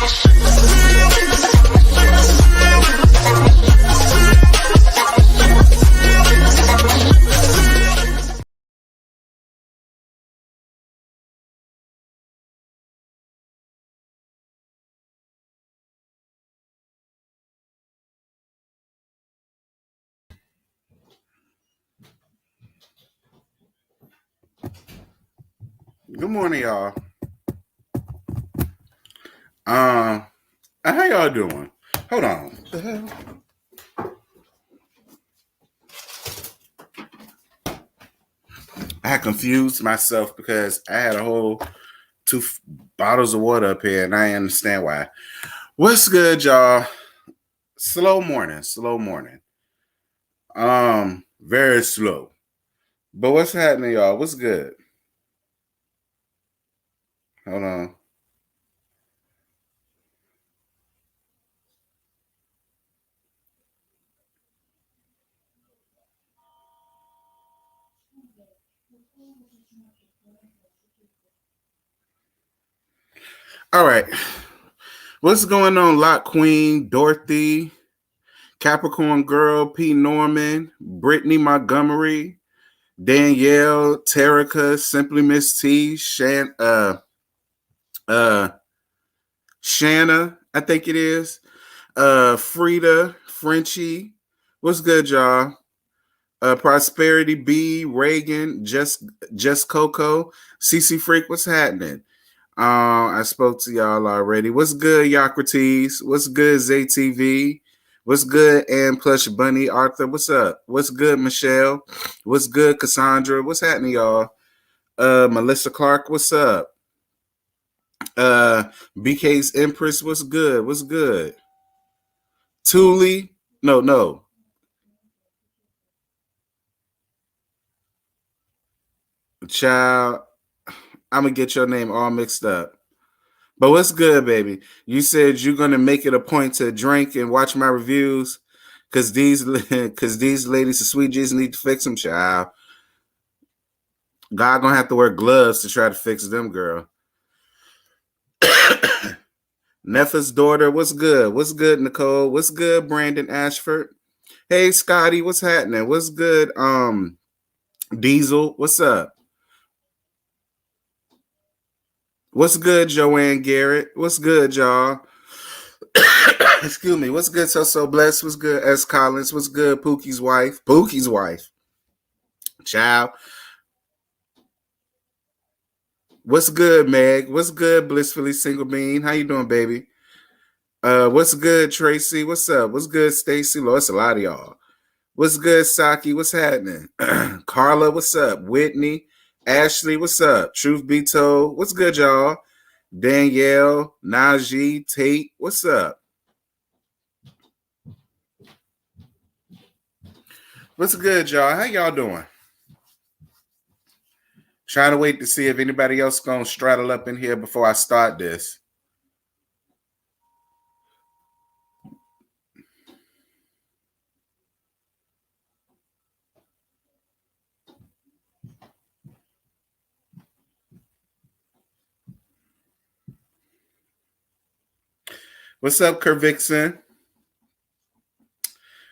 Good morning, y'all. How y'all doing? Hold on. What the hell? I had confused myself because I had a whole 2 bottles of water up here, and I understand why. What's good, y'all? Slow morning. Very slow. But what's happening, y'all? What's good? Hold on. All right. What's going on, Lot Queen, Dorothy, Capricorn Girl, P. Norman, Brittany Montgomery, Danielle, Terica, Simply Miss T, Shanna, I think it is. Frida, Frenchie. What's good, y'all? Prosperity B, Reagan, Just Coco, CC Freak, what's happening? I spoke to y'all already. What's good, Yocrates? What's good, ZayTV? What's good, and Plush Bunny Arthur? What's up? What's good, Michelle? What's good, Cassandra? What's happening, y'all? Melissa Clark, what's up? BK's Empress, what's good? What's good? Thule, no. Child, I'm gonna get your name all mixed up. But what's good, baby? You said you're gonna make it a point to drink and watch my reviews, cause these ladies, the sweet Jesus, need to fix them, child. God gonna have to wear gloves to try to fix them, girl. Nepha's daughter, what's good? What's good, Nicole? What's good, Brandon Ashford? Hey, Scotty, what's happening? What's good, Diesel? What's up? What's good, Joanne Garrett? What's good, y'all? Excuse me. What's good, So Blessed? What's good, S. Collins? What's good, Pookie's wife? Child. What's good, Meg? What's good, Blissfully Single Bean? How you doing, baby? What's good, Tracy? What's up? What's good, Stacy? Lord, it's a lot of y'all. What's good, Saki? What's happening? Carla, what's up? Whitney, Ashley, what's up? Truth be told, what's good, y'all? Danielle, Najee, Tate, what's up? What's good, y'all? How y'all doing? Trying to wait to see if anybody else gonna straddle up in here before I start this. What's up, Kervixen?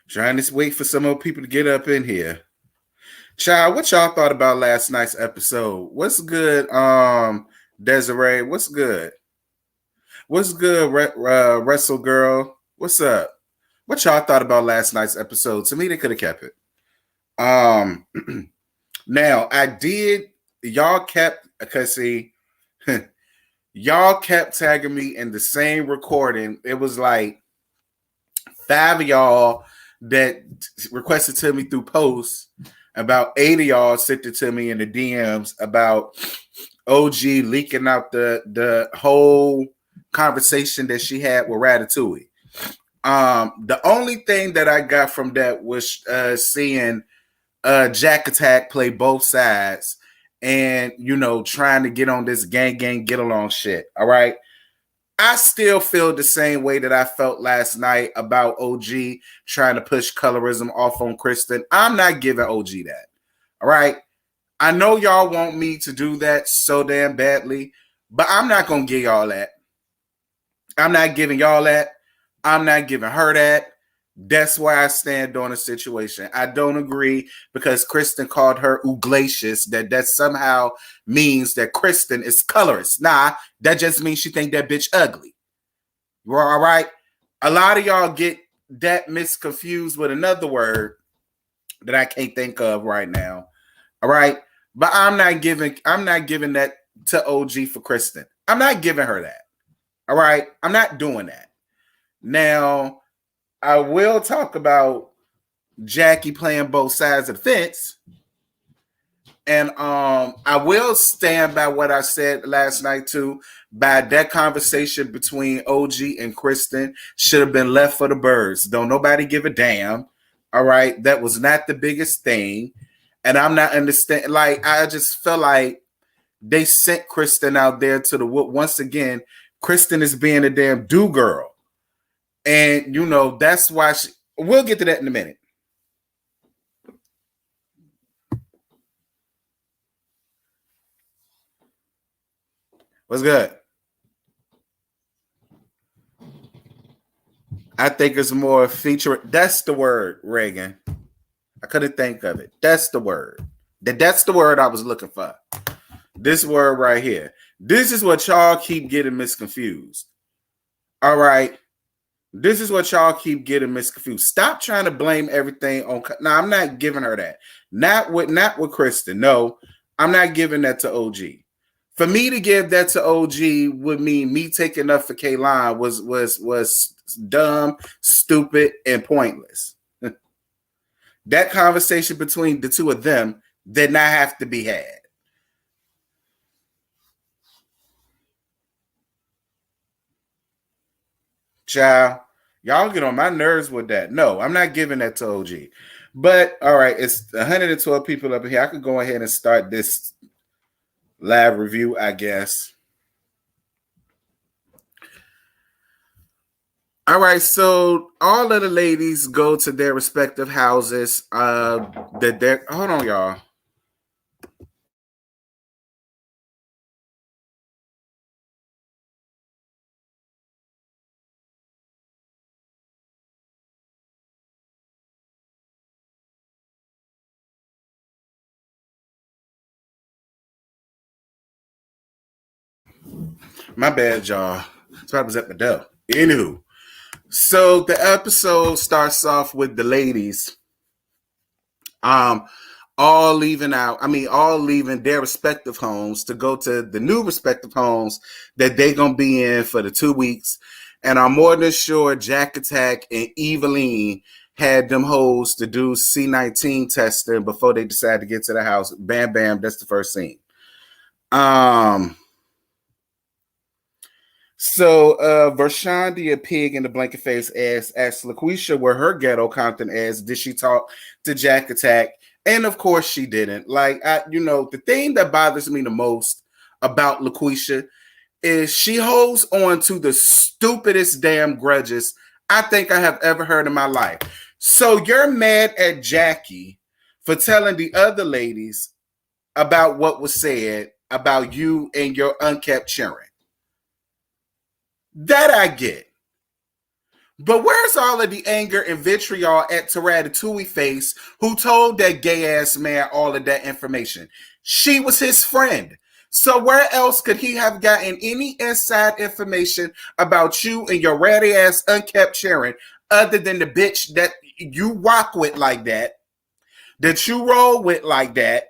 Trying to wait for some more people to get up in here. Child, what y'all thought about last night's episode? What's good, Desiree? What's good? What's good, Wrestle Girl? What's up? What y'all thought about last night's episode? To me, they could have kept it. Now I did. Y'all kept, because see, y'all kept tagging me in the same recording. It was like 5 of y'all that requested to me through posts. About 8 of y'all sent it to me in the DMs about OG leaking out the whole conversation that she had with Ratatouille. The only thing that I got from that was seeing Jack Attack play both sides and, trying to get on this gang get along shit. All right. I still feel the same way that I felt last night about OG trying to push colorism off on Kristen. I'm not giving OG that. All right. I know y'all want me to do that so damn badly, but I'm not going to give y'all that. I'm not giving y'all that. I'm not giving her that. That's why I stand on a situation. I don't agree because Kristen called her uglacious. That somehow means that Kristen is colorist. Nah, that just means she think that bitch ugly. All right? A lot of y'all get that misconfused with another word that I can't think of right now. All right? But I'm not giving that to OG for Kristen. I'm not giving her that. All right? I'm not doing that. Now, I will talk about Jackie playing both sides of the fence. And I will stand by what I said last night too. By that conversation between OG and Kristen should have been left for the birds. Don't nobody give a damn. All right. That was not the biggest thing. And I'm not understanding. Like, I just felt like they sent Kristen out there to the wood. Once again, Kristen is being a damn do girl. And, you know, that's why we'll get to that in a minute. What's good? I think it's more feature. That's the word, Reagan. I couldn't think of it. That's the word. That's the word I was looking for. This word right here. This is what y'all keep getting misconfused. All right. This is what y'all keep getting misconfused. Stop trying to blame everything on. Now, I'm not giving her that. Not with Kristen. No, I'm not giving that to OG. For me to give that to OG would mean me taking up for K-Line was dumb, stupid, and pointless. That conversation between the two of them did not have to be had. Child, y'all get on my nerves with that. No, I'm not giving that to OG. But all right, it's 112 people up here. I could go ahead and start this live review, I guess. All right, so all of the ladies go to their respective houses. Hold on, y'all. My bad, y'all. So I was at my door. Anywho, so the episode starts off with the ladies, all leaving their respective homes to go to the new respective homes that they're gonna be in for the 2 weeks. And I'm more than sure Jack Attack and Eveline had them hoes to do C19 testing before they decided to get to the house. Bam, bam. That's the first scene. So Vershandi, a pig in the blanket face, asked LaQuisha where her ghetto Compton ass did she talk to Jack Attack, and of course she didn't. Like, the thing that bothers me the most about LaQuisha is she holds on to the stupidest damn grudges I think I have ever heard in my life. So you're mad at Jackie for telling the other ladies about what was said about you and your unkept cheering. That I get. But where's all of the anger and vitriol at Ratatouille face, who told that gay ass man all of that information? She was his friend. So where else could he have gotten any inside information about you and your ratty ass unkept cheering other than the bitch that you rock with like that you roll with like that,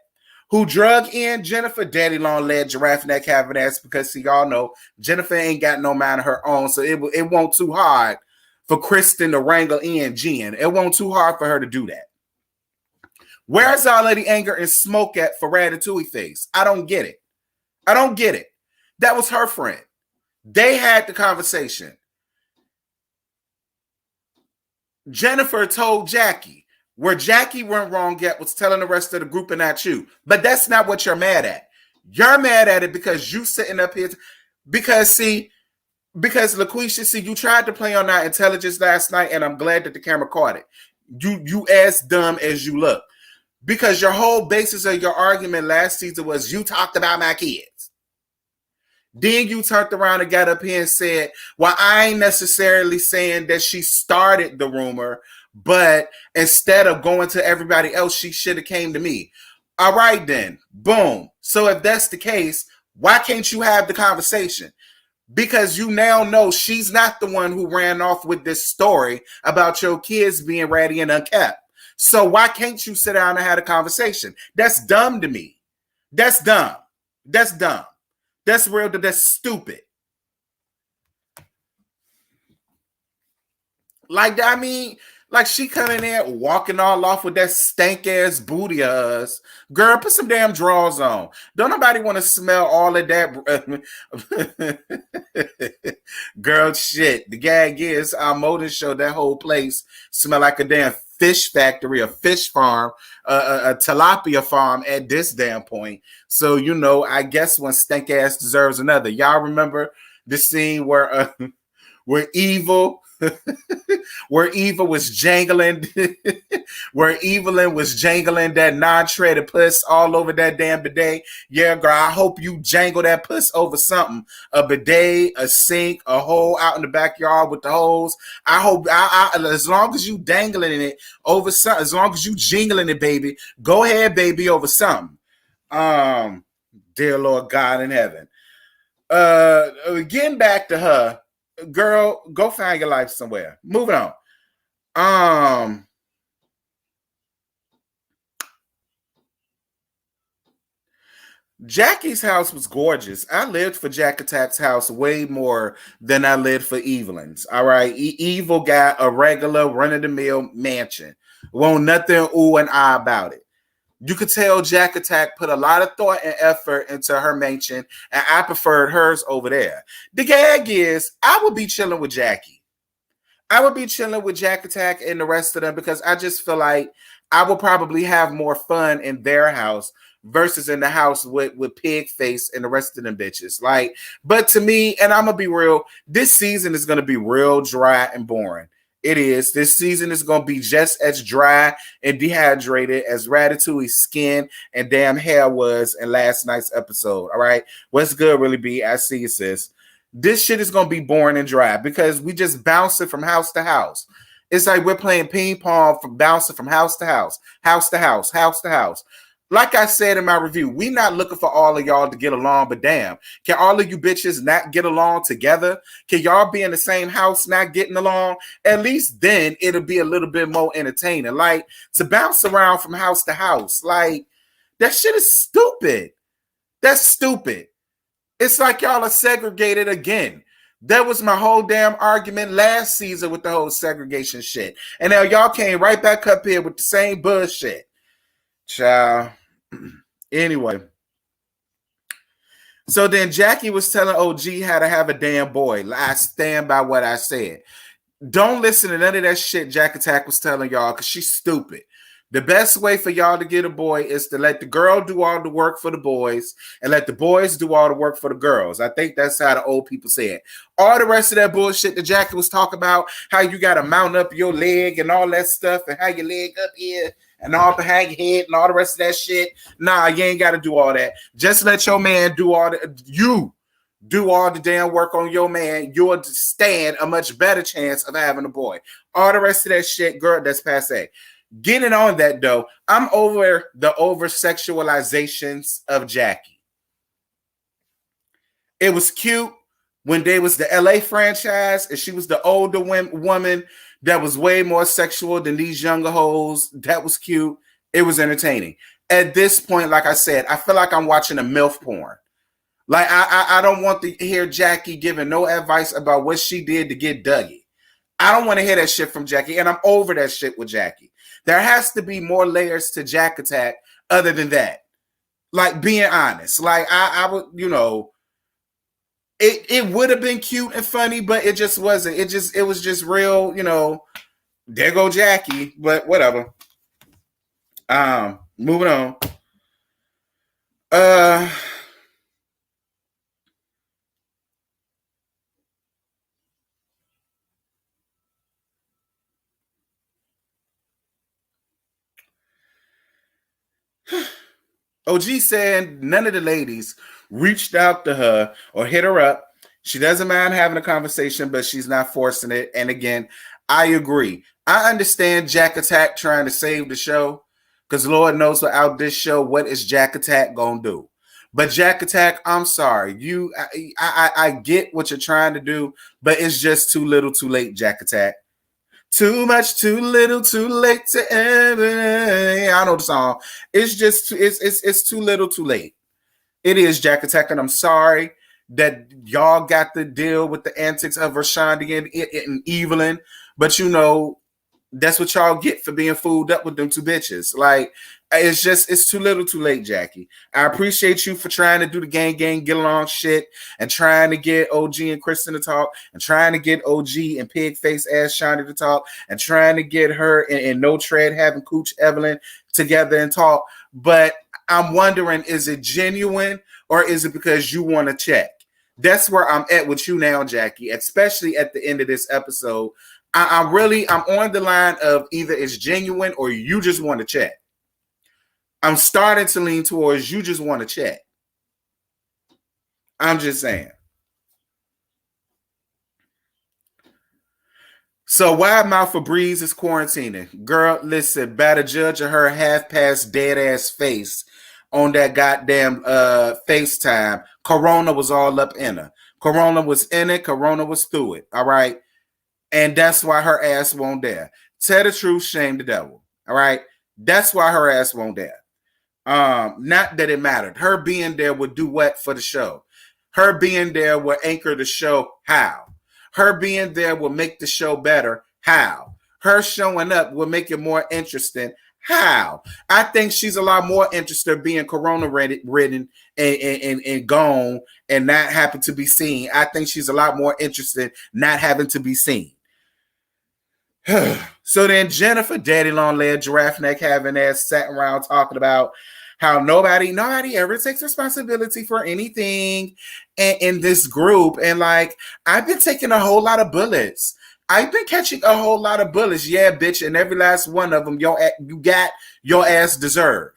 who drug in Jennifer Daddy Long Legged Giraffe Neck having ass, because see, y'all know Jennifer ain't got no mind of her own, so it won't too hard for Kristen to wrangle in Jen. It won't too hard for her to do that. Where's all of the anger and smoke at for Ratatouille face? I don't get it. I don't get it. That was her friend. They had the conversation. Jennifer told Jackie. Where Jackie went wrong at was telling the rest of the group and not you. But that's not what you're mad at. You're mad at it because you sitting up here. Because LaQuisha, you tried to play on our intelligence last night, and I'm glad that the camera caught it. You as dumb as you look. Because your whole basis of your argument last season was you talked about my kids. Then you turned around and got up here and said, well, I ain't necessarily saying that she started the rumor, but instead of going to everybody else, she should have came to me. All right, then. Boom. So if that's the case, why can't you have the conversation? Because you now know she's not the one who ran off with this story about your kids being ratty and unkept. So why can't you sit down and have a conversation? That's dumb to me. That's dumb. That's dumb. That's real. That's stupid. Like, I mean, like she coming there walking all off with that stank ass booty of us. Girl, put some damn drawers on. Don't nobody want to smell all of that. Girl, shit. The gag is our motor show that whole place smell like a damn fish factory, a fish farm, a tilapia farm at this damn point. So, you know, I guess one stank ass deserves another. Y'all remember the scene where Evil where Evil was jangling where Evelyn was jangling that non-shredded puss all over that damn bidet. Yeah, girl, I hope you jangle that puss over something. A bidet, a sink, a hole out in the backyard with the holes. I hope as long as you dangling it over something, as long as you jingling it, baby, go ahead, baby, over something. Dear Lord God in heaven. Getting back to her. Girl, go find your life somewhere. Moving on. Jackie's house was gorgeous. I lived for Jack Attack's house way more than I lived for Evelyn's. All right. Evil got a regular run-of-the-mill mansion. Won't nothing ooh and ah about it. You could tell Jack Attack put a lot of thought and effort into her mansion, and I preferred hers over there. The gag is, I would be chilling with Jackie. I would be chilling with Jack Attack and the rest of them because I just feel like I will probably have more fun in their house versus in the house with Pig Face and the rest of them bitches. Like, but to me, and I'm gonna be real, this season is gonna be real dry and boring. It is. This season is going to be just as dry and dehydrated as Ratatouille's skin and damn hair was in last night's episode. All right. What's good, really be? I see you, sis. This shit is going to be boring and dry because we just bouncing from house to house. It's like we're playing ping pong from bouncing from house to house, house to house, house to house. Like I said in my review, we not looking for all of y'all to get along, but damn, can all of you bitches not get along together? Can y'all be in the same house not getting along? At least then it'll be a little bit more entertaining. Like, to bounce around from house to house, like, that shit is stupid. That's stupid. It's like y'all are segregated again. That was my whole damn argument last season with the whole segregation shit. And now y'all came right back up here with the same bullshit. Child. Anyway. So then Jackie was telling OG how to have a damn boy. I stand by what I said. Don't listen to none of that shit Jack Attack was telling y'all because she's stupid. The best way for y'all to get a boy is to let the girl do all the work for the boys and let the boys do all the work for the girls. I think that's how the old people say it. All the rest of that bullshit that Jackie was talking about, how you got to mount up your leg and all that stuff and how your leg up here and all behind your head and all the rest of that shit. Nah, you ain't got to do all that. Just let your man do all the damn work on your man. You'll stand a much better chance of having a boy. All the rest of that shit, girl, that's passe. Getting on that though, I'm over the over-sexualizations of Jackie. It was cute when they was the LA franchise and she was the older woman that was way more sexual than these younger hoes. That was cute. It was entertaining. At this point, like I said, I feel like I'm watching a MILF porn. Like, I don't want to hear Jackie giving no advice about what she did to get Dougie. I don't want to hear that shit from Jackie, and I'm over that shit with Jackie. There has to be more layers to Jack Attack other than that. Like, being honest. Like, I would, you know, it would have been cute and funny, but it just wasn't. It was just real, you know, there go Jackie, but whatever. Moving on. OG said none of the ladies reached out to her or hit her up. She doesn't mind having a conversation, but she's not forcing it. And again, I agree. I understand Jack Attack trying to save the show, because Lord knows without this show, what is Jack Attack gonna do? But Jack Attack, I'm sorry. I get what you're trying to do, but it's just too little, too late, Jack Attack. Too much, too little, too late to ever. I know the song. It's just it's too little, too late. It is, Jack Attack, and I'm sorry that y'all got to deal with the antics of Shaunie and Evelyn, but you know that's what y'all get for being fooled up with them two bitches. Like, it's too little, too late, Jackie. I appreciate you for trying to do the gang, get along shit, and trying to get OG and Kristen to talk, and trying to get OG and pig face ass Shaunie to talk, and trying to get her and No Tread having Cooch Evelyn together and talk. But I'm wondering, is it genuine or is it because you want to check? That's where I'm at with you now, Jackie, especially at the end of this episode. I'm on the line of either it's genuine or you just want to check. I'm starting to lean towards you just want to check. I'm just saying. So why Mouth Febreze is quarantining? Girl, listen, by the judge of her half-past dead-ass face on that goddamn FaceTime, Corona was all up in her. Corona was in it. Corona was through it. All right? And that's why her ass won't dare. Tell the truth, shame the devil. All right? That's why her ass won't dare. Not that it mattered. Her being there would do what for the show? Her being there will anchor the show. How? Her being there will make the show better. How? Her showing up will make it more interesting. How? I think she's a lot more interested being corona ridden and gone and not happen to be seen. I think she's a lot more interested not having to be seen. So then Jennifer, daddy long leg, giraffe neck having ass, sat around talking about how nobody ever takes responsibility for anything in this group. And like, I've been taking a whole lot of bullets. I've been catching a whole lot of bullets. Yeah, bitch. And every last one of them, you got your ass deserved.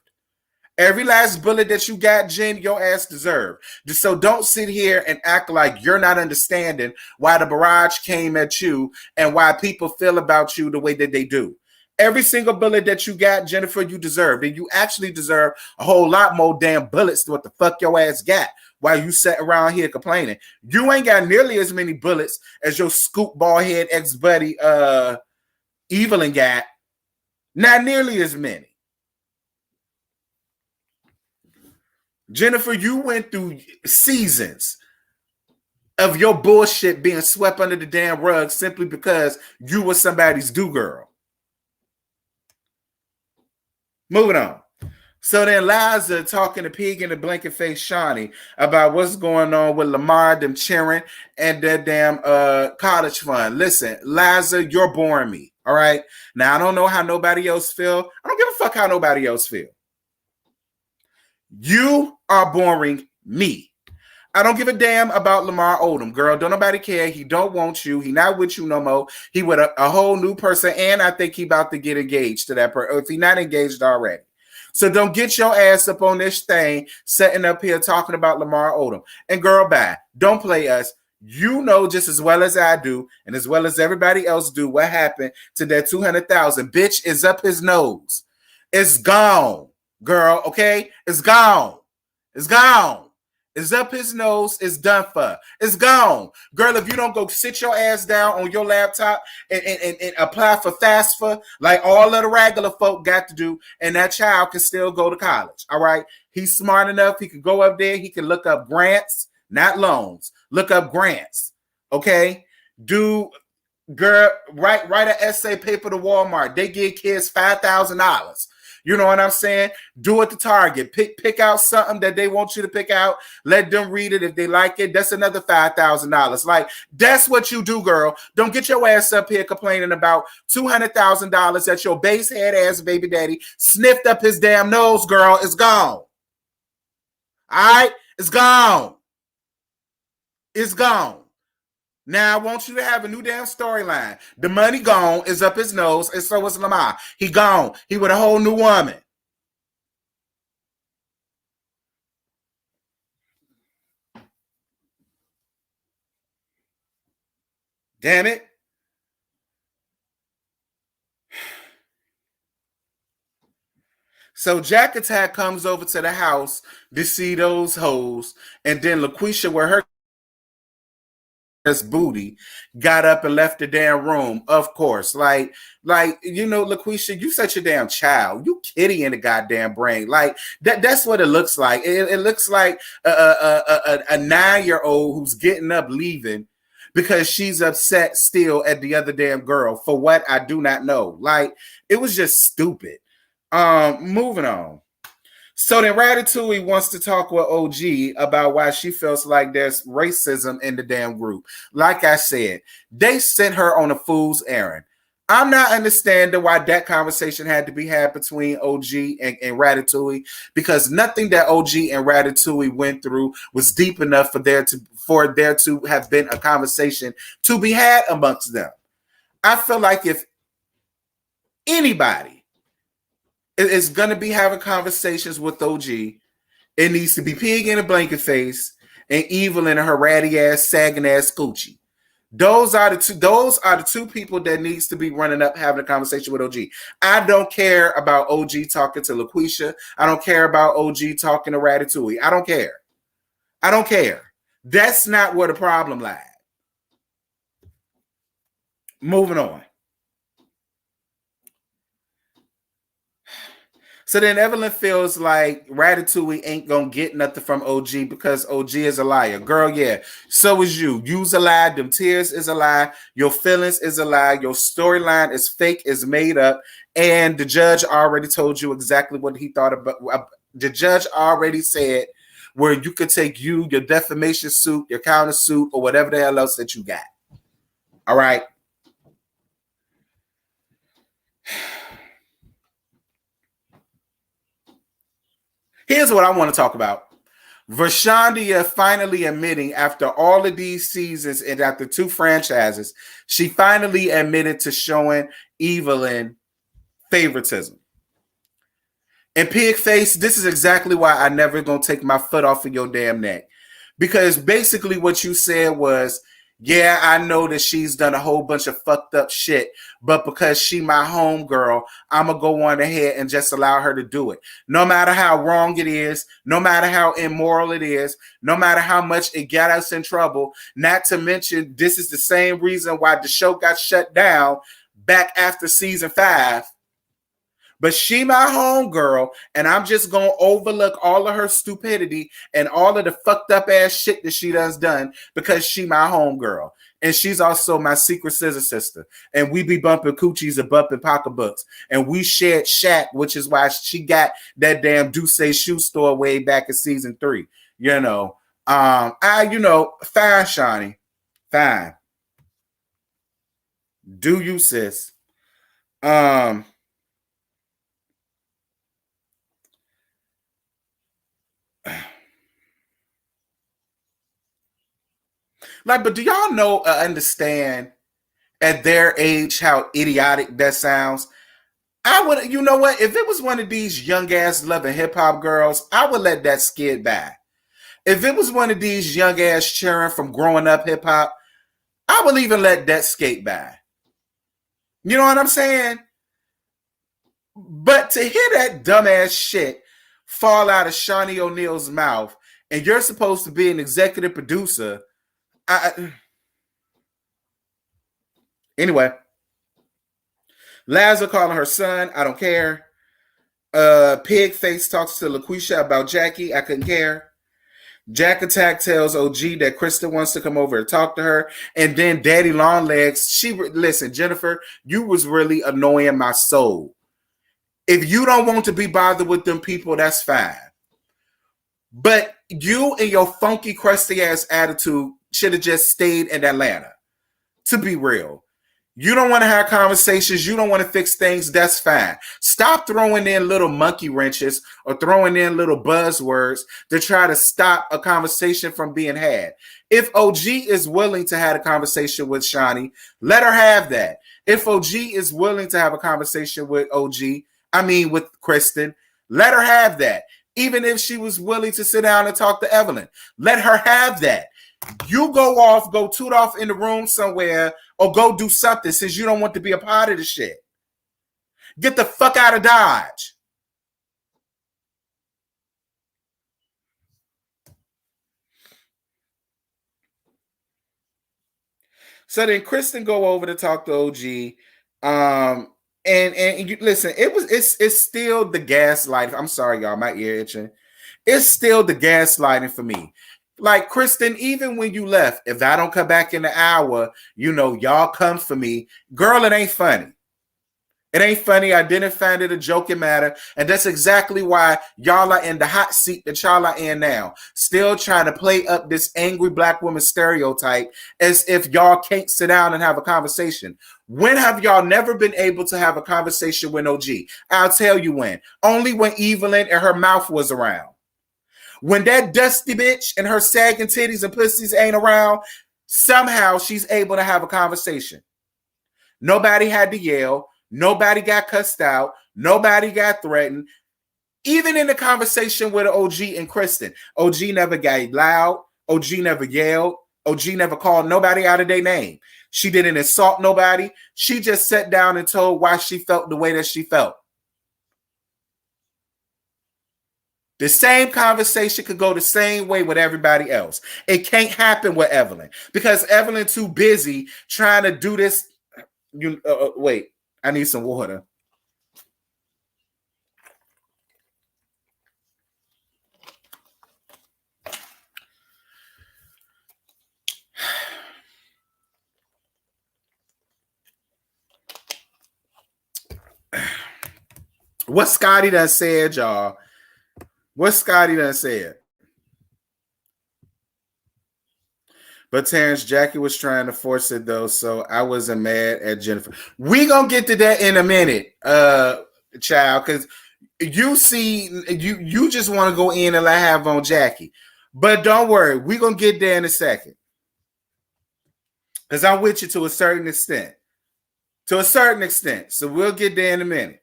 Every last bullet that you got, Jen, your ass deserved. So don't sit here and act like you're not understanding why the barrage came at you and why people feel about you the way that they do. Every single bullet that you got, Jennifer, you deserved. And you actually deserve a whole lot more damn bullets than what the fuck your ass got while you sat around here complaining. You ain't got nearly as many bullets as your scoop ball head ex-buddy Evelyn got. Not nearly as many. Jennifer, you went through seasons of your bullshit being swept under the damn rug simply because you were somebody's do-girl. Moving on. So then Liza talking to Pig in the blanket face Shaunie about what's going on with Lamar, them cheering, and their damn college fund. Listen, Liza, you're boring me. All right. Now, I don't know how nobody else feel. I don't give a fuck how nobody else feel. You are boring me. I don't give a damn about Lamar Odom, girl. Don't nobody care. He don't want you. He not with you no more. He with a whole new person, and I think he about to get engaged to that person, if he not engaged already. So don't get your ass up on this thing, setting up here talking about Lamar Odom. And girl, bye. Don't play us. You know just as well as I do, and as well as everybody else do, what happened to that 200,000. Bitch is up his nose. It's gone. Girl, okay? It's gone. It's gone. It's up his nose. It's done for. It's gone. Girl, if you don't go sit your ass down on your laptop and apply for FAFSA like all of the regular folk got to do, and that child can still go to college, all right? He's smart enough. He can go up there. He can look up grants, not loans. Look up grants, okay? Girl, write an essay paper to Walmart. They give kids $5,000. You know what I'm saying? Do it to Target. Pick out something that they want you to pick out. Let them read it. If they like it, that's another $5,000. Like, that's what you do, girl. Don't get your ass up here complaining about $200,000 that your base head ass baby daddy sniffed up his damn nose, girl. It's gone. All right? It's gone. It's gone. Now, I want you to have a new damn storyline. The money gone is up his nose, and so is Lamar. He gone. He with a whole new woman. Damn it. So Jack Attack comes over to the house to see those hoes, and then LaQuisha, where her booty, got up and left the damn room. Of course, like LaQuisha, you such a damn child. You kitty in the goddamn brain. Like that's what it looks like. It looks like a 9-year-old who's getting up leaving because she's upset still at the other damn girl for what I do not know. Like, it was just stupid. Moving on. So then Ratatouille wants to talk with OG about why she feels like there's racism in the damn group. Like I said, they sent her on a fool's errand. I'm not understanding why that conversation had to be had between OG and Ratatouille, because nothing that OG and Ratatouille went through was deep enough for there to have been a conversation to be had amongst them. I feel like if anybody is going to be having conversations with OG, it needs to be Pig in a blanket face and Evil in her ratty ass, sagging ass coochie. Those are the two people that needs to be running up having a conversation with OG. I don't care about OG talking to LaQuisha. I don't care about OG talking to Ratatouille. I don't care. That's not where the problem lies. Moving on. So then Evelyn feels like Ratatouille ain't gonna get nothing from OG because OG is a liar. Girl, yeah, so is you. You's a lie. Them tears is a lie. Your feelings is a lie. Your storyline is fake, is made up. And the judge already told you exactly what he thought about. The judge already said where you could take your defamation suit, your counter suit, or whatever the hell else that you got. All right. Here's what I want to talk about. Vershandia finally admitting after all of these seasons and after 2 franchises, she finally admitted to showing Evelyn favoritism. And Pigface, this is exactly why I never gonna take my foot off of your damn neck. Because basically what you said was, yeah, I know that she's done a whole bunch of fucked up shit, but because she my homegirl, I'm going to go on ahead and just allow her to do it. No matter how wrong it is, no matter how immoral it is, no matter how much it got us in trouble, not to mention this is the same reason why the show got shut down back after season 5. But she my homegirl, and I'm just going to overlook all of her stupidity and all of the fucked up ass shit that she does done because she my homegirl. And she's also my secret scissor sister. And we be bumping coochies and bumping pocketbooks. And we shared Shaq, which is why she got that damn Duce shoe store way back in season 3. Fine, Shaunie. Fine. Do you, sis? Like, but do y'all know, understand at their age how idiotic that sounds? I would, you know what? If it was one of these young ass loving hip hop girls, I would let that skid by. If it was one of these young ass cheering from growing up hip hop, I would even let that skate by. You know what I'm saying? But to hear that dumbass shit fall out of Shaunie O'Neal's mouth, and you're supposed to be an executive producer. Anyway, Lazar calling her son. I don't care. Pigface talks to LaQuisha about Jackie. I couldn't care. Jack Attack tells OG that Kristen wants to come over and talk to her. And then Daddy Longlegs, listen, Jennifer, you was really annoying my soul. If you don't want to be bothered with them people, that's fine. But you and your funky, crusty ass attitude should have just stayed in Atlanta. To be real. You don't want to have conversations. You don't want to fix things. That's fine. Stop throwing in little monkey wrenches or throwing in little buzzwords to try to stop a conversation from being had. If OG is willing to have a conversation with Shaunie, let her have that. If OG is willing to have a conversation with with Kristen, let her have that. Even if she was willing to sit down and talk to Evelyn, let her have that. You go off, go toot off in the room somewhere, or go do something since you don't want to be a part of the shit. Get the fuck out of Dodge. So then Kristen go over to talk to OG. And you listen, it's still the gaslighting. I'm sorry, y'all, my ear itching. It's still the gaslighting for me. Like, Kristen, even when you left, if I don't come back in the hour, y'all come for me. Girl, it ain't funny. It ain't funny. I didn't find it a joking matter. And that's exactly why y'all are in the hot seat that y'all are in now. Still trying to play up this angry black woman stereotype as if y'all can't sit down and have a conversation. When have y'all never been able to have a conversation with OG? I'll tell you when. Only when Evelyn and her mouth was around. When that dusty bitch and her sagging titties and pussies ain't around, somehow she's able to have a conversation. Nobody had to yell. Nobody got cussed out. Nobody got threatened. Even in the conversation with OG and Kristen, OG never got loud. OG never yelled. OG never called nobody out of their name. She didn't insult nobody. She just sat down and told why she felt the way that she felt. The same conversation could go the same way with everybody else. It can't happen with Evelyn because Evelyn too busy trying to do this. Wait. I need some water. What Scotty done said, y'all? What Scotty done said? But Terrence, Jackie was trying to force it though, so I wasn't mad at Jennifer. We gonna get to that in a minute, child, because you see, you just want to go in and have on Jackie. But don't worry, we gonna get there in a second. Because I'm with you to a certain extent. To a certain extent. So we'll get there in a minute.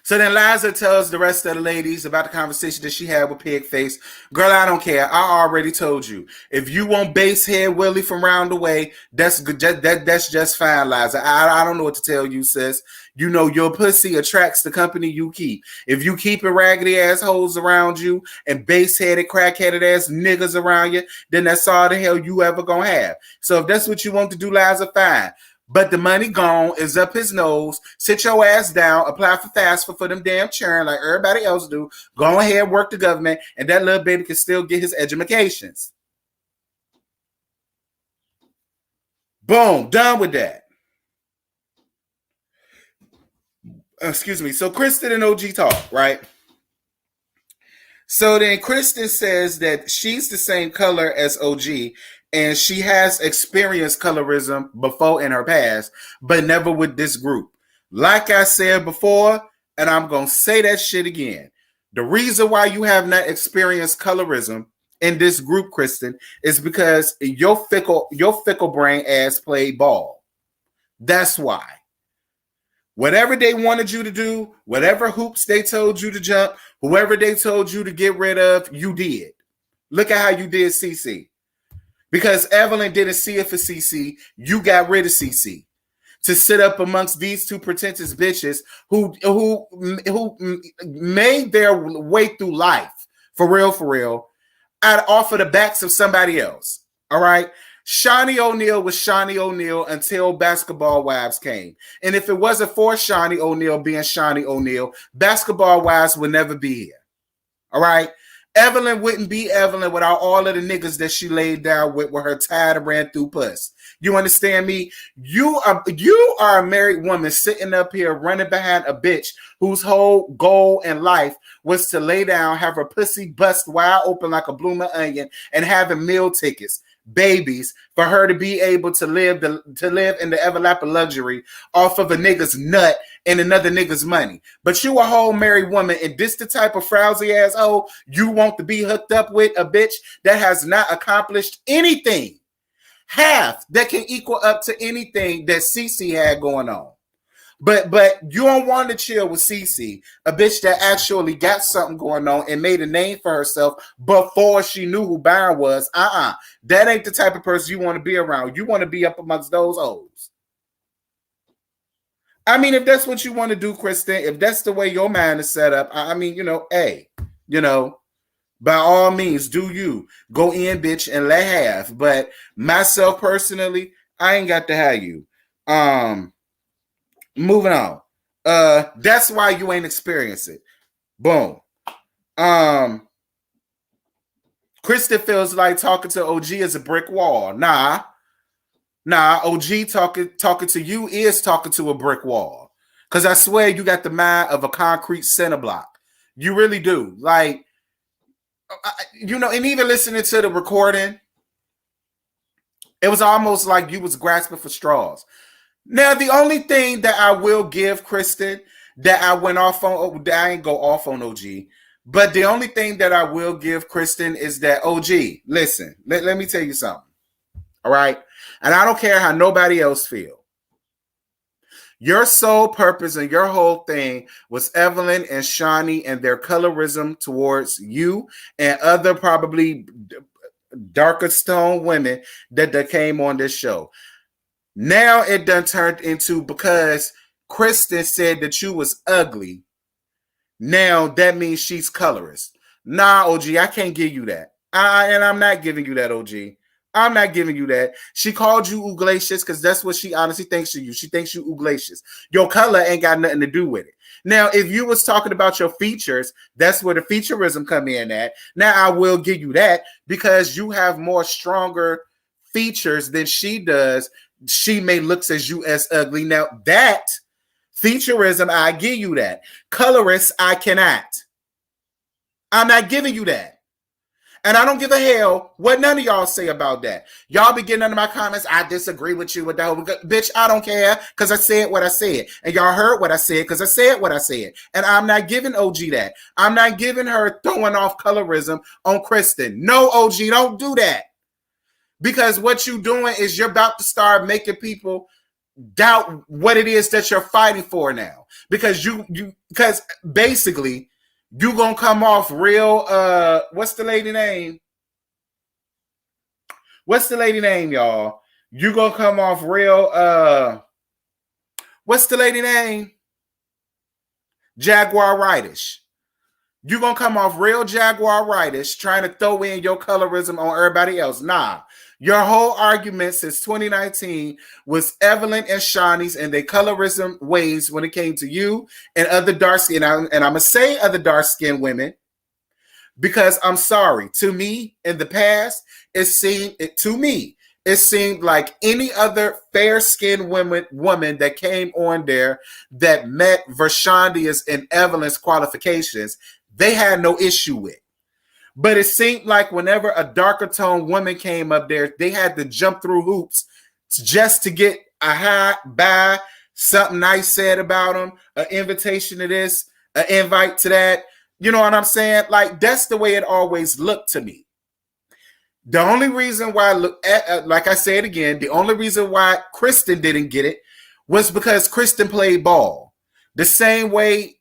So then Liza tells the rest of the ladies about the conversation that she had with Pigface. Girl, I don't care. I already told you. If you want base head Willie from round the way, that's good. That's just fine, Liza. I don't know what to tell you, sis. Your pussy attracts the company you keep. If you keep raggedy assholes around you and base-headed, crack-headed ass niggas around you, then that's all the hell you ever gonna have. So if that's what you want to do, Liza, fine. But the money gone is up his nose. Sit your ass down, apply for FAFSA for them damn churn like everybody else do. Go ahead, work the government, and that little baby can still get his educations. Boom, done with that. Excuse me. So Kristen and OG talk, right? So then Kristen says that she's the same color as OG and she has experienced colorism before in her past, but never with this group. Like I said before, and I'm going to say that shit again. The reason why you have not experienced colorism in this group, Kristen, is because your fickle brain ass played ball. That's why. Whatever they wanted you to do, whatever hoops they told you to jump, whoever they told you to get rid of, you did. Look at how you did CC. Because Evelyn didn't see it for CC, you got rid of CC to sit up amongst these two pretentious bitches who made their way through life for real, off of the backs of somebody else. All right. Shaunie O'Neal was Shaunie O'Neal until Basketball Wives came. And if it wasn't for Shaunie O'Neal being Shaunie O'Neal, Basketball Wives would never be here. All right. Evelyn wouldn't be Evelyn without all of the niggas that she laid down with her tired and ran through puss. You understand me? You are a married woman sitting up here running behind a bitch whose whole goal in life was to lay down, have her pussy bust wide open like a blooming onion, and having meal tickets, babies, for her to be able to live in the everlap of luxury off of a nigga's nut and another nigga's money. But you a whole married woman, and this the type of frowsy asshole you want to be hooked up with, a bitch that has not accomplished anything half that can equal up to anything that CC had going on. But you don't want to chill with Cece, a bitch that actually got something going on and made a name for herself before she knew who Byron was. That ain't the type of person you want to be around. You want to be up amongst those hoes. I mean, if that's what you want to do, Kristen, if that's the way your mind is set up, I mean, hey, by all means, do you go in, bitch, and let have. But myself personally, I ain't got to have you. Moving on. That's why you ain't experience it. Boom. Kristen feels like talking to OG is a brick wall. Nah, OG talking to you is talking to a brick wall. Because I swear you got the mind of a concrete center block. You really do. Like, and even listening to the recording, it was almost like you was grasping for straws. Now, the only thing that I will give Kristen that I went off on, I ain't go off on OG, but the only thing that I will give Kristen is that OG, listen, let me tell you something. All right? And I don't care how nobody else feel. Your sole purpose and your whole thing was Evelyn and Shaunie and their colorism towards you and other probably darker stone women that came on this show. Now it done turned into because Kristen said that you was ugly. Now that means she's colorist. Nah, OG, I can't give you that. And I'm not giving you that, OG. I'm not giving you that. She called you ooglacious because that's what she honestly thinks of you. She thinks you ooglacious. Your color ain't got nothing to do with it. Now, if you was talking about your features, that's where the featureism come in at. Now, I will give you that because you have more stronger features than she does. She may looks as you as ugly. Now, that featureism, I give you that. Colorist, I cannot. I'm not giving you that. And I don't give a hell what none of y'all say about that. Y'all be getting under my comments. I disagree with you with that. Bitch, I don't care because I said what I said. And y'all heard what I said because I said what I said. And I'm not giving OG that. I'm not giving her throwing off colorism on Kristen. No, OG, don't do that. Because what you're doing is you're about to start making people doubt what it is that you're fighting for now. Because because basically you gonna come off real what's the lady name? What's the lady name, y'all? You gonna come off real what's the lady name? Jaguar-rightish. You gonna come off real Jaguar-rightish trying to throw in your colorism on everybody else. Nah. Your whole argument since 2019 was Evelyn and Shaunie's and their colorism ways when it came to you and other dark skin. And I'm going to say other dark skinned women because I'm sorry. To me, in the past, it seemed like any other fair skinned woman that came on there that met Vershandia's and Evelyn's qualifications, they had no issue with. But it seemed like whenever a darker tone woman came up there, they had to jump through hoops just to get a hi, bye, something nice said about them, an invitation to this, an invite to that. You know what I'm saying? Like, that's the way it always looked to me. The only reason why, like I said again, the only reason why Kristen didn't get it was because Kristen played ball. The same way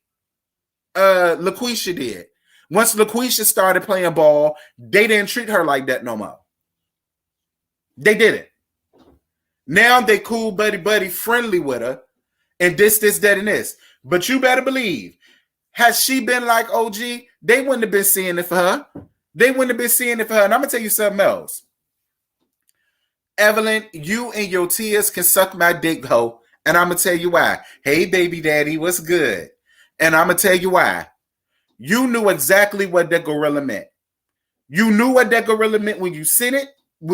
LaQuisha did. Once LaQuisha started playing ball, they didn't treat her like that no more. They didn't. Now they cool, buddy, friendly with her, and this, that, and this. But you better believe, had she been like OG, they wouldn't have been seeing it for her. They wouldn't have been seeing it for her. And I'm going to tell you something else. Evelyn, you and your tears can suck my dick, ho. And I'm going to tell you why. Hey, baby daddy, what's good? And I'm going to tell you why. You knew exactly what that gorilla meant. You knew what that gorilla meant when you seen it.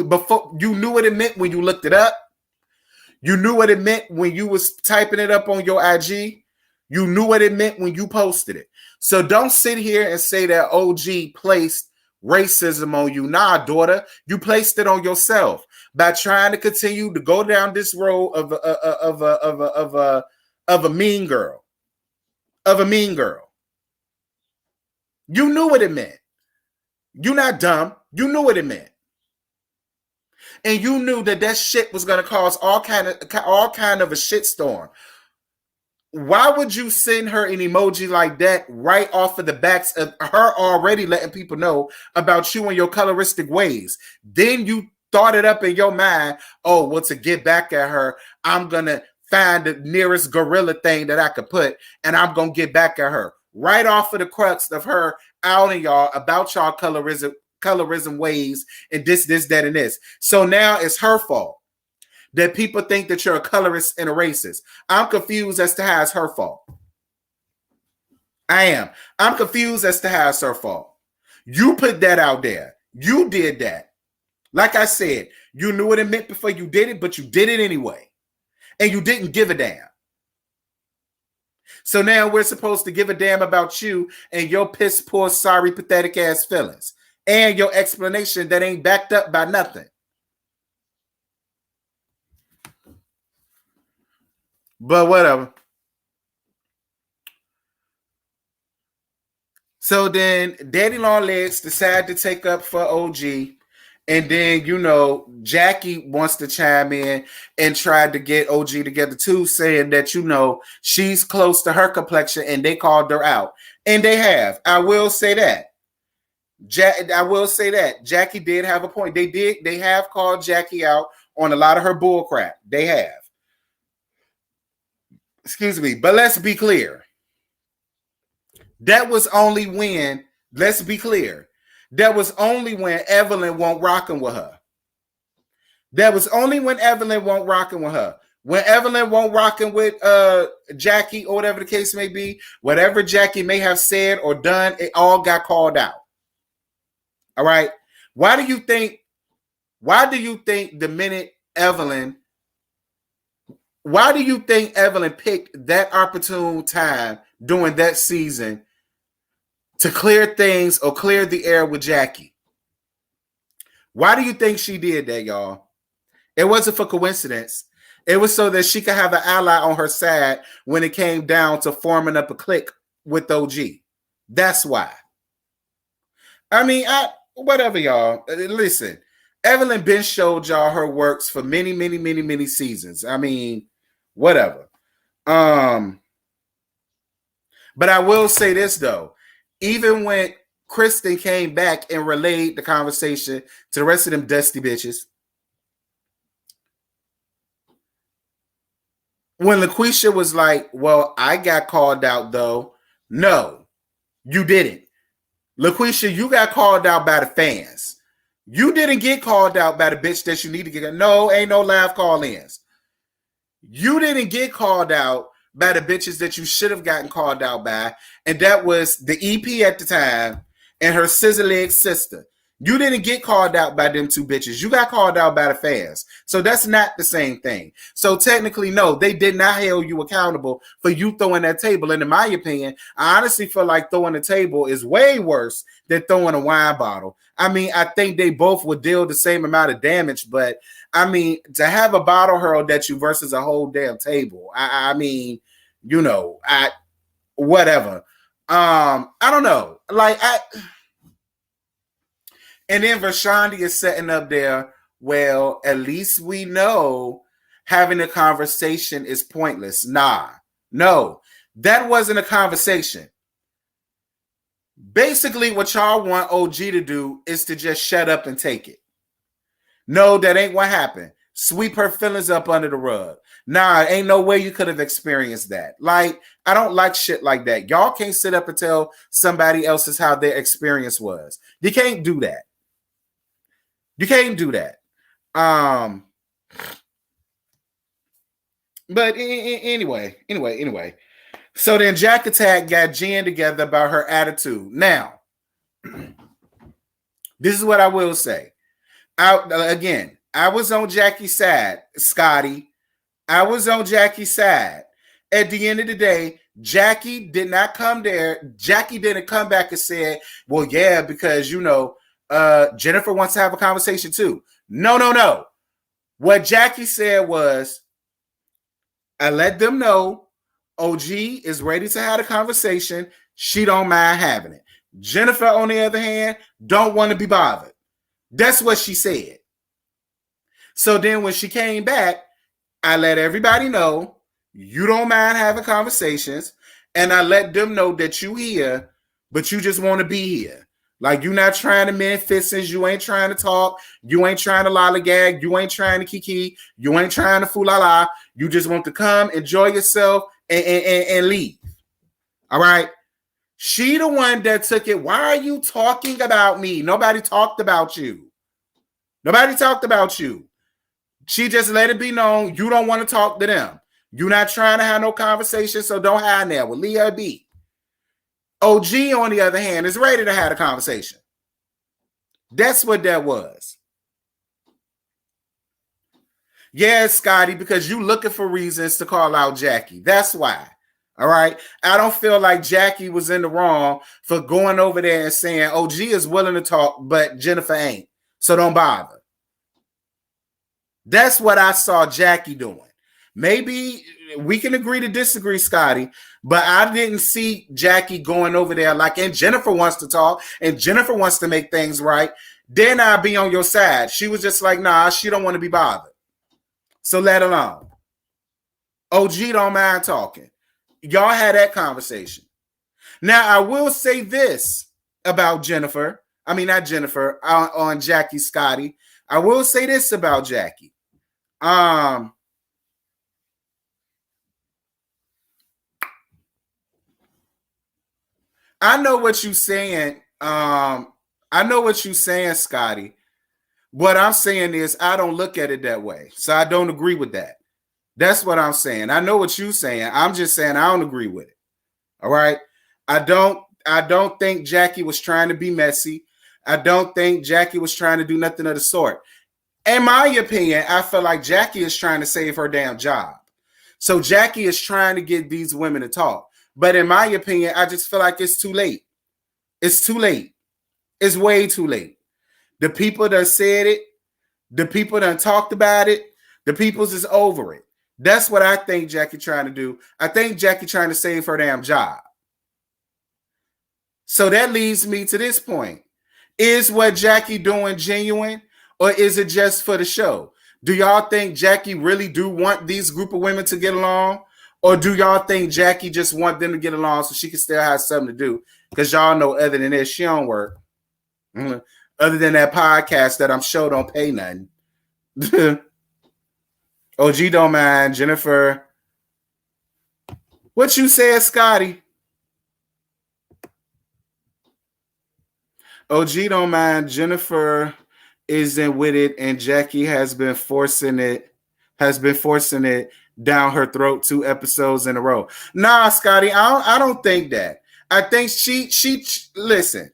Before you knew what it meant when you looked it up. You knew what it meant when you was typing it up on your IG. You knew what it meant when you posted it. So don't sit here and say that OG placed racism on you. Nah, daughter, you placed it on yourself by trying to continue to go down this road of a mean girl. Of a mean girl. You knew what it meant. You're not dumb. You knew what it meant. And you knew that shit was going to cause all kind of a shitstorm. why would you send her an emoji like that right off of the backs of her already letting people know about you and your coloristic ways? Then you thought it up in your mind, oh, well, to get back at her, I'm going to find the nearest gorilla thing that I could put, and I'm going to get back at her. Right off of the crux of her outing y'all about y'all colorism ways and this, that, and this. So now it's her fault that people think that you're a colorist and a racist. I'm confused as to how it's her fault. I am. I'm confused as to how it's her fault. You put that out there. You did that. Like I said, you knew what it meant before you did it, but you did it anyway. And you didn't give a damn. So now we're supposed to give a damn about you and your piss poor, sorry, pathetic ass feelings. And your explanation that ain't backed up by nothing. But whatever. So then Daddy Long Legs decided to take up for OG. And then, you know, Jackie wants to chime in and tried to get OG together too, saying that, you know, she's close to her complexion and they called her out. And they have. I will say that. I will say that. Jackie did have a point. They have called Jackie out on a lot of her bull crap. They have. Excuse me. But let's be clear. That was only when, let's be clear, that was only when Evelyn won't rocking with her. That was only when Evelyn won't rocking with her. When Evelyn won't rocking with Jackie or whatever the case may be, whatever Jackie may have said or done, it all got called out. All right. Why do you think the minute Evelyn picked that opportune time during that season to clear things or clear the air with Jackie? Why do you think she did that, y'all? It wasn't for coincidence. It was so that she could have an ally on her side when it came down to forming up a clique with OG. That's why. I mean, whatever, y'all. Listen, Evelyn Ben showed y'all her works for many, many, many, many seasons. I mean, whatever. But I will say this, though. Even when Kristen came back and relayed the conversation to the rest of them dusty bitches, when LaQuisha was like, well, I got called out, though. No, you didn't. LaQuisha, you got called out by the fans. You didn't get called out by the bitch that you need to get. No, ain't no live call-ins. You didn't get called out by the bitches that you should have gotten called out by, and that was the EP at the time and her scissor leg sister. You didn't get called out by them two bitches. You got called out by the fans. So that's not the same thing. So technically, no, they did not hold you accountable for you throwing that table. And in my opinion, I honestly feel like throwing a table is way worse than throwing a wine bottle. I mean, I think they both would deal the same amount of damage, but I mean, to have a bottle hurled at you versus a whole damn table, I mean, you know, whatever. I don't know. And then Shaunie is setting up there, well, at least we know having a conversation is pointless. Nah, no, that wasn't a conversation. Basically, what y'all want OG to do is to just shut up and take it. No, that ain't what happened. Sweep her feelings up under the rug. Nah, ain't no way you could have experienced that. Like, I don't like shit like that. Y'all can't sit up and tell somebody else's how their experience was. You can't do that. You can't do that. But anyway. So then Jack Attack got Jen together about her attitude. Now, this is what I will say. I was on Jackie's side, Scotty. I was on Jackie's side. At the end of the day, Jackie did not come there. Jackie didn't come back and say, well, yeah, because, you know, Jennifer wants to have a conversation too. No. What Jackie said was, I let them know OG is ready to have a conversation. She don't mind having it. Jennifer, on the other hand, don't want to be bothered. That's what she said. So then when she came back, I let everybody know You don't mind having conversations, and I let them know that you here, but you just want to be here. Like, you're not trying to mend fences. You ain't trying to talk. You ain't trying to lollygag. You ain't trying to kiki. You ain't trying to fool la la. You just want to come, enjoy yourself, and leave. All right? She the one that took it. Why are you talking about me? Nobody talked about you. Nobody talked about you. She just let it be known you don't want to talk to them. You're not trying to have no conversation, so don't hide there. Well, Leah B. OG, on the other hand, is ready to have a conversation. That's what that was. Yeah, Scotty, because you looking for reasons to call out Jackie. That's why. All right. I don't feel like Jackie was in the wrong for going over there and saying OG is willing to talk, but Jennifer ain't. So don't bother. That's what I saw Jackie doing. Maybe we can agree to disagree, Scotty, but I didn't see Jackie going over there like, and Jennifer wants to talk, and Jennifer wants to make things right. Then I'll be on your side. She was just like, nah, she don't want to be bothered. So let alone. OG don't mind talking. Y'all had that conversation. Now, I will say this about Jennifer. I mean, not Jennifer, on Jackie Scotty. I will say this about Jackie. I know what you're saying. I know what you're saying, Scotty. What I'm saying is I don't look at it that way. So I don't agree with that. That's what I'm saying. I know what you're saying. I'm just saying I don't agree with it. All right. I don't think Jackie was trying to be messy. I don't think Jackie was trying to do nothing of the sort. In my opinion, I feel like Jackie is trying to save her damn job. So Jackie is trying to get these women to talk. But in my opinion, I just feel like it's too late. It's too late. It's way too late. The people that said it, the people that talked about it, the people's is over it. That's what I think Jackie trying to do. I think Jackie trying to save her damn job. So that leads me to this point. Is what Jackie doing genuine, or is it just for the show? Do y'all think Jackie really do want these group of women to get along? Or do y'all think Jackie just want them to get along so she can still have something to do? Because y'all know other than this, she don't work. Other than that podcast that I'm sure don't pay nothing. OG don't mind. Jennifer. What you said, Scotty? OG don't mind. Jennifer isn't with it, and Jackie has been forcing it down her throat 2 episodes in a row. Nah, Scotty, I don't think that. I think she listen.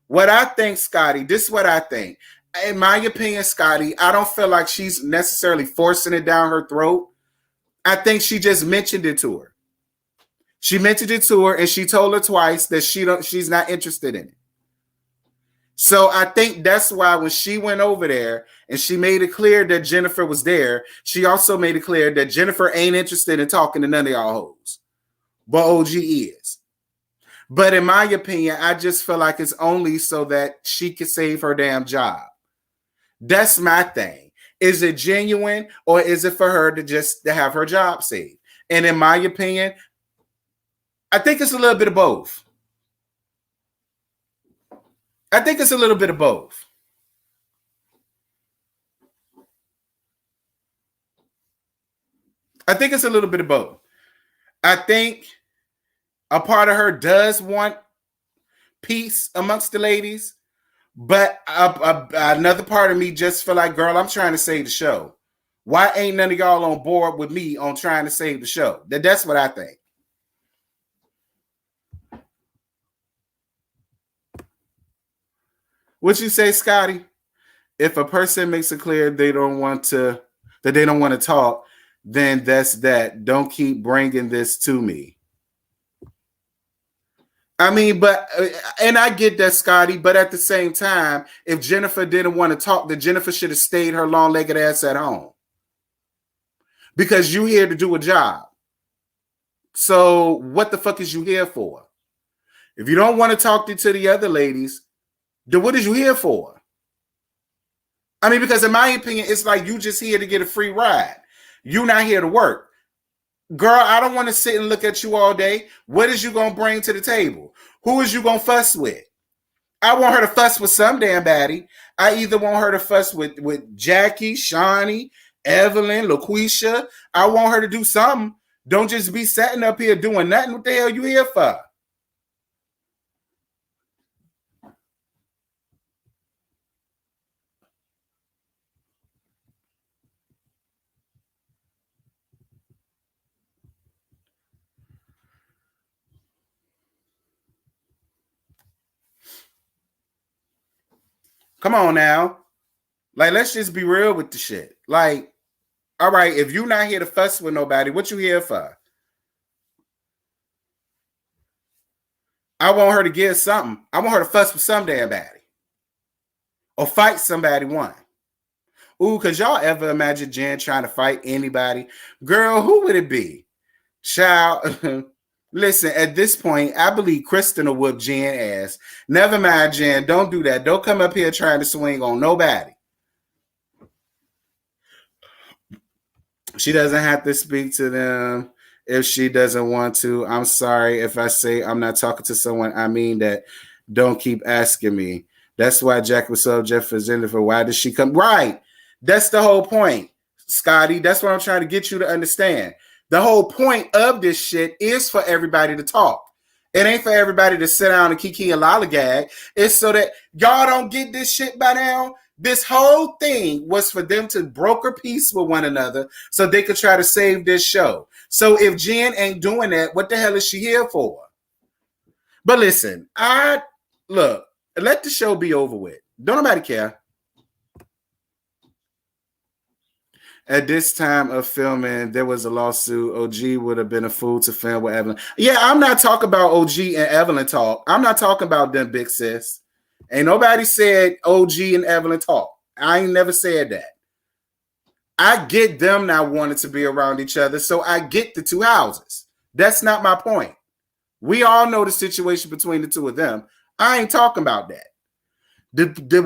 What I think, Scotty, this is what I think. In my opinion, Scotty, I don't feel like she's necessarily forcing it down her throat. I think she just mentioned it to her. She mentioned it to her, and she told her twice that she's not interested in it. So I think that's why when she went over there and she made it clear that Jennifer was there, she also made it clear that Jennifer ain't interested in talking to none of y'all hoes. But OG is. But in my opinion, I just feel like it's only so that she can save her damn job. That's my thing. Is it genuine, or is it for her to have her job saved? And in my opinion, I think it's a little bit of both. I think it's a little bit of both. I think it's a little bit of both. I think a part of her does want peace amongst the ladies, but another part of me just feel like, girl, I'm trying to save the show. Why ain't none of y'all on board with me on trying to save the show? That's what I think. What you say, Scotty? If a person makes it clear they don't want to talk, then that's that. Don't keep bringing this to me. I mean, but, and I get that, Scotty, but at the same time, if Jennifer didn't want to talk, then Jennifer should have stayed her long-legged ass at home. Because you here to do a job. So what the fuck is you here for? If you don't want to talk to the other ladies, then what is you here for? I mean, because in my opinion, it's like you just here to get a free ride. You're not here to work. Girl, I don't want to sit and look at you all day. What is you going to bring to the table? Who is you going to fuss with? I want her to fuss with some damn baddie. I either want her to fuss with Jackie, Shaunie, Evelyn, LaQuisha. I want her to do something. Don't just be sitting up here doing nothing. What the hell you here for? Come on now. Like, let's just be real with the shit. Like, all right, if you're not here to fuss with nobody, what you here for? I want her to give something. I want her to fuss with some damn baddie. Or fight somebody one. Ooh, cause y'all ever imagine Jen trying to fight anybody? Girl, who would it be? Child, listen, at this point, I believe Kristen will whoop Jen ass. Never mind, Jen. Don't do that. Don't come up here trying to swing on nobody. She doesn't have to speak to them if she doesn't want to. I'm sorry if I say I'm not talking to someone. I mean that. Don't keep asking me. That's why Jack was so Jeff for Jennifer. Why did she come? Right. That's the whole point, Scotty. That's what I'm trying to get you to understand. The whole point of this shit is for everybody to talk. It ain't for everybody to sit down and kiki and lollygag. It's so that y'all don't get this shit by now. This whole thing was for them to broker peace with one another so they could try to save this show. So if Jen ain't doing that, what the hell is she here for? But listen, look, let the show be over with. Don't nobody care. At this time of filming, there was a lawsuit. OG would have been a fool to film with Evelyn. Yeah, I'm not talking about OG and Evelyn talk. I'm not talking about them, big sis. Ain't nobody said OG and Evelyn talk. I ain't never said that. I get them not wanting to be around each other, so I get the two houses. That's not my point. We all know the situation between the two of them. I ain't talking about that.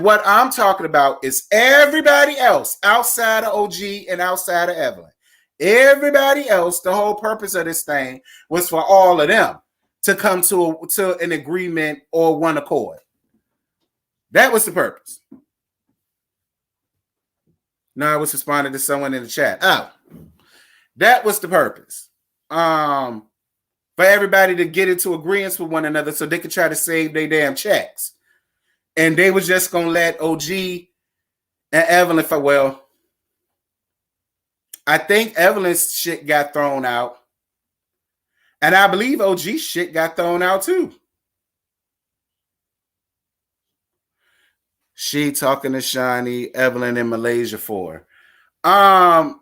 What I'm talking about is everybody else outside of OG and outside of Evelyn. Everybody else, the whole purpose of this thing was for all of them to come to an agreement or one accord. That was the purpose. No, I was responding to someone in the chat. Oh, that was the purpose. For everybody to get into agreements with one another so they could try to save their damn checks. And they was just going to let OG and Evelyn fight. Well, I think Evelyn's shit got thrown out. And I believe OG's shit got thrown out too. She talking to Shaunie, Evelyn in Malaysia for. To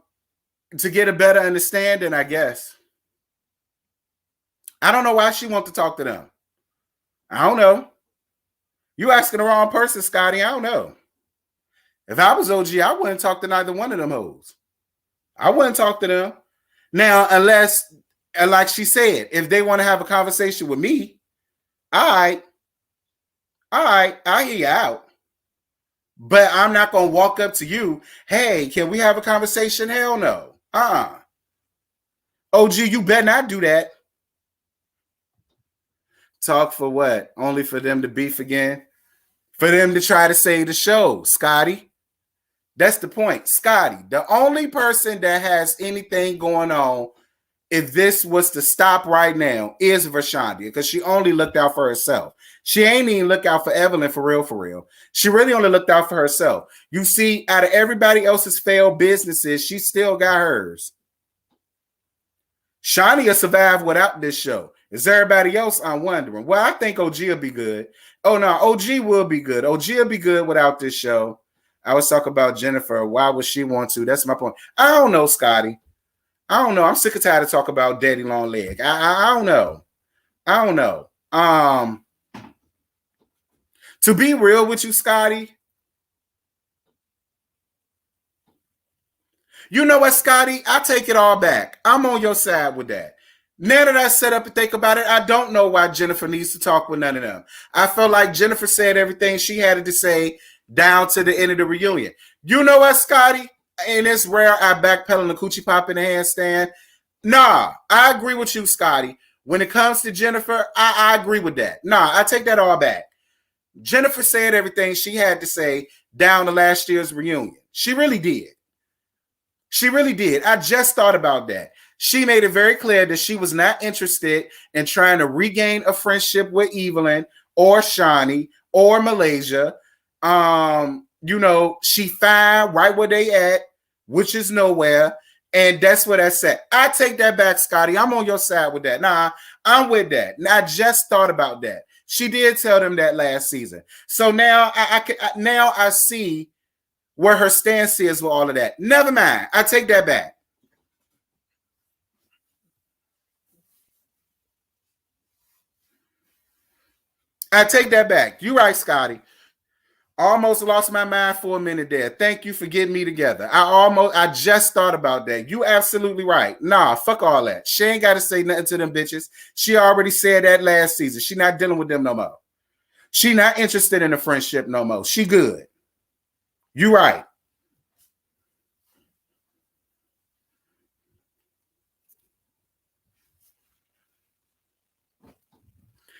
get a better understanding, I guess. I don't know why she wants to talk to them. I don't know. You asking the wrong person, Scotty. I don't know. If I was OG, I wouldn't talk to neither one of them hoes. I wouldn't talk to them. Now, unless, and like she said, if they want to have a conversation with me, all right, I hear you out. But I'm not going to walk up to you, hey, can we have a conversation? Hell no. OG, you better not do that. Talk for what? Only for them to beef again? For them to try to save the show, Scotty. That's the point. Scotty, the only person that has anything going on, if this was to stop right now, is Vashandia, because she only looked out for herself. She ain't even look out for Evelyn for real. She really only looked out for herself. You see, out of everybody else's failed businesses, she still got hers. Shaunie will survive without this show. Is everybody else? I'm wondering. Well, I think OG will be good. Oh, no, OG will be good. OG will be good without this show. I was talking about Jennifer. Why would she want to? That's my point. I don't know, Scotty. I don't know. I'm sick and tired of talking about Daddy Long Leg. I don't know. I don't know. To be real with you, Scotty, you know what, Scotty? I take it all back. I'm on your side with that. Now that I set up and think about it, I don't know why Jennifer needs to talk with none of them. I felt like Jennifer said everything she had to say down to the end of the reunion. You know what, Scotty? And it's rare I backpedal the coochie pop in the handstand. Nah, I agree with you, Scotty. When it comes to Jennifer, I agree with that. Nah, I take that all back. Jennifer said everything she had to say down to last year's reunion. She really did. She really did. I just thought about that. She made it very clear that she was not interested in trying to regain a friendship with Evelyn or Shaunie or Malaysia. She fine right where they at, which is nowhere. And that's what I said. I take that back, Scotty. I'm on your side with that. Nah, I'm with that. I just thought about that. She did tell them that last season. So now I see where her stance is with all of that. Never mind. I take that back. I take that back. You're right, Scotty. Almost lost my mind for a minute there. Thank you for getting me together. I just thought about that. You absolutely right. Nah, fuck all that. She ain't got to say nothing to them bitches. She already said that last season. She not dealing with them no more. She not interested in a friendship no more. She good. You right.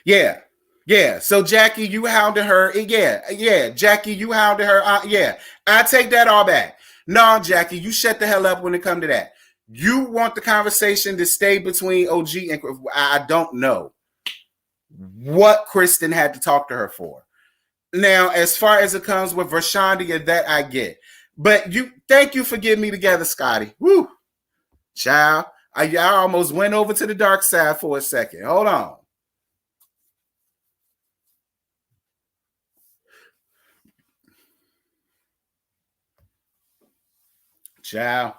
Yeah. Yeah. So Jackie, you hounded her. Yeah. Jackie, you hounded her. Yeah. I take that all back. No, Jackie, you shut the hell up when it comes to that. You want the conversation to stay between OG and I don't know what Kristen had to talk to her for. Now, as far as it comes with Rashonda, that I get. But thank you for getting me together, Scotty. Woo. Child. I almost went over to the dark side for a second. Hold on. Child.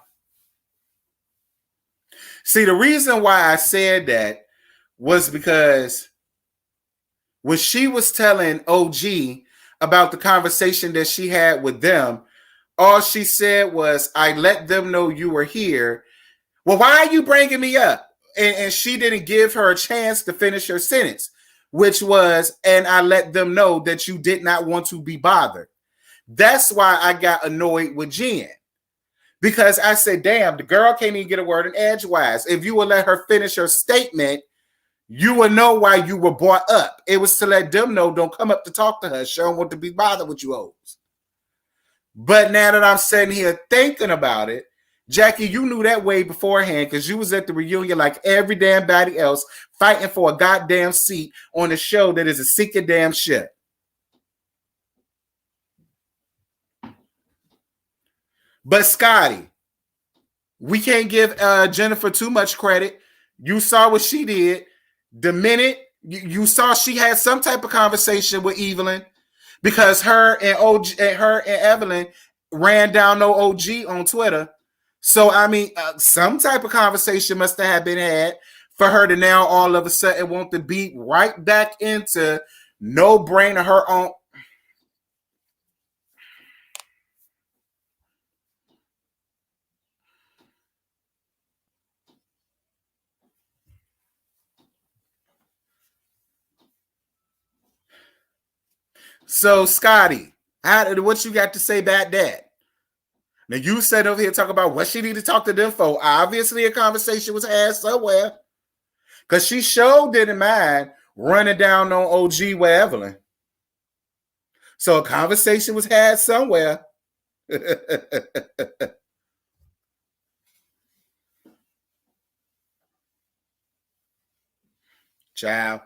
See, the reason why I said that was because when she was telling OG about the conversation that she had with them, all she said was, I let them know you were here. Well, why are you bringing me up? And she didn't give her a chance to finish her sentence, which was, and I let them know that you did not want to be bothered. That's why I got annoyed with Jen. Because I said, damn, the girl can't even get a word in edgewise. If you would let her finish her statement, you would know why you were brought up. It was to let them know, don't come up to talk to her. She don't want to be bothered with you hoes. But now that I'm sitting here thinking about it, Jackie, you knew that way beforehand because you was at the reunion like every damn body else fighting for a goddamn seat on a show that is a secret damn shit. But Scotty, we can't give Jennifer too much credit. You saw what she did. The minute you saw she had some type of conversation with Evelyn because her and Evelyn ran down no OG on Twitter. So, I mean, some type of conversation must have been had for her to now all of a sudden want to beat right back into no brain of her own. So, Scotty, what you got to say about that? Now, you said over here talk about what she need to talk to them for. Obviously, a conversation was had somewhere because she sure didn't mind running down on OG with Evelyn. So, a conversation was had somewhere. Child.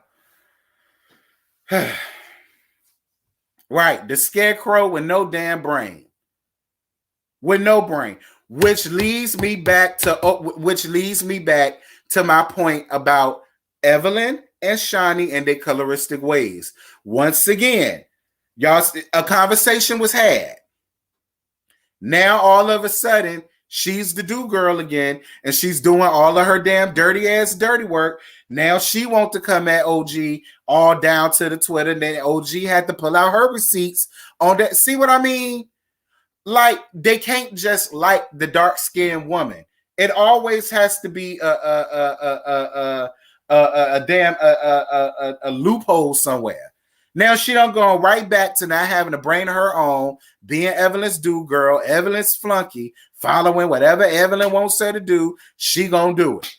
Right, the scarecrow with no damn brain. With no brain. Which leads me back to my point about Evelyn and Shaunie and their coloristic ways. Once again, y'all, a conversation was had. Now all of a sudden, she's the do girl again, and she's doing all of her damn dirty ass dirty work. Now she wants to come at OG all down to the Twitter. And then OG had to pull out her receipts on that. See what I mean? Like, they can't just like the dark-skinned woman. It always has to be a loophole somewhere. Now she done gone right back to not having a brain of her own, being Evelyn's do girl, Evelyn's flunky, following whatever Evelyn wants her to do. She gonna do it.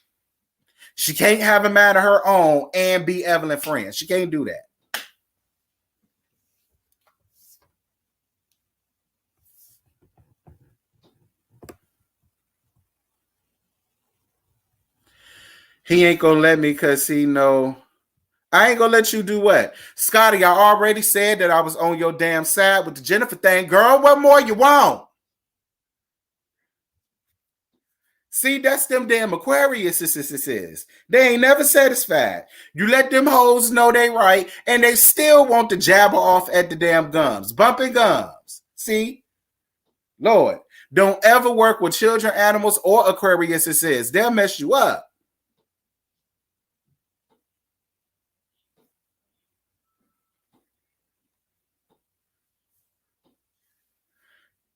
She can't have a man of her own and be Evelyn's friend. She can't do that. He ain't gonna let me because he know I ain't gonna let you do what? Scotty, I already said that I was on your damn side with the Jennifer thing. Girl, what more you want? See, that's them damn Aquarius. They ain't never satisfied. You let them hoes know they right, and they still want to jabber off at the damn gums. Bumping gums. See? Lord, don't ever work with children, animals, or Aquarius. They'll mess you up.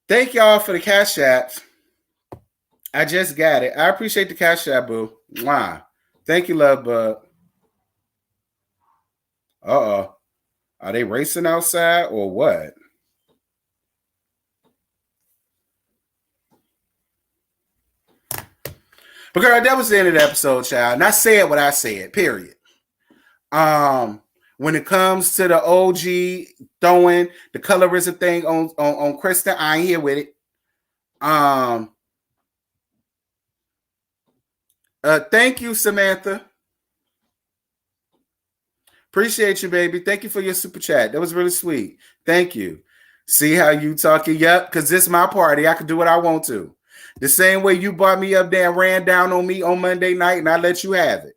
Thank y'all for the cash apps. I just got it. I appreciate the cash app, boo. Mwah. Thank you, love bug. Uh-oh. Are they racing outside or what? But girl, that was the end of the episode, child. And I said what I said, period. When it comes to the OG throwing the colorism thing on Kristen, I ain't here with it. Thank you, Samantha. Appreciate you, baby. Thank you for your super chat. That was really sweet. Thank you. See how you talking? Yep, because this is my party. I can do what I want to. The same way you brought me up there and ran down on me on Monday night, and I let you have it.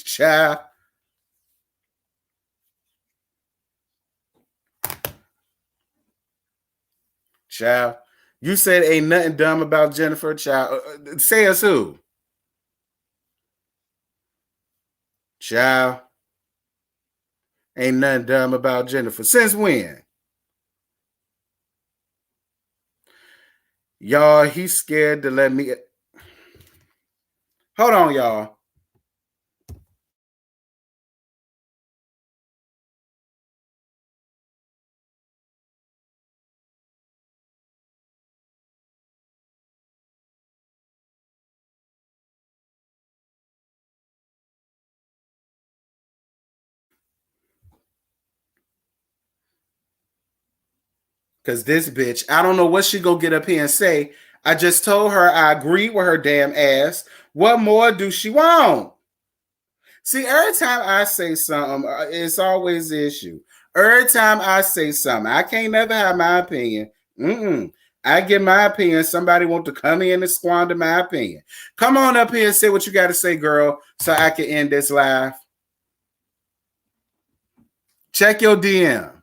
Child. Child. You said ain't nothing dumb about Jennifer, child. Say us who? Child. Ain't nothing dumb about Jennifer. Since when? Y'all, he's scared to let me. Hold on, y'all. Because this bitch, I don't know what she go get up here and say. I just told her I agree with her damn ass. What more do she want? See, every time I say something, it's always the issue. Every time I say something, I can't never have my opinion. I give my opinion. Somebody want to come in and squander my opinion. Come on up here and say what you got to say, girl, so I can end this live. Check your DM.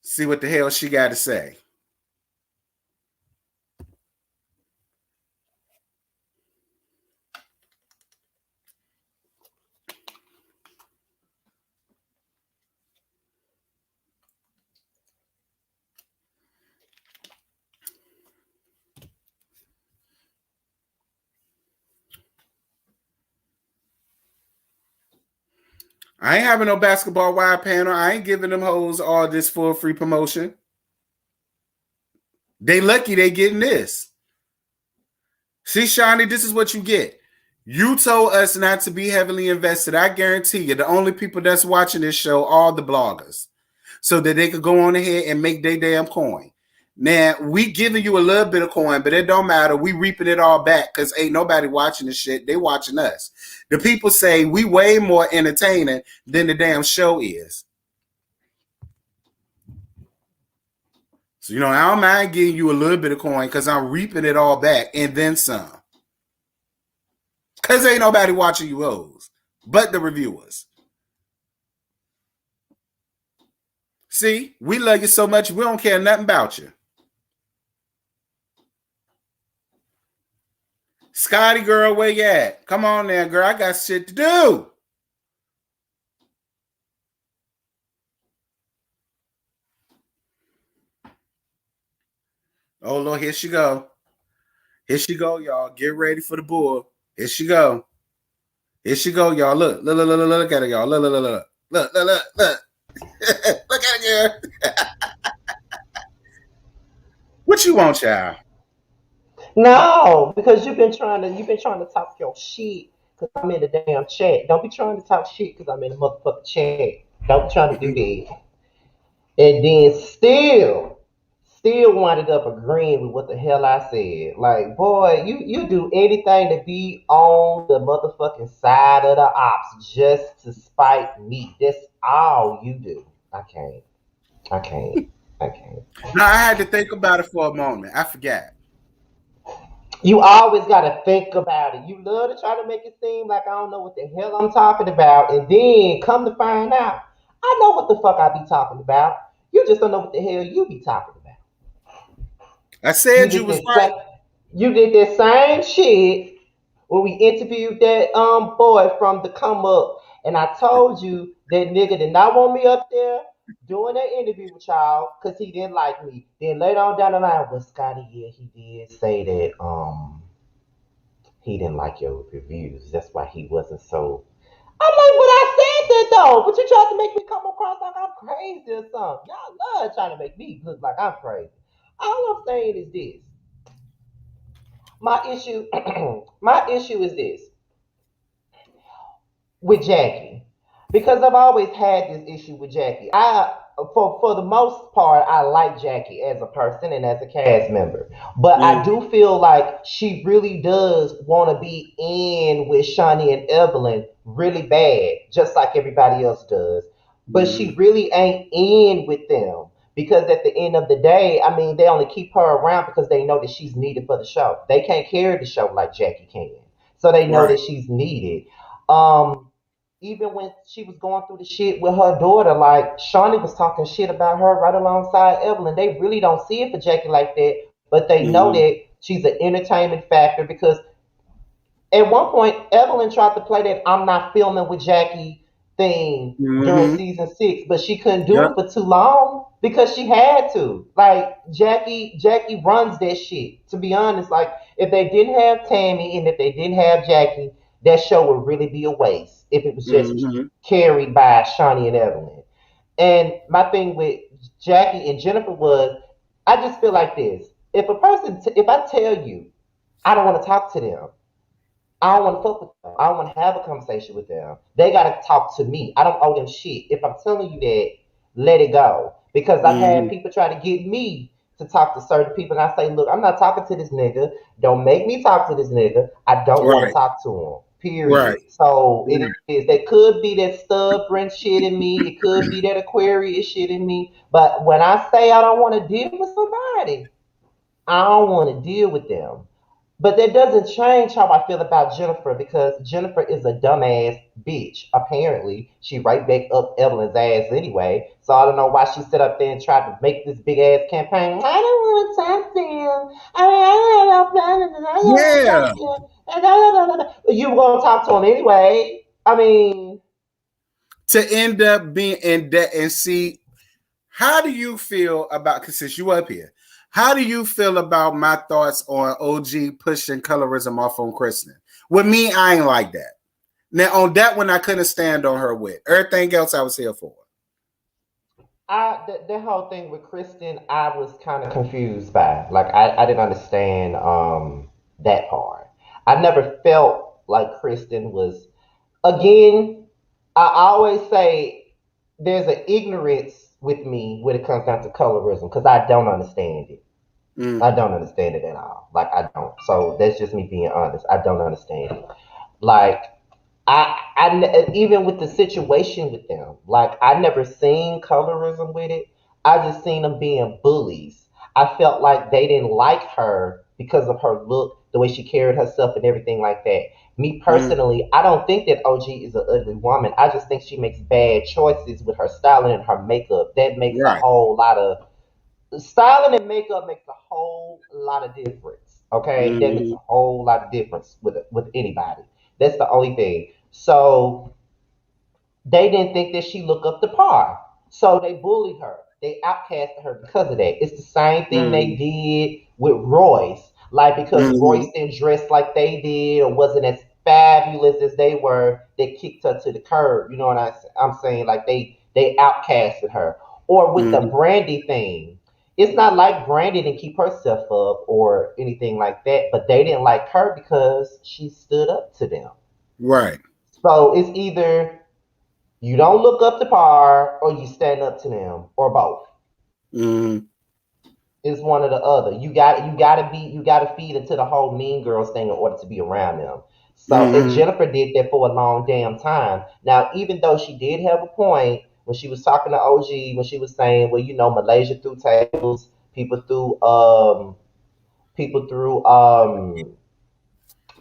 See what the hell she got to say. I ain't having no basketball wide panel. I ain't giving them hoes all this for free promotion. They lucky they getting this. See, Shaunie, this is what you get. You told us not to be heavily invested. I guarantee you, the only people that's watching this show are the bloggers, so that they could go on ahead and make their damn coin. Now, we giving you a little bit of coin, but it don't matter. We reaping it all back because ain't nobody watching this shit. They watching us. The people say we way more entertaining than the damn show is. So, I don't mind giving you a little bit of coin because I'm reaping it all back and then some. Because ain't nobody watching you hoes but the reviewers. See, we love you so much, we don't care nothing about you. Scotty, girl, where you at? Come on now, girl. I got shit to do. Oh, Lord, here she go. Here she go, y'all. Get ready for the bull. Here she go. Here she go, y'all. Look at her, y'all. Look. Look at her, girl. What you want, child? No, because you've been trying to talk your shit because I'm in the damn chat. Don't be trying to talk shit because I'm in the motherfucking chat. Don't be trying to do that. And then still winded up agreeing with what the hell I said. Like, boy, you do anything to be on the motherfucking side of the ops just to spite me. That's all you do. I can't. I can't. I can't. No, I had to think about it for a moment. I forgot. You always gotta think about it. You love to try to make it seem like I don't know what the hell I'm talking about, and then come to find out, I know what the fuck I be talking about. You just don't know what the hell you be talking about. I You said you did was this. right. You did that same shit when we interviewed that boy from the come up, and I told you that nigga did not want me up there doing that interview with y'all because he didn't like me. Then later on down the line, well, Scotty, yeah, he did say that he didn't like your reviews. That's why he wasn't so. I'm like, but I said that though. But you tried to make me come across like I'm crazy or something. Y'all love trying to make me look like I'm crazy. All I'm saying is this. My issue, my issue is this with Jackie, because I've always had this issue with Jackie. For the most part, I like Jackie as a person and as a cast member, but I Mm-hmm. do feel like she really does want to be in with Shaunie and Evelyn really bad, just like everybody else does. But she really ain't in with them because at the end of the day, I mean, they only keep her around because they know that she's needed for the show. They can't carry the show like Jackie can, so they know Right. that she's needed. Um, Even when she was going through the shit with her daughter, like Shaunie was talking shit about her right alongside Evelyn. They really don't see it for Jackie like that, but they know Mm-hmm. that she's an entertainment factor because at one point, Evelyn tried to play that "I'm not filming with Jackie" thing during Mm-hmm. season 6, but she couldn't do Yep. it for too long because she had to. Like Jackie runs that shit. To be honest, like if they didn't have Tammy and if they didn't have Jackie, that show would really be a waste if it was just Mm-hmm. carried by Shaunie and Evelyn. And my thing with Jackie and Jennifer was, I just feel like this: if I tell you I don't want to talk to them, I don't want to fuck with them. I don't want to have a conversation with them. They got to talk to me. I don't owe them shit. If I'm telling you that, let it go. Because I've had Mm-hmm. people try to get me to talk to certain people, and I say, look, I'm not talking to this nigga. Don't make me talk to this nigga. I don't want to Right. talk to him. Right. Period. So it Right. is. That could be that stubborn shit in me. It could be that Aquarius shit in me. But when I say I don't want to deal with somebody, I don't want to deal with them. But that doesn't change how I feel about Jennifer because Jennifer is a dumbass bitch. Apparently, she right back up Evelyn's ass anyway. So I don't know why she sit up there and tried to make this big ass campaign. I don't want to talk to him. I mean, I don't want to Yeah. talk to him. You were gonna talk to him anyway. I mean, To end up being in debt and see, how do you feel about, because since you up here, how do you feel about my thoughts on OG pushing colorism off on Kristen? With me, I ain't like that. Now on that one, I couldn't stand on her with. Everything else I was here for. that whole thing with Kristen, I was kind of confused by. Like, I didn't understand that part. I never felt like Kristen was. Again, I always say there's an ignorance with me when it comes down to colorism because I don't understand it. Mm. I don't understand it at all. Like I don't. So that's just me being honest. I don't understand it. Like even with the situation with them, like I never seen colorism with it. I just seen them being bullies. I felt like they didn't like her because of her look, the way she carried herself, and everything like that. Me Mm. personally, I don't think that OG is an ugly woman. I just think she makes bad choices with her styling and her makeup. That makes a Right. whole lot of styling and makeup makes a whole lot of difference. Okay, that makes Mm-hmm. a whole lot of difference with anybody. That's the only thing. So they didn't think that she looked up to par. So they bullied her. They outcasted her because of that. It's the same thing they Mm-hmm. did with Royce. Like because Royce didn't dress like they did or wasn't as fabulous as they were, they kicked her to the curb. You know what I'm saying? Like they outcasted her. Or with the Brandy thing, it's not like Brandy didn't keep herself up or anything like that, but they didn't like her because she stood up to them. Right. So it's either you don't look up to par or you stand up to them or both. It's one or the other. You gotta feed into the whole Mean Girls thing in order to be around them. So and Jennifer did that for a long damn time. Now, even though she did have a point when she was talking to OG, when she was saying, well, Malaysia threw tables, people threw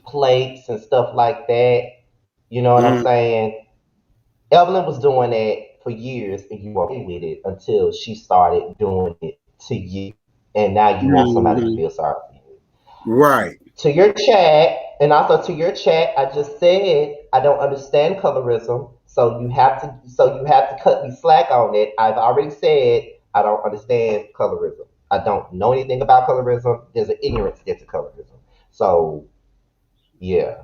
plates and stuff like that. You know what I'm saying? Evelyn was doing that for years and you were okay with it until she started doing it to you. And now you want somebody to feel sorry for you. Right. To your chat, and also to your chat, I just said I don't understand colorism. So you have to cut me slack on it. I've already said I don't understand colorism. I don't know anything about colorism. There's an ignorance there to colorism. So yeah.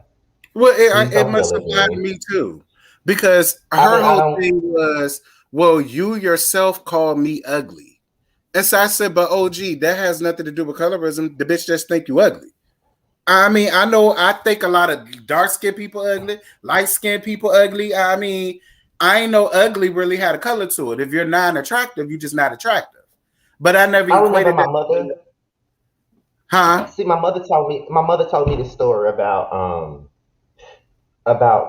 Well, Please it don't must yell at apply to me. me too, because I her mean, I whole don't. thing was, well, you yourself called me ugly. And so I said, but OG, that has nothing to do with colorism. The bitch just think you ugly. I mean, I think a lot of dark-skinned people ugly, light-skinned people ugly. I mean, I ain't know ugly really had a color to it. If you're non-attractive, you're just not attractive. But I never I remember equated my that. mother. Huh? See, my mother told me the story about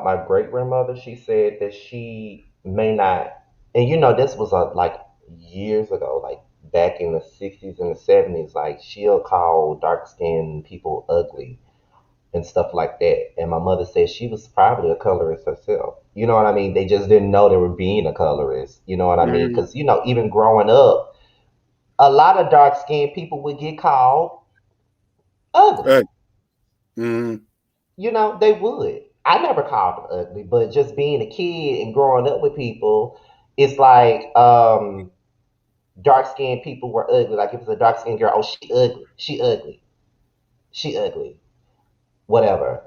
my great grandmother. She said that she may not, and this was like years ago, like back in the 60s and the 70s. Like she'll call dark skinned people ugly and stuff like that. And my mother said she was probably a colorist herself. You know what I mean? They just didn't know they were being a colorist. You know what I mean? Because even growing up, a lot of dark skinned people would get called ugly. Mm-hmm. They would. I never called them ugly, but just being a kid and growing up with people, it's like dark skinned people were ugly. Like if it's a dark skinned girl, oh she ugly, she ugly, she ugly, whatever.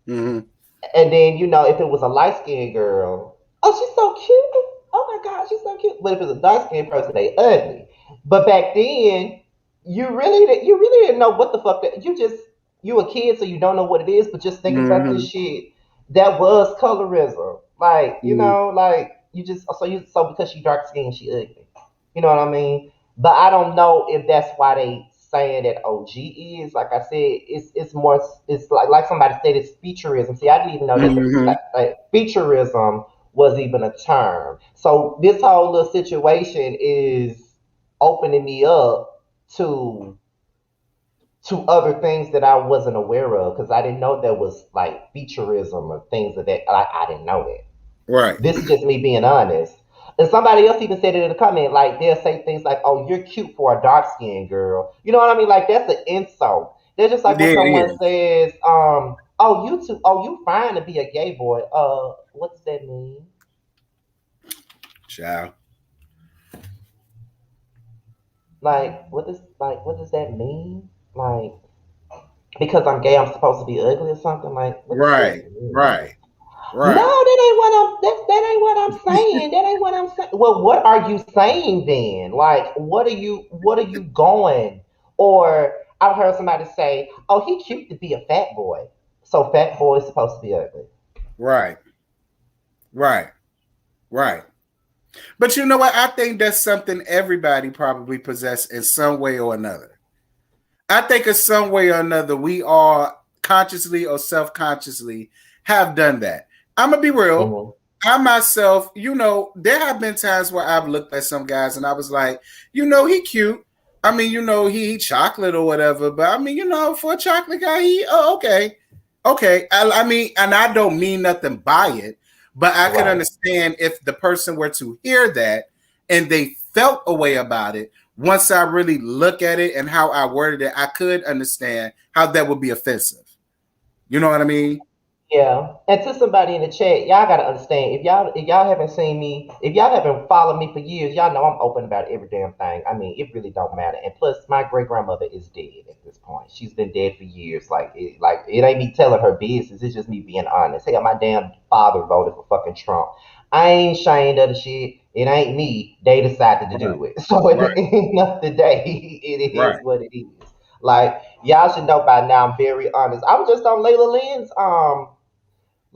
And then if it was a light skinned girl, oh she's so cute. Oh my god, she's so cute. But if it's a dark skinned person, they ugly. But back then, you really didn't know what the fuck that you a kid, so you don't know what it is. But just thinking about this shit, that was colorism. Like like you just so because she dark skinned, she ugly. You know what I mean? But I don't know if that's why they saying that OG is. Like I said, it's more. It's like somebody said it's featureism. See, I didn't even know that like featureism was even a term. So this whole little situation is opening me up to other things that I wasn't aware of because I didn't know there was like featureism or things of that. I didn't know that. Right. This is just me being honest. And somebody else even said it in the comment, like they'll say things like, "Oh, you're cute for a dark skinned girl." You know what I mean? Like that's an insult. They're just like when someone says, "Oh, you fine to be a gay boy." What does that mean? Child. What does that mean? Like because I'm gay, I'm supposed to be ugly or something? Like what does that mean? Right. No, that ain't what I'm saying. That ain't what I'm saying. Well, what are you saying then? Like, what are you going? Or I've heard somebody say, "Oh, he cute to be a fat boy." So fat boy is supposed to be ugly. Right. But you know what? I think that's something everybody probably possess in some way or another. I think in some way or another, we all consciously or self-consciously have done that. I'm gonna be real. I myself, there have been times where I've looked at some guys and I was like, he cute. I mean, he chocolate or whatever, but I mean, for a chocolate guy, okay. I mean, and I don't mean nothing by it, but I can understand if the person were to hear that and they felt a way about it. Once I really look at it and how I worded it, I could understand how that would be offensive. You know what I mean? Yeah, and to somebody in the chat, y'all gotta understand if y'all haven't seen me, if y'all haven't followed me for years, y'all know I'm open about every damn thing. I mean, it really don't matter. And plus, my great grandmother is dead at this point. She's been dead for years. Like it ain't me telling her business. It's just me being honest. Hell, my damn father voted for fucking Trump. I ain't ashamed of the shit. It ain't me. They decided to Right, do it. So at the right, end of the day, it is right, what it is. Like y'all should know by now. I'm very honest. I was just on Layla Lynn's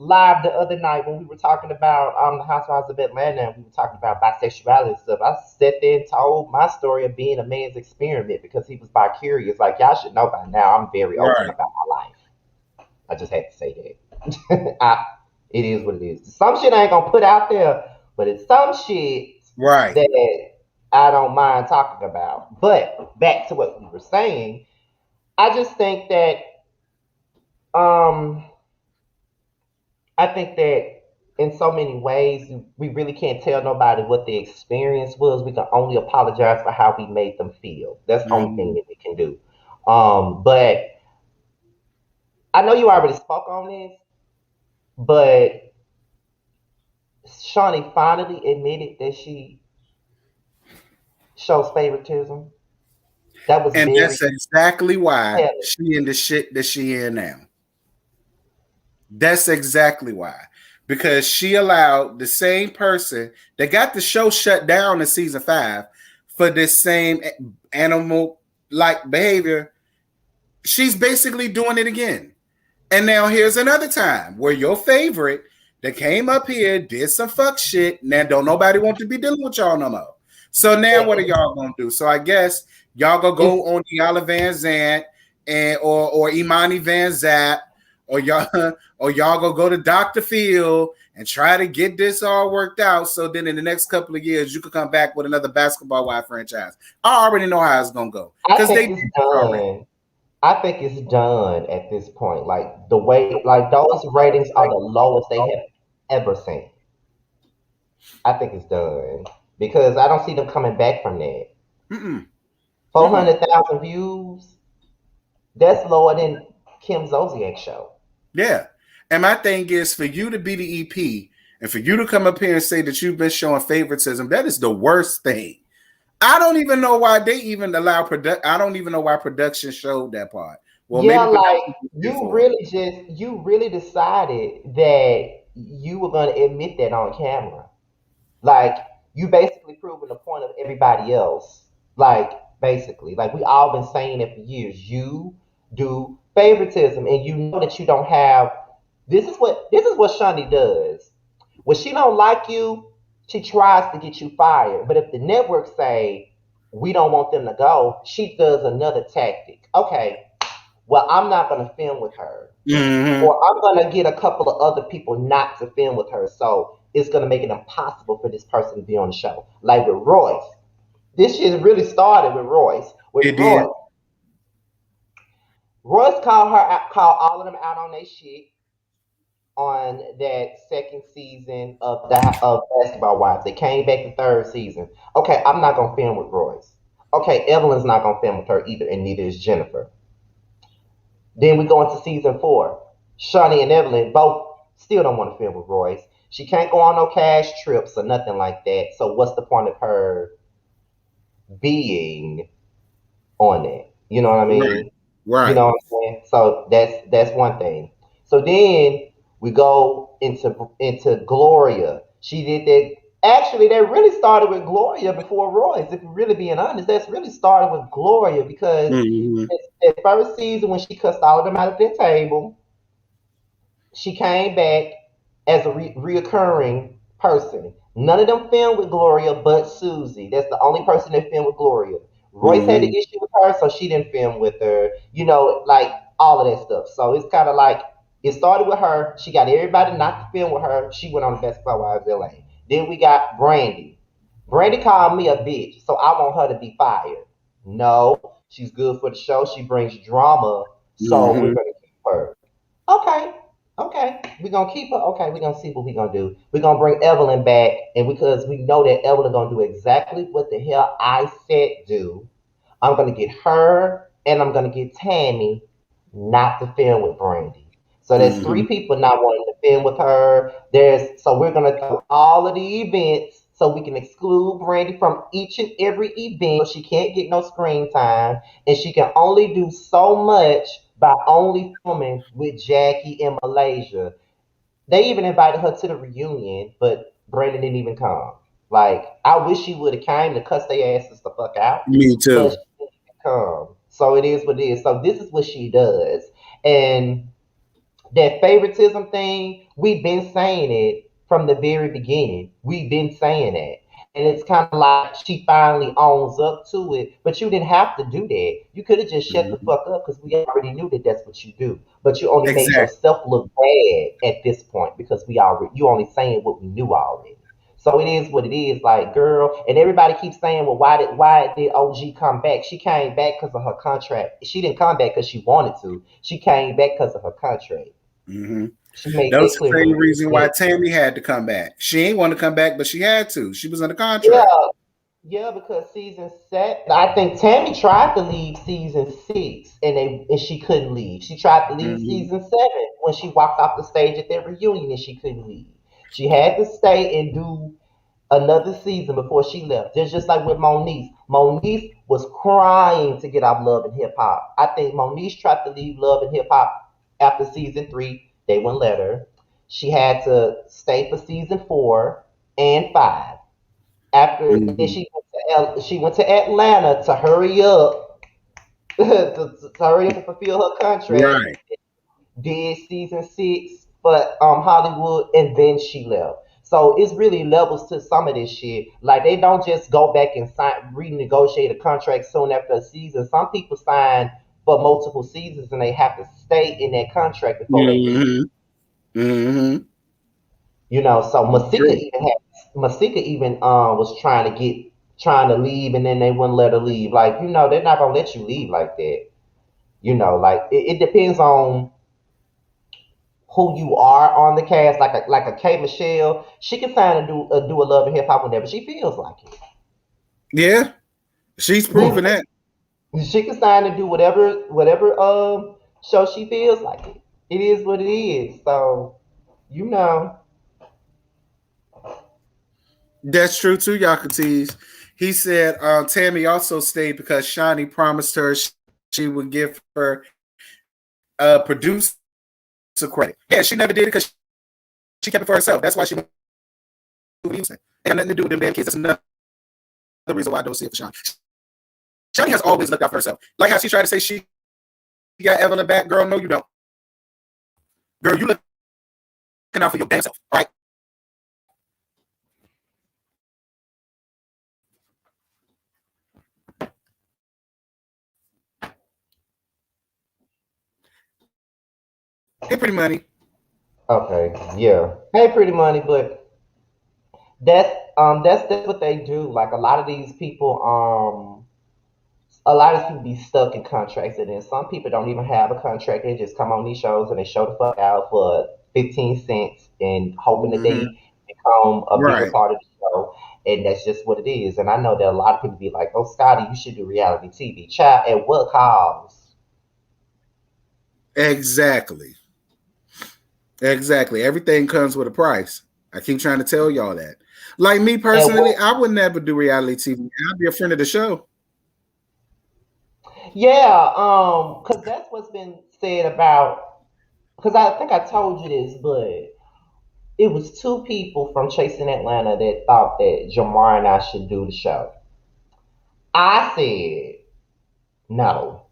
live the other night when we were talking about the Housewives of Atlanta and we were talking about bisexuality and stuff. I sat there and told my story of being a man's experiment because he was bi-curious. Like y'all should know by now, I'm very open right, about my life. I just had to say that. It is what it is. Some shit I ain't gonna put out there, but it's some shit right. that I don't mind talking about. But back to what we were saying, I just think that um I think that in so many ways, we really can't tell nobody what the experience was. We can only apologize for how we made them feel. That's the only thing Mhm. that we can do. But I know you already spoke on this, but Shaunie finally admitted that she shows favoritism. That was And very that's exactly why telling. she in the shit that she in now. That's exactly why. Because she allowed the same person that got the show shut down in season 5 for this same animal like behavior. She's basically doing it again. And now here's another time where your favorite that came up here did some fuck shit. Now don't nobody want to be dealing with y'all no more. So now what are y'all gonna do? So I guess y'all gonna It's go on Deala Van Zant and or Imani Van Zap or y'all or y'all gonna go to Dr. Phil and try to get this all worked out. So then in the next couple of years you could come back with another basketball wife franchise. I already know how it's gonna go I because they think did it's this already. done. I think it's done at this point. Like the way, like those ratings are the lowest they have ever seen. I think it's done because I don't see them coming back from that. Mm-mm, mm-mm. 400,000 views. That's lower than Kim Zolciak show. Yeah. And my thing is for you to be the EP and for you to come up here and say that you've been showing favoritism, that is the worst thing. I don't even know why they even allow I don't even know why production showed that part. Well, Yeah, maybe like production was here for you really decided that you were going to admit that on camera. Like you basically proving the point of everybody else. Like basically, like we all been saying it for years. You do favoritism, and you know that you don't have. This is what Shaunie does. When she don't like you, she tries to get you fired. But if the network say we don't want them to go, she does another tactic. Okay, well I'm not gonna film with her it. Mm-hmm. or I'm gonna get a couple of other people not to film with her. So it's gonna make it impossible for this person to be on the show. Like with Royce. This shit really started with Royce. With It did. Royce called all of them out on their shit on that second season of Basketball Wives. They came back the third season. Okay, I'm not gonna film with Royce. Okay, Evelyn's not gonna film with her either, and neither is Jennifer. Then we go into season 4. Shaunie and Evelyn both still don't want to film with Royce. She can't go on no cash trips or nothing like that. So what's the point of her being on that? You know what I Right. mean? You Right. know what I'm saying? So that's one thing. So then we go into Gloria. She did that. Actually, that really started with Gloria before Royce. If we're really being honest, that's really started with Gloria because Mm-hmm. that first season when she cussed all of them out at their table, she came back as a reoccurring person. None of them filmed with Gloria but Susie. That's the only person that filmed with Gloria. Royce had an Mm-hmm. issue with her, so she didn't film with her. You know, like all of that stuff. So it's kind of like it started with her. She got everybody not to film with her. She went on the Basketball Wives LA. Then we got Brandy. Brandy called me a bitch, so I want her to be fired. No, she's good for the show. She brings drama, so we're Mm-hmm. gonna keep her. Okay, okay, we're gonna keep her. Okay, we're gonna see what we're gonna do. We're gonna bring Evelyn back, and because we know that Evelyn gonna do exactly what the hell I said do, I'm gonna get her and I'm gonna get Tammy not to film with Brandy. So there's Mm-hmm. 3 people not wanting to film with her. So we're gonna throw all of the events so we can exclude Brandy from each and every event. So she can't get no screen time, and she can only do so much by only filming with Jackie in Malaysia. They even invited her to the reunion, but Brandon didn't even come. Like, I wish she would have came to cuss their asses the fuck out, Me but too. she didn't even come. So it is what it is. So this is what she does. And that favoritism thing, we've been saying it from the very beginning. We've been saying that. And it's kind of like she finally owns up to it. But you didn't have to do that. You could have just shut the Mm-hmm. fuck up because we already knew that that's what you do. But you only made Exactly. yourself look bad at this point because you only saying what we knew already. So it is what it is, like girl. And everybody keeps saying, "Well, why did OG come back?" She came back because of her contract. She didn't come back because she wanted to. She came back because of her contract. Mm-hmm. She made That was that the clear from same the reason why beginning. Tammy had to come back. She ain't want to come back, but she had to. She was under contract. Yeah, yeah, because season 7, I think Tammy tried to leave season 6, and she couldn't leave. She tried to leave Mm-hmm. season 7 when she walked off the stage at their reunion, and she couldn't leave. She had to stay and do another season before she left. Just like with Moniece. Moniece was crying to get off Love and Hip Hop. I think Moniece tried to leave Love and Hip Hop after season 3. They wouldn't let her. She had to stay for season 4 and 5. After then, Mm-hmm. she went to Atlanta to hurry up to hurry up and fulfill her contract. Right. Did season 6 for Hollywood, and then she left. So it's really levels to some of this shit. Like they don't just go back and renegotiate a contract soon after a season. Some people sign for multiple seasons and they have to stay in that contract before they leave. Mm-hmm. Mm-hmm. So True. Masika even was trying to leave, and then they wouldn't let her leave. Like they're not gonna let you leave like that. Like it depends on who you are on the cast. Like a K Michelle, she can sign and do a Love and Hip Hop whenever she feels like Yeah. She's proven it. that. She can sign and do whatever show she feels like it. It is what it is. So you know. That's true too, Yakutis. He said Tammy also stayed because Shaunie promised her she would give her a producer credit. Yeah, she never did it because she kept it for herself. That's why she moved to Houston. It had nothing to do with them damn kids. That's another reason why I don't see it for Shaunie. Shaunie has always looked out for herself. Like how she tried to say she got Evelyn back. Girl, no, you don't. Girl, you looking out for your damn self, right? Hey, pretty money. Okay, yeah. Hey, Pretty Money, but that's what they do. Like a lot of people be stuck in contracts, and then some people don't even have a contract. They just come on these shows and they show the fuck out for 15 cents and hoping that Mm-hmm. they become a bigger Right. part of the show. And that's just what it is. And I know that a lot of people be like, "Oh, Scotty, you should do reality TV." Child, at what cost? Exactly. Exactly. Everything comes with a price. I keep trying to tell y'all that. Like me At personally, what? I would never do reality TV. I'd be a friend of the show. Yeah, because that's what's been said about. Because I think I told you this, but it was 2 people from Chasing Atlanta that thought that Jamar and I should do the show. I said, no,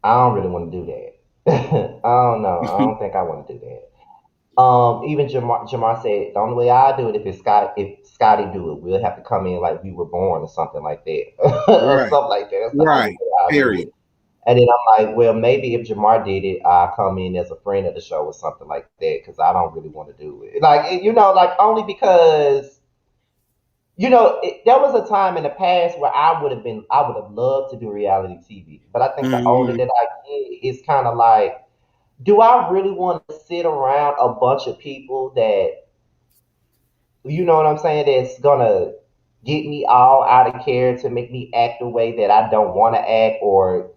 I don't really want to do that. I don't know. I don't think I want to do that. Even Jamar said the only way I do it if Scotty do it, we'll have to come in like we were born or something like that, or Right. something like that. That's the only Right. way I'll do Period. it. And then I'm like, well, maybe if Jamar did it, I'll come in as a friend of the show or something like that because I don't really want to do it. Like only because there was a time in the past where I would have loved to do reality TV. But I think the older Mm-hmm. that I get, it's kind of like, do I really want to sit around a bunch of people that, you know what I'm saying, that's gonna get me all out of character, make me act the way that I don't want to act, or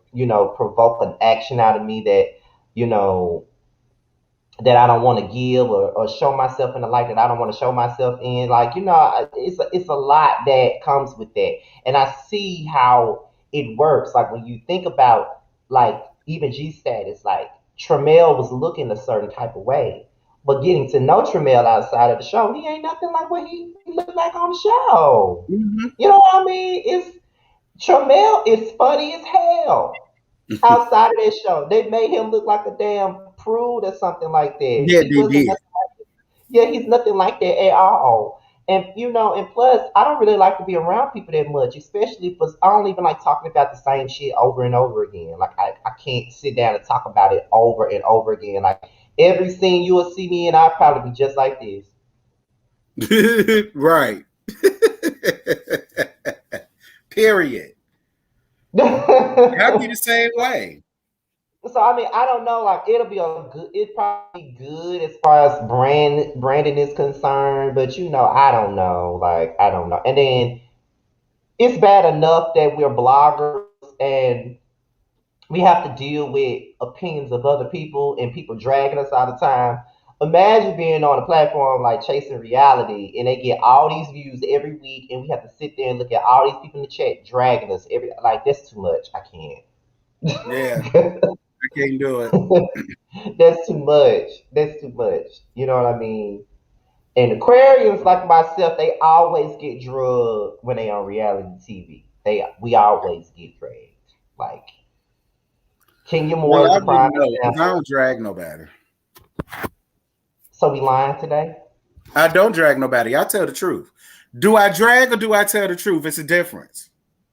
provoke an action out of me that you know that I don't want to give, or show myself in the light that I don't want to show myself in. Like, it's a lot that comes with that. And I see how it works. Like when you think about like even G status, like Tramiel was looking a certain type of way. But getting to know Tramiel outside of the show, he ain't nothing like what he looked like on the show. Mm-hmm. You know what I mean? Tramiel is funny as hell. Outside of that show, they made him look like a damn prude or something like that. Yeah, He they wasn't did. nothing like Yeah, he's nothing like that at all. And and plus, I don't really like to be around people that much, especially because I don't even like talking about the same shit over and over again. Like I can't sit down and talk about it over and over again. Like every scene you will see me in, I'll probably be just like this. Right. Period. I'd be the same way. So I mean, I don't know. Like it'd probably be good as far as branding is concerned. But I don't know. Like I don't know. And then it's bad enough that we're bloggers and we have to deal with opinions of other people and people dragging us all the time. Imagine being on a platform like Chasing Reality and they get all these views every week, and we have to sit there and look at all these people in the chat dragging us every like that's too much. I Yeah, can't. I can't do it. That's too much. That's too much. You know what I mean? And Aquarians like myself, they always get drugged when they on reality TV. We always get dragged. Like Kenya Moore Well, is I a prime wouldn't know because I example. don't drag nobody. So we lying today? I don't drag nobody. I tell the truth. Do I drag or do I tell the truth? It's a difference.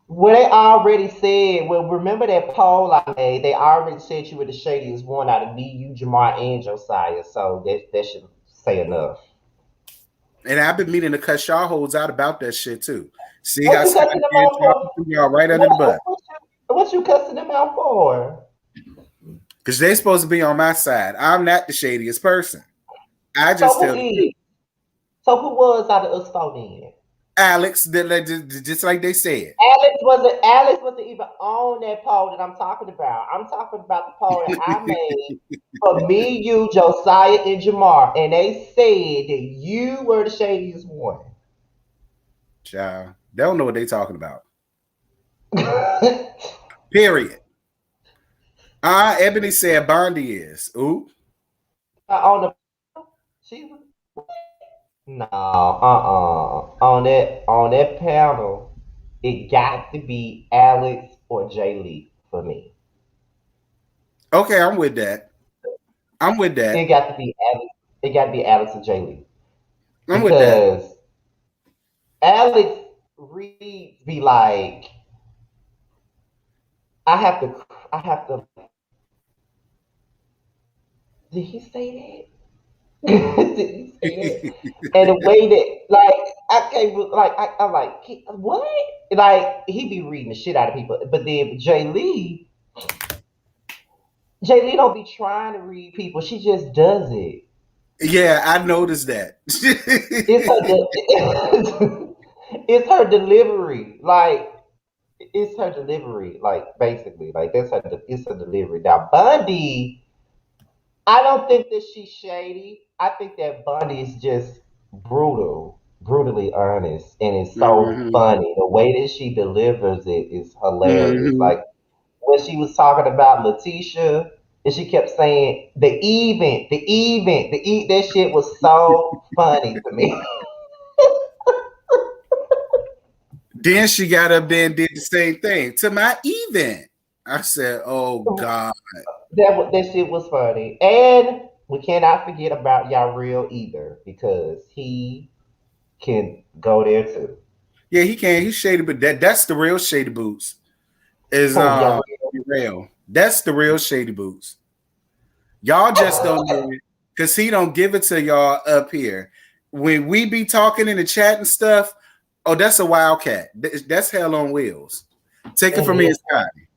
Well, they already said. Well, remember that poll I made? They already said you were the shadiest one out of me, you, Jamar, and Josiah. So that should say enough. And I've been meaning to cut Shaw holes out about that shit too. See What how you Scott cussing them did out dropping for? y'all right under the butt. What you cussing them out for? Because they're supposed to be on my side. I'm not the shadiest person. I So just who tell the truth. is? So who was out of us four then? Alex, just like they said. Alex wasn't even on that poll that I'm talking about. I'm talking about the poll that I made for me, you, Josiah, and Jamar, and they said that you were the shadiest one. Child, they don't know what they're talking about. Period. Ebony said Bondi is. Ooh. on the she no, on that panel, it got to be Alex or Jay Lee for me. Okay, I'm with that. I'm with that. It got to be Alex. It got to be Alex or Jay Lee I'm with that. because Alex reads be like, I have to. Did he say that? Did he say that? And the way that, like, I can't, like, I'm like, what? Like, he be reading the shit out of people. But then Jay Lee don't be trying to read people. She just does it. Yeah, I noticed that. It's it's her delivery. Like, it's her delivery. Like, basically, like it's her delivery. Now, Bundy, I don't think that she's shady. I think that Bundy is just brutally honest, and it's so Mm-hmm. funny. The way that she delivers it is hilarious. Mm-hmm. Like when she was talking about Letitia, and she kept saying that shit was so funny to me. Then she got up there and did the same thing to my event. I said, "Oh God." That shit was funny, and we cannot forget about Yareel either because he can go there too. Yeah, he can. He's shady, but that's the real shady boots. Is Oh, Yareel. real. That's the real shady boots. Y'all just don't know it because he don't give it to y'all up here. When we be talking in the chat and stuff, oh, that's a wildcat. That's hell on wheels. Take it And from me and Scotty.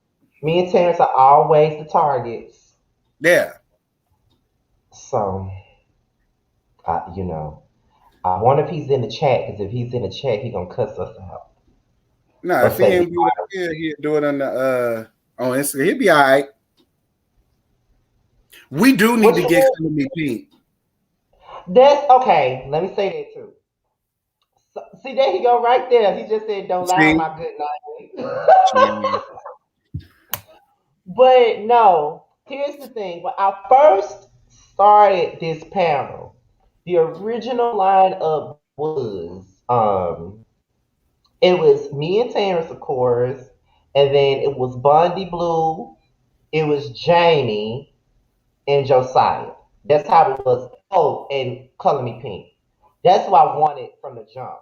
me and Terrence are always the targets. Yeah. So, I wonder if he's in the chat because if he's in the chat, he gonna cuss us out. No, Or if he say ain't do it here, he'll do it on the on Instagram. He'll be all right. We do need What to you get mean? Color Me Pink. That's okay. Let me say that too. So, see, there he go right there. He just said, "Don't lie on See? my good night." Yeah. But no, here's the thing. When I first started this panel, the original lineup was it was me and Terrence, of course, and then it was Bondi Blue, it was Jamie, and Josiah. That's how it was. Oh, and Color Me Pink. That's what I wanted from the jump.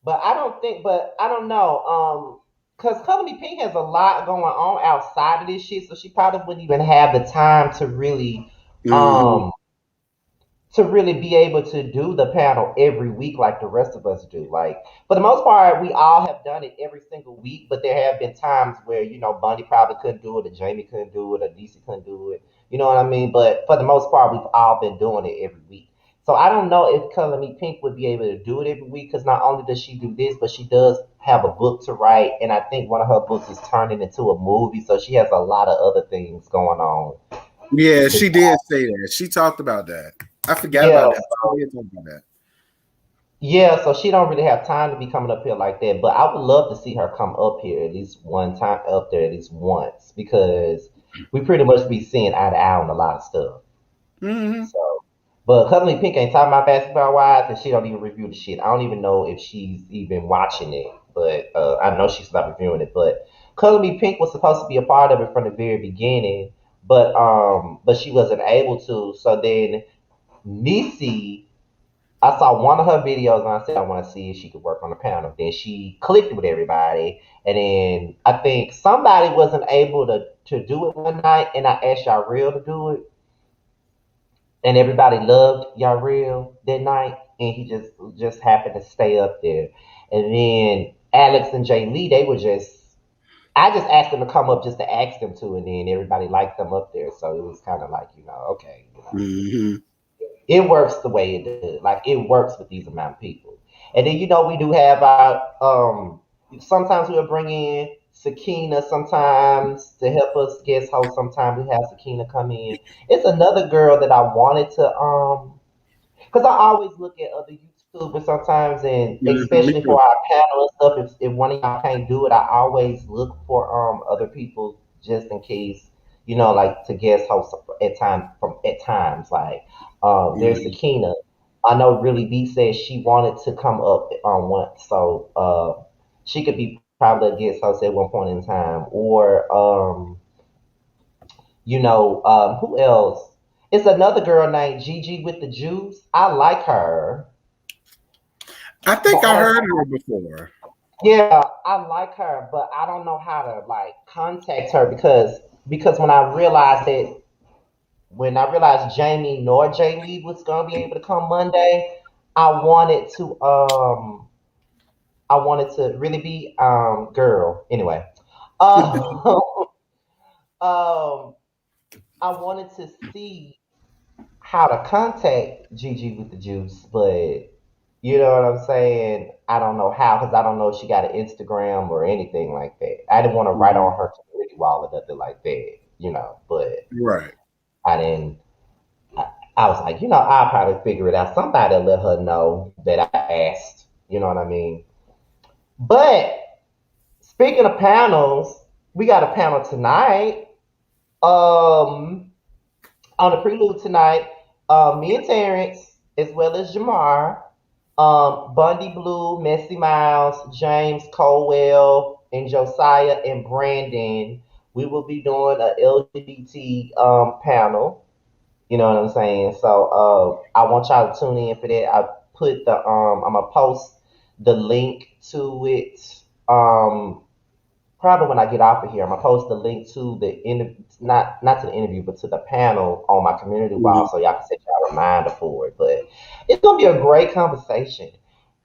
But I don't think, but I don't know. Cause Color Me Pink has a lot going on outside of this shit, so she probably wouldn't even have the time Hmm. um, to really be able to do the panel every week like the rest of us do. Like for the most part, we all have done it every single week, but there have been times where Bundy probably couldn't do it, or Jamie couldn't do it, or DC couldn't do it. You know what I mean? But for the most part, we've all been doing it every week. So I don't know if Color Me Pink would be able to do it every week because not only does she do this, but she does have a book to write, and I think one of her books is turning into a movie. So she has a lot of other things going on. Yeah, she did say that. She talked about that. I forgot Yeah, about that. She did talk about that. yeah, so she don't really have time to be coming up here like that. But I would love to see her come up here at least one time, up there at least once, because we pretty much be seeing eye to eye on a lot of stuff. Hmm. So, but Cuddly Pink ain't talking about basketball wise, and she don't even review the shit. I don't even know if she's even watching it, but I know she's not reviewing it. But Cuddly Pink was supposed to be a part of it from the very beginning, but she wasn't able to. So then Nisi, I saw one of her videos and I said I want to see if she could work on the panel. Then she clicked with everybody, and then I think somebody wasn't able to do it one night, and I asked y'all real to do it, and everybody loved y'all real that night, and he just happened to stay up there. And then Alex and Jay Lee, they were just. I just asked them to come up just to ask them to, and then everybody liked them up there. So it was kind of like, okay, Hmm. it works the way it does. Like it works with these amount of people. And then we do have our sometimes we'll bring in Sakina sometimes to help us guest host. Sometimes we have Sakina come in. It's another girl that I wanted to because I always look at other YouTubers sometimes, and Me especially too. for our panel and stuff. If one of y'all can't do it, I always look for other people just in case, like to guest host at times. Like there's Mhm. Sakina. I know Really B said she wanted to come up on once, so she could be probably a guest host at one point in time, or who else? It's another girl named Gigi with the juice. I like her, I but think I heard her before. yeah, I like her, but I don't know how to like contact her because when I realized Jamie nor Jay Lee was gonna be able to come Monday, I wanted to um I wanted to really be girl anyway. Um, um I wanted to see how to contact Gigi with the juice, but you know what I'm saying? I don't know how because I don't know if she got an Instagram or anything like that. I didn't want to write on Mhm. her community wall or nothing like that, but Right. I didn't. I was like, I'll probably figure it out. Somebody will let her know that I asked. You know what I mean? But speaking of panels, we got a panel tonight. Um, on the prelude tonight, me and Terrence, as well as Jamar, Bundy Blue, Messy Miles, James Colwell, and Josiah and Brandon, we will be doing a LGBT panel. You know what I'm saying? So I want y'all to tune in for that. I'm gonna post the link to it. Probably when I get off of here, I'm gonna post the link to the not to the interview, but to the panel on my community wall, Mhm. so y'all can set y'all reminder for it. But it's gonna be a great conversation,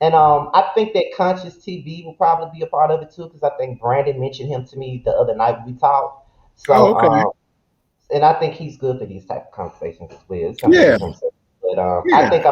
and I think that Conscious TV will probably be a part of it too, because I think Brandon mentioned him to me the other night we talked. Oh, So, okay. and I think he's good for these type of conversations as well. It's gonna be a Yeah. good conversation. But I Yeah. think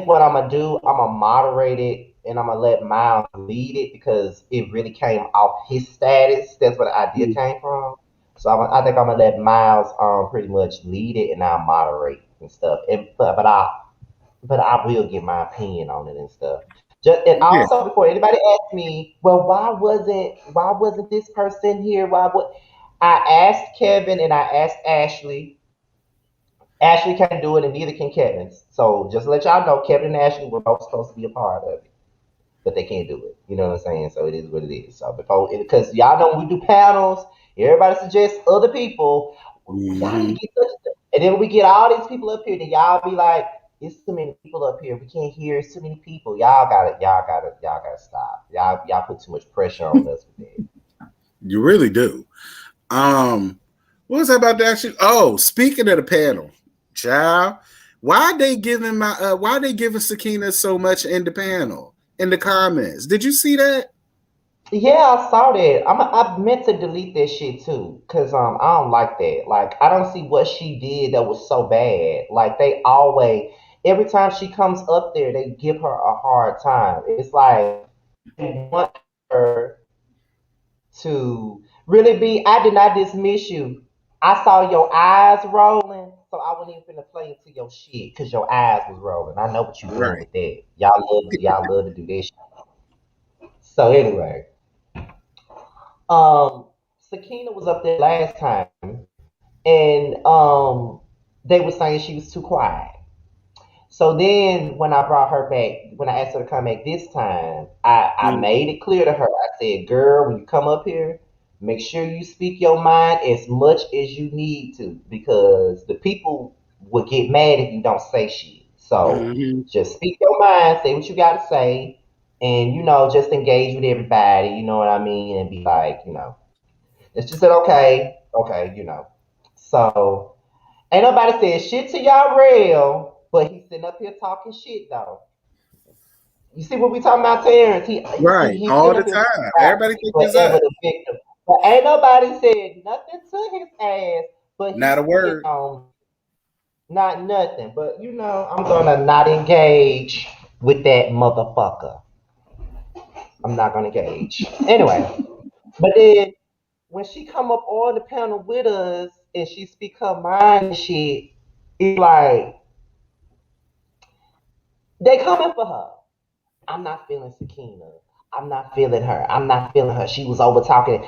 what I'm gonna do, I'm gonna moderate it and I'm gonna let Miles lead it because it really came off his status. That's where the idea Mhm. came from. So I think I'm gonna let Miles pretty much lead it, and I'll moderate and stuff. But I will give my opinion on it and stuff. Just and Yeah. also before anybody asks me, well, why wasn't this person here? Why would I asked Kevin and I asked Ashley. Ashley can't do it, and neither can Kevin. So just to let y'all know, Kevin and Ashley were both supposed to be a part of it, but they can't do it. You know what I'm saying? So it is what it is. So because y'all know when we do panels, everybody suggests other people. Y'all need to Mm-hmm. get such, and then we get all these people up here, then y'all be like, "It's too many people up here. We can't hear. It's too many people. Y'all gotta stop. Y'all put too much pressure on us with that." You really do. What was I about to ask you? Oh, speaking of the panel, child, why they giving Sakina so much in the panel in the comments? Did you see that? Yeah, I saw that. I meant to delete that shit too, cause I don't like that. Like I don't see what she did that was so bad. Like they always, every time she comes up there, they give her a hard time. It's like they want her to really be. I did not dismiss you. I saw your eyes rolling, so I wasn't even finna play into your shit, cause your eyes was rolling. I know what you doing Right. with that. Y'all love to do this shit. So anyway. Um, Sakina was up there last time, and they were saying she was too quiet. So then, when I brought her back, when I asked her to come back this time, I Mm-hmm. made it clear to her. I said, "Girl, when you come up here, make sure you speak your mind as much as you need to, because the people will get mad if you don't say shit. So Mm-hmm. just speak your mind, say what you got to say, and just engage with everybody. You know what I mean, and be like, and she said, okay, okay. So ain't nobody said shit to y'all real, but he's sitting up here talking shit though. You see what we talking about, Terrence? Right. He's All sitting the up here talking time. about Everybody think it's forever us. the victim. But ain't nobody said nothing to his ass, but Not a he's word. not nothing. But I'm gonna not engage with that motherfucker. I'm not gonna engage. Anyway, but then when she come up on the panel with us and she speak her mind and shit, it's like they coming for her. I'm not feeling Sakina. I'm not feeling her. I'm not feeling her. She was over talking.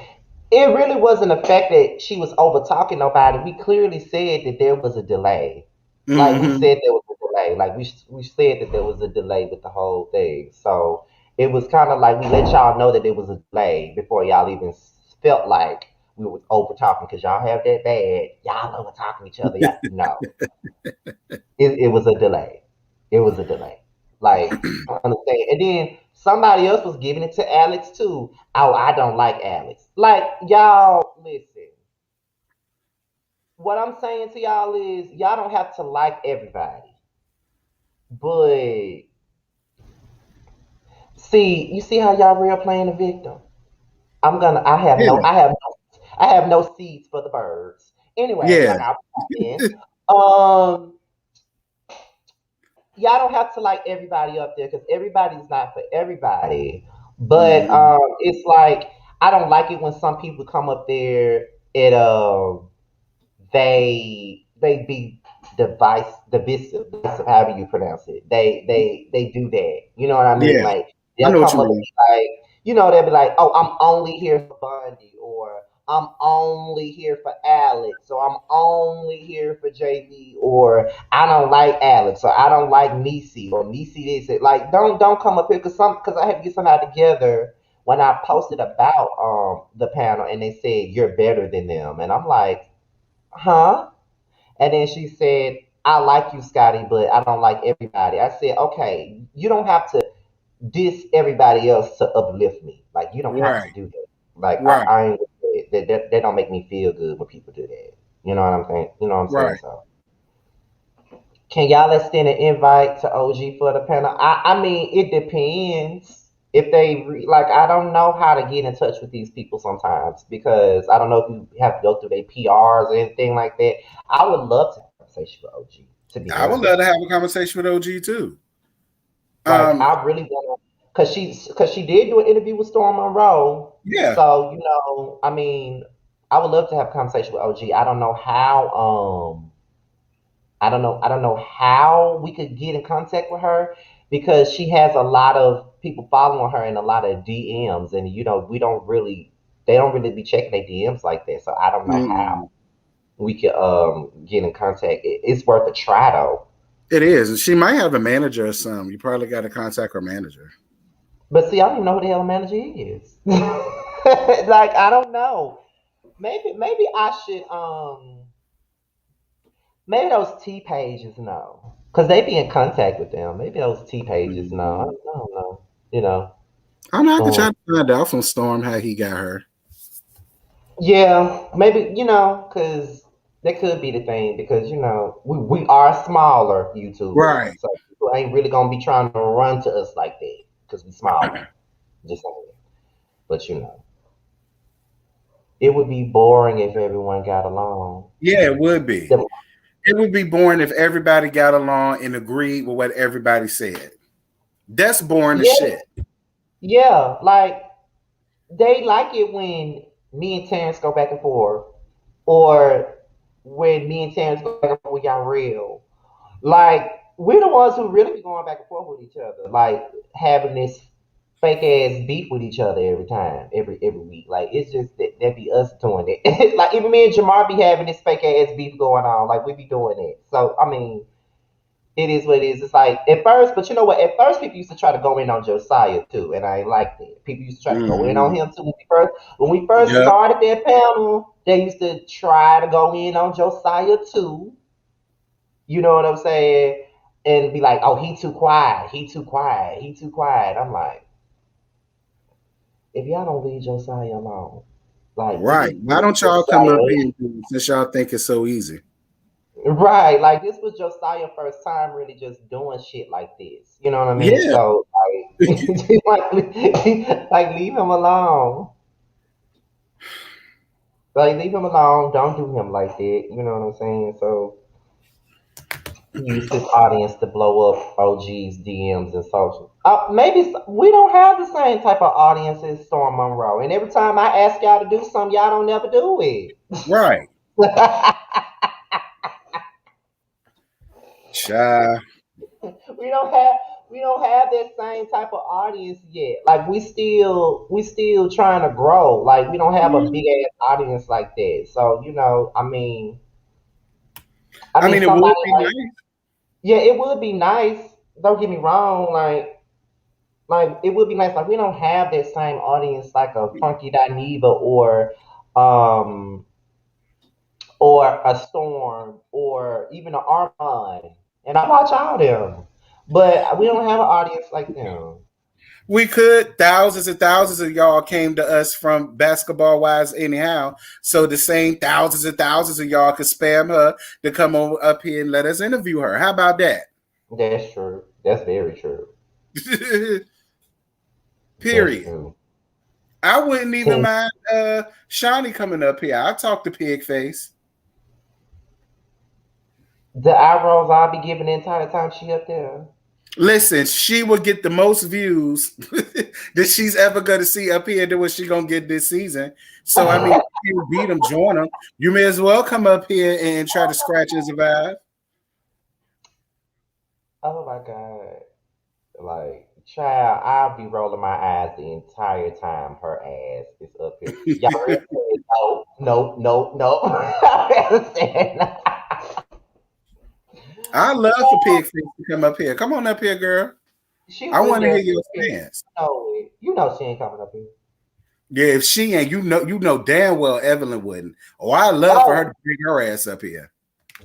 It really wasn't the fact that she was over talking nobody. We clearly said that there was a delay. Like we Mm-hmm. said there was a delay. Like we said that there was a delay with the whole thing. So it was kind of like we let y'all know that there was a delay before y'all even felt like we were over talking, because y'all have that bad. Y'all over talking each other. Y'all, no, it was a delay. It was a delay. Like, I understand. And then somebody else was giving it to Alex too. Oh, I don't like Alex. Like, y'all, listen. What I'm saying to y'all is y'all don't have to like everybody. But see, you see how y'all real playing the victim? Yeah. I have no seeds for the birds. Anyway, Yeah. like I was saying, um, y'all don't have to like everybody up there, because everybody's not for everybody. But Mm-hmm. it's like I don't like it when some people come up there and they be divisive, however you pronounce it. They do that. You know what I mean? Yeah. Like I they'll know what come you up and mean. be like, they'll be like, "Oh, I'm only here for Bundy," or "I'm only here for Alex," or "I'm only here for JB," or "I don't like Alex," or "I don't like Nisi," or "Nisi this." Like, don't come up here, because I had to get somebody together when I posted about the panel, and they said you're better than them, and I'm like, huh? And then she said, I like you, Scotty, but I don't like everybody. I said, okay, you don't have to diss everybody else to uplift me. Like, you don't have to Right. do that. Like, Right. I ain't, that don't make me feel good when people do that. You know what I'm saying? You know what I'm saying? Right. So, can y'all extend an invite to OG for the panel? I mean, it depends. If like, I don't know how to get in touch with these people sometimes, because I don't know if you have to go through their PRs or anything like that. I would love to have a conversation with OG, to be I would honest. love to have a conversation with OG too. Like, Um, I really want to, because she did do an interview with Storm Monroe. yeah. So, I mean, I would love to have a conversation with OG. I don't know how. I don't know how we could get in contact with her because she has a lot of people following her and a lot of DMs, and we don't really, they don't really be checking their DMs like that. So I don't know Mm-mm. how we could get in contact. It's worth a try though. It is. And she might have a manager or something. You probably got to contact her manager. But see, I don't even know who the hell the manager is. Like I don't know. Maybe I should maybe those T pages know. Cause they be in contact with them. Maybe those T pages know. Mm-hmm. I don't know. You know. I know I could Um, try to find out from Storm how he got her. yeah, maybe cause that could be the thing because we are smaller YouTubers, Right. so people ain't really gonna be trying to run to us like that because we smaller. Just saying. But it would be boring if everyone got along. Yeah, it would be. The- It would be boring if everybody got along and agreed with what everybody said. That's boring as yeah, shit. yeah, like they like it when me and Terrence go back and forth, or when me and Terrence go back and forth with y'all real. Like we're the ones who really be going back and forth with each other, like having this fake ass beef with each other every time, every week. Like it's just that be us doing it. Like even me and Jamar be having this fake ass beef going on. Like we be doing it. So I mean, it is what it is. It's like at first, but you know what? At first, people used to try to go in on Josiah too, and I ain't like that. People used to try to go in on Mm-hmm. him too. When we first Yep. started that panel, they used to try to go in on Josiah too. You know what I'm saying? And be like, "Oh, he too quiet. He too quiet. He too quiet." I'm like, if y'all don't leave Josiah alone, like Right. Why this don't was y'all come up Josiah, here and do it since y'all think it's so easy? right? Like this was Josiah first time really just doing shit like this. You know what I mean? Yeah. So like, like leave him alone. Like leave him alone. Don't do him like that. You know what I'm saying? So he used his audience to blow up OG's DMs and social. Maybe we don't have the same type of audience as Storm Monroe. And every time I ask y'all to do something, y'all don't never do it. Right. Child. we don't have we don't have that same type of audience yet. Like we still trying to grow. Like we don't have a Mhm. big ass audience like that. So I I mean mean, it would somebody be like, nice. yeah, it would be nice. Don't get me wrong. Like it would be nice. Like we don't have that same audience like a Funky Dineva um or a Storm or even an Armand. And I watch all them. But we don't have an audience like them. We could. Thousands and thousands of y'all came to us from Basketball Wives anyhow. So the same thousands and thousands of y'all could spam her to come over up here and let us interview her. How about that? That's true. That's very true. That's Period. true. I wouldn't even Ten, mind Shaunie coming up here. I talk to Pig Face. the eyebrows I'll be giving the entire time she up there. Listen, she will get the most views that she's ever going to see up here than what she's going to get this season. So, I mean, you beat them, join them. You may as well come up here and try to scratch and survive. Oh my god. Like, child, I'll be rolling my eyes the entire time her ass is up here. Y'all ready to say no, no, no, no. I understand. I love for Pig Face to come up here. Come on up here, girl. She I will want to never hear your up here. stance. No, you know she ain't coming up here. Yeah, if she ain't, you know damn well Evelyn wouldn't. Oh, I love for her Oh, to bring her ass up here.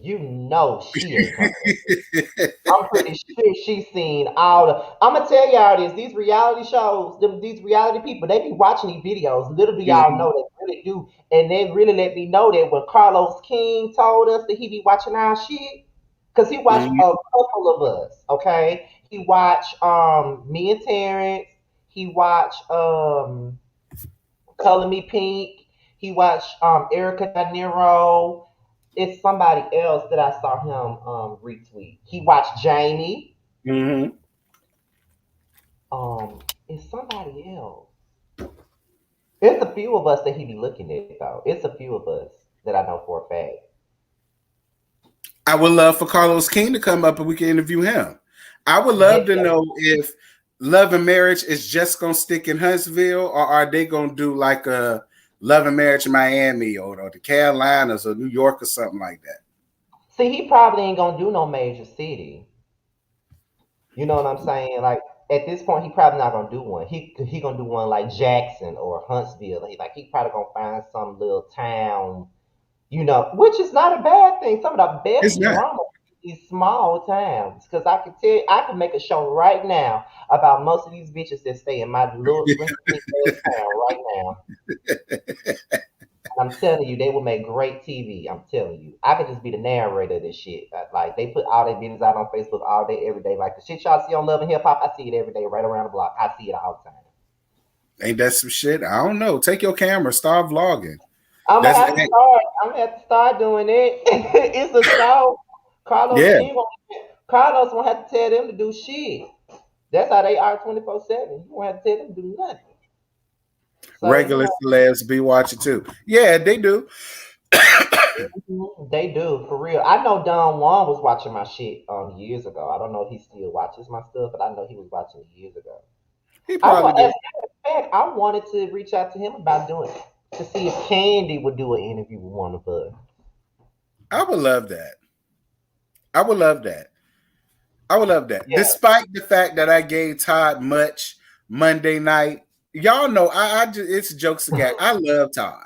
you know she ain't coming up here. I'm pretty sure she's seen all the. I'm gonna tell y'all this: these reality shows, these reality people, they be watching these videos. Little do y'all Mhm. know they really do, and they really let me know that when Carlos King told us that he be watching our shit, because he watched Mhm. a couple of us. Okay, he watched me and Terrence. He watched Color Me Pink. He watched Erica De Niro. It's somebody else that I saw him retweet. He watched Jamie. Mhm. It's somebody else. It's a few of us that he be looking at though. It's a few of us that I know for a fact. I would love for Carlos King to come up and we can interview him. I would love to Yeah. know if Love and Marriage is just gonna stick in Huntsville, or are they gonna do like a Love and Marriage in Miami, or the Carolinas or New York or something like that? See, he probably ain't gonna do no major city. You know what I'm saying? Like at this point, he probably not gonna do one. He gonna do one like Jackson or Huntsville. He probably gonna find some little town, which is not a bad thing. Some of the It's best not. drama is small towns. Because I can tell you, I can make a show right now about most of these bitches that stay in my little rinky ass town right now. I'm telling you, they will make great TV. I'm telling you, I could just be the narrator of this shit. Like they put all their videos out on Facebook all day, every day. Like the shit y'all see on Love and Hip Hop, I see it every day, right around the block. I see it all the time. Ain't that some shit? I don't know. Take your camera, start vlogging. I'm gonna That's have to start. I'm gonna have to start doing it. It's a show. Carlos yeah. King, Carlos won't have to tell them to do shit. That's how they are 24/7. You won't have to tell them to do nothing. So Regular celebs be watching too. Yeah, they do. they do for real. I know Don Juan was watching my shit years ago. I don't know if he still watches my stuff, but I know he was watching it years ago. He probably As do. a matter of fact, I wanted to reach out to him about doing it to see if Candy would do an interview with one of us. I would love that. I would love that. I would love that. Yeah, Despite the fact that I gave Todd much Monday night, y'all know I just it's jokes again. I love Todd.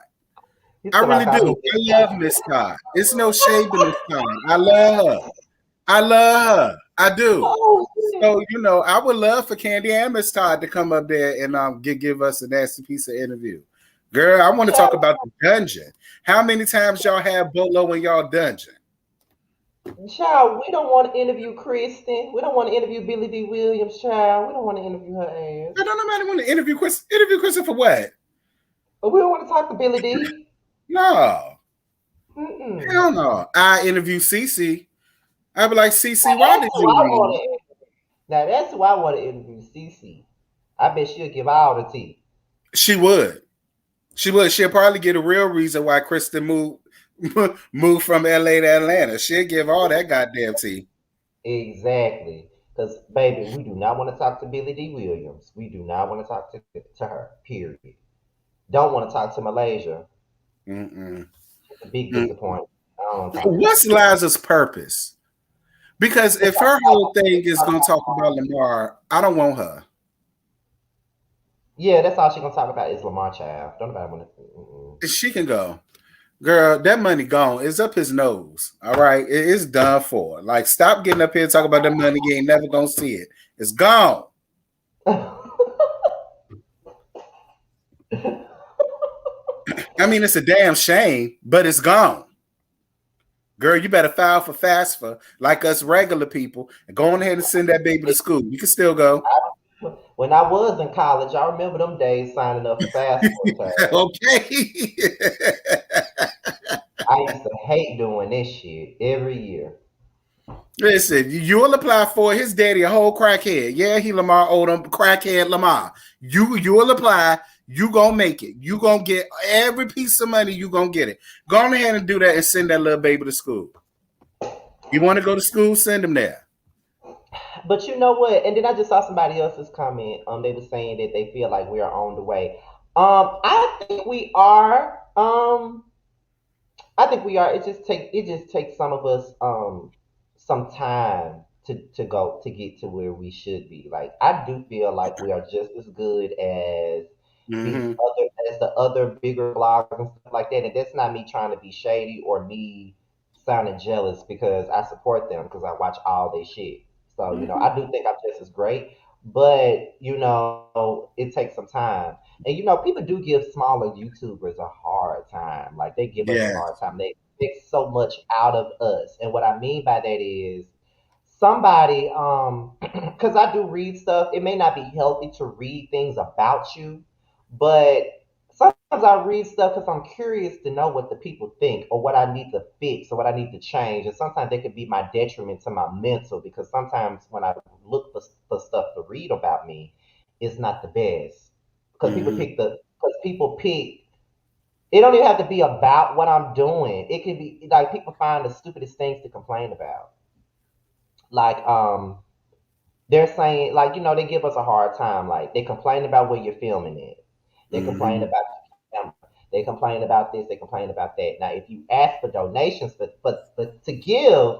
he I said really like I do. need I love Miss Todd. It's no shade to Miss Todd. I love her. I love her. I do. Oh, shit. So I would love for Candy and Miss Todd to come up there and give us a nasty piece of interview. Girl, I want to talk about the dungeon. How many times y'all have Bolo in y'all dungeon? Child, we don't want to interview Kristen. We don't want to interview Billy D. Williams, child. We don't want to interview her ass. I don't know nobody want to interview Chris. Interview Kristen for what? But we don't want to talk to Billy D. No. Mm-mm. Hell no. I interview Cece. I'd be like, Cece, Now, why that's did who you I want leave? to interview. Now, that's who I want to interview, Cece. I bet she'll give all the tea. She would. She would. She'll probably get a real reason why Kristen moved from LA to Atlanta. She'll give all that goddamn tea. Exactly. Because, baby, we do not want to talk to Billy D. Williams. We do not want to talk to her, period. Don't want to talk to Malaysia. Mm-mm. It's a big Mm. disappointment. I don't want to talk to her. What's Liza's purpose? Because if her whole thing is gonna talk about Lamar, I don't want her. Yeah, that's all she's gonna talk about is Lamar Child. Don't nobody want to. She can go. Girl, that money gone. It's up his nose. All right. It's done for. Like, stop getting up here and talking about that money. You ain't never gonna see it. It's gone. I mean, it's a damn shame, but it's gone. Girl, you better file for FAFSA like us regular people and go on ahead and send that baby to school. You can still go. When I was in college, I remember them days signing up for FAFSA. Okay. I used to hate doing this shit every year. Listen, you'll apply for it. His daddy a whole crackhead. Yeah, he Lamar Odom, crackhead Lamar. You'll apply. You gonna make it. You gonna get every piece of money. You gonna get it. Go on ahead and do that and send that little baby to school. You want to go to school? Send him there. But you know what? And then I just saw somebody else's comment. They were saying that they feel like we are on the way. I think we are. I think we are. It just takes some of us some time to get to where we should be. Like I do feel like we are just as good as Mm-hmm. the other bigger bloggers and stuff like that. And that's not me trying to be shady or me sounding jealous because I support them because I watch all their shit. So, Mm-hmm. I do think I'm just as great. But, it takes some time. And people do give smaller YouTubers a hard time. Like they give us a Yeah. hard time. They expect so much out of us. And what I mean by that is somebody, because I do read stuff. It may not be healthy to read things about you, but sometimes I read stuff because I'm curious to know what the people think or what I need to fix or what I need to change. And sometimes they could be my detriment to my mental because sometimes when I look for stuff to read about me, it's not the best. Because people Mm-hmm. pick because people pick. It don't even have to be about what I'm doing. It could be like people find the stupidest things to complain about. Like they're saying like they give us a hard time. Like they complain about where you're filming it. They complain Mm-hmm. about the camera. They complain about this. They complain about that. Now, if you ask for donations, but to give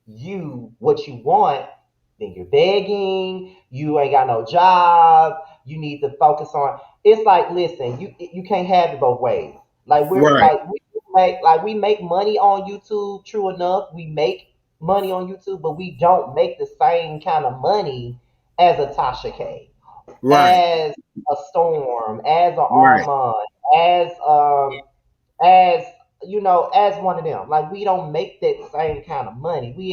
you what you want, then you're begging. You ain't got no job. You need to focus on. It's like, listen, you can't have it both ways. Like Right. we make money on YouTube. True enough, we make money on YouTube, but we don't make the same kind of money as a Tasha K, Right. as a Storm, as a Right. Armand, as as one of them. Like we don't make that same kind of money. We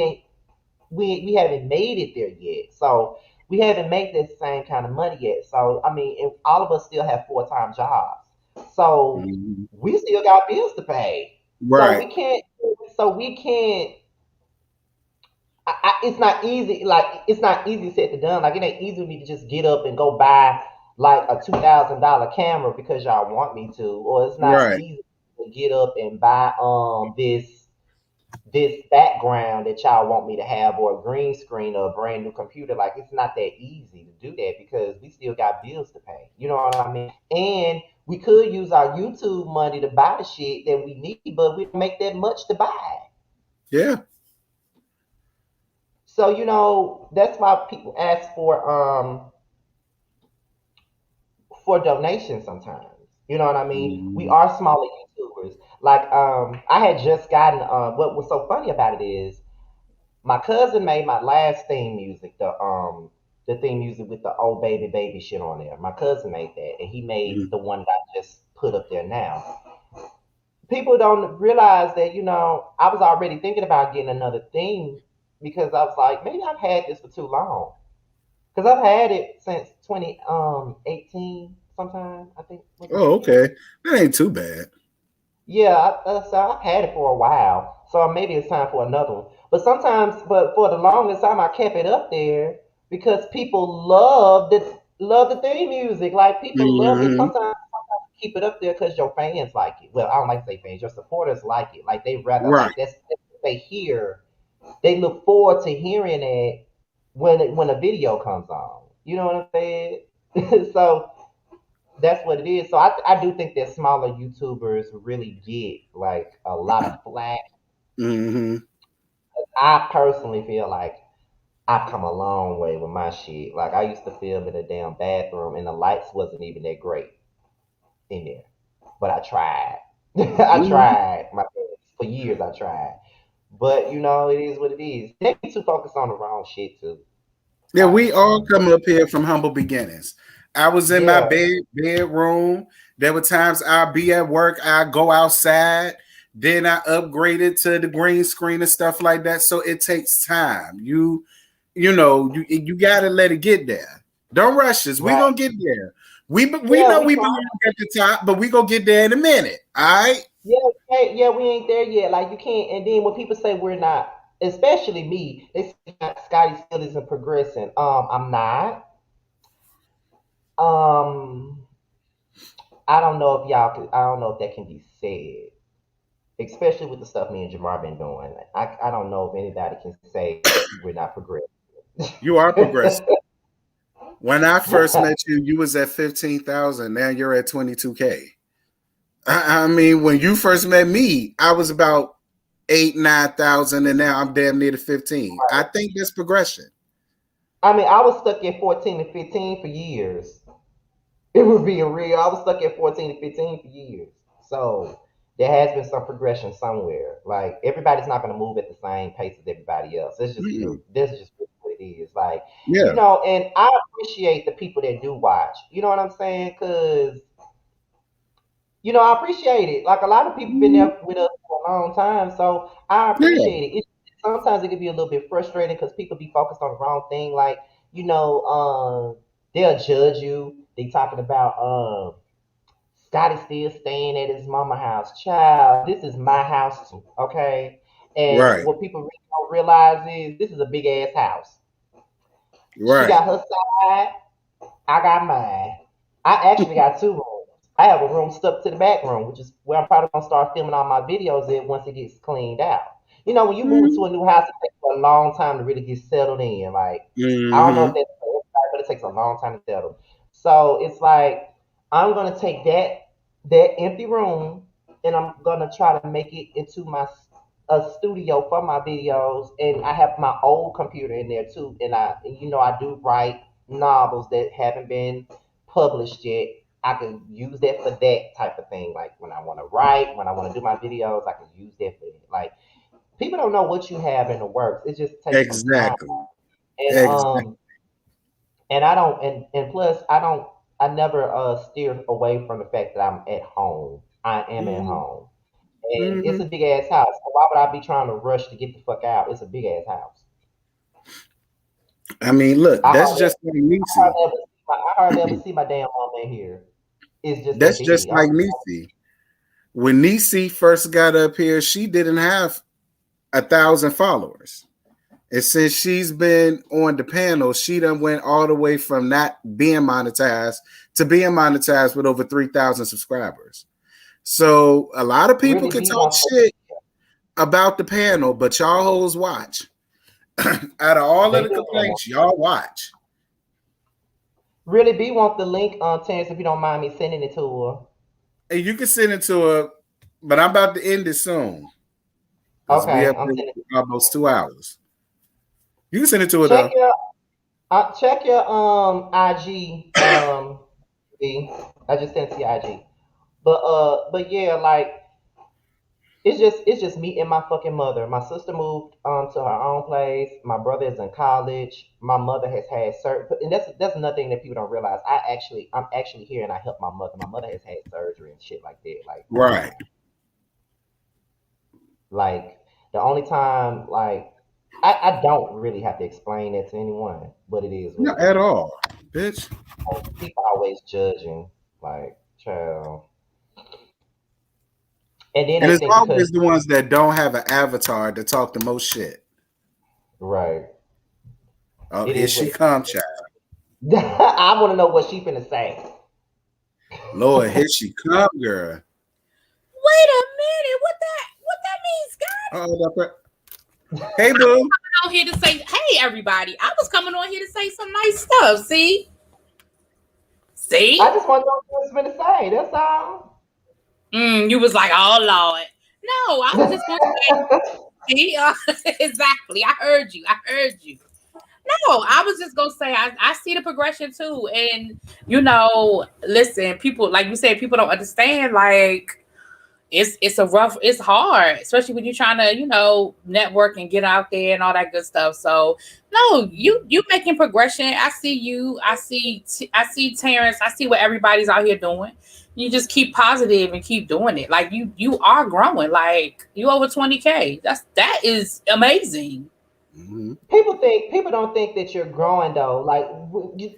haven't made it there yet. So we haven't made that same kind of money yet. So I mean, if all of us still have full-time jobs. So Mhm. we still got bills to pay. So Right. we can't it's not easy. Like it's not easy said to done. Like it ain't easy for me to just get up and go buy like a $2,000 camera because y'all want me to, or it's not Right. easy to get up and buy this background that y'all want me to have, or a green screen, or a brand new computer. Like it's not that easy to do that because we still got bills to pay. You know what I mean? And we could use our YouTube money to buy the shit that we need, but we don't make that much to buy. Yeah. So that's why people ask for donations sometimes. You know what I mean? We Mhm. are smaller YouTubers. Like I had just gotten what was so funny about it is my cousin made my last theme music, the theme music with the old baby baby shit on there. My cousin made that, and he made Mhm. the one that I just put up there now. People don't realize that I was already thinking about getting another theme because I was like, maybe I've had this for too long. Because I've had it since 2018 sometime, I think. Was it Oh, 2018? okay. That ain't too bad. Yeah, so I've had it for a while. So maybe it's time for another one. But for the longest time, I kept it up there because people love the theme music. Like people love it. Hmm. Sometimes you keep it up there because your fans like it. Well, I don't like to say fans. Your supporters like it. Like they rather Right. like that's what they hear. They look forward to hearing it when a video comes on. You know what I'm saying? So that's what it is. So I do think that smaller YouTubers really get like a lot of flack. Hmm. I personally feel like I've come a long way with my shit. Like I used to film in a damn bathroom and the lights wasn't even that great in there. But I tried. I Hmm. tried. For years I tried. But it is what it is. They be too focused on the wrong shit too. Yeah, Like, we all come up here from humble beginnings. I was in my yeah, bedroom. There were times I'd be at work, I'd go outside, then I upgraded to the green screen and stuff like that. So it takes time. You gotta let it get there. Don't rush us. We right. gonna get there. We Yeah, know we we try. belong at the top, but we gonna get there in a minute. All right. Yeah, yeah, we ain't there yet. Like you can't. And then when people say we're not, especially me, they say Scotty still isn't progressing. I'm not. Um, I don't know if y'all could. I don't know if that can be said, especially with the stuff me and Jamar been doing. I don't know if anybody can say we're not progressing. You are progressing. When I first met you, you was at 15,000. Now you're at 22K. I mean, when you first met me, I was about 8, 9,000, and now I'm damn near to 15. I think that's progression. I mean, I was stuck at 14 and 15 for years. It was being real. I was stuck at 14 to 15 for years. So there has been some progression somewhere. Like everybody's not going to move at the same pace as everybody else. It's just Mm. this is just what it is. Like, Yeah. and I appreciate the people that do watch. You know what I'm saying? Because I appreciate it. Like a lot of people been Mhm. there with us for a long time, so I Yeah. appreciate it. Sometimes it can be a little bit frustrating because people be focused on the wrong thing. Like they'll judge you. They talking about Scotty still staying at his mama house. Child, this is my house too. Okay, and Right. what people really don't realize is this is a big ass house. She Right. got her side. I got mine. I actually got two rooms. I have a room stuck to the back room, which is where I'm probably gonna start filming all my videos in once it gets cleaned out. You know, when you move Mm-hmm. to a new house, it takes a long time to really get settled in. Like, I don't know if Mm-hmm. that's for everybody, but it takes a long time to settle. So it's like I'm gonna take that empty room and I'm gonna try to make it into my a studio for my videos. And I have my old computer in there too. And I do write novels that haven't been published yet. I can use that for that type of thing. Like when I want to write, when I want to do my videos, I can use that for it. Like people don't know what you have in the works. It just takes some time. Exactly. And Exactly. I don't and plus I never steer away from the fact that I'm at home. I am at Mm-hmm. home. And it's Mm-hmm. a big ass house. So why would I be trying to rush to get the fuck out? It's a big ass house. I mean, look, I that's hardly, just like I Niecy. hardly, ever, see I hardly ever see my damn mom in here. It's just that That's just big. like Niecy. When Niecy first got up here, she didn't have 1,000 followers. And since she's been on the panel, she done went all the way from not being monetized to being monetized with over 3,000 subscribers. So a lot of people Really can be talk wants shit about the panel, but y'all hoes watch. Out of all of they the do. complaints, y'all watch. Really be want the link on Terrence if you don't mind me sending it to her. And you can send it to her, but I'm about to end it soon because we Okay, have I'm been sending. almost 2 hours. You can send it to her Check though. your IG B. I just sent it to your IG. But yeah, like it's just me and my fucking mother. My sister moved to her own place. My brother is in college. My mother has had surgery, and that's another thing that people don't realize. I'm actually here and I help my mother. My mother has had surgery and shit like that. Right. Like the only time I don't really have to explain it to anyone, but it is what it Not at is. all, bitch. People always judging, like, child. And then And they it's think because always the ones that don't have an avatar that talk the most shit. right, Oh, it here is what she it come, child. is. I want to know what she finna say. Lord, here she come, girl. Wait a minute. What that means, God? Hey, boo. On here to say, hey everybody. I was coming on here to say some nice stuff. See? I just want to know what she's finna say. That's all. You was like, oh Lord. No, I was just gonna say, see, exactly. I heard you. No, I was just gonna say I see the progression too. And listen, people, like you said, people don't understand, like it's hard, especially when you're trying to, network and get out there and all that good stuff. So no, you making progression. I see you. I see Terrence. I see what everybody's out here doing. You just keep positive and keep doing it. Like you are growing. Like you over 20K. That is amazing. Mm-hmm. People don't think that you're growing though. Like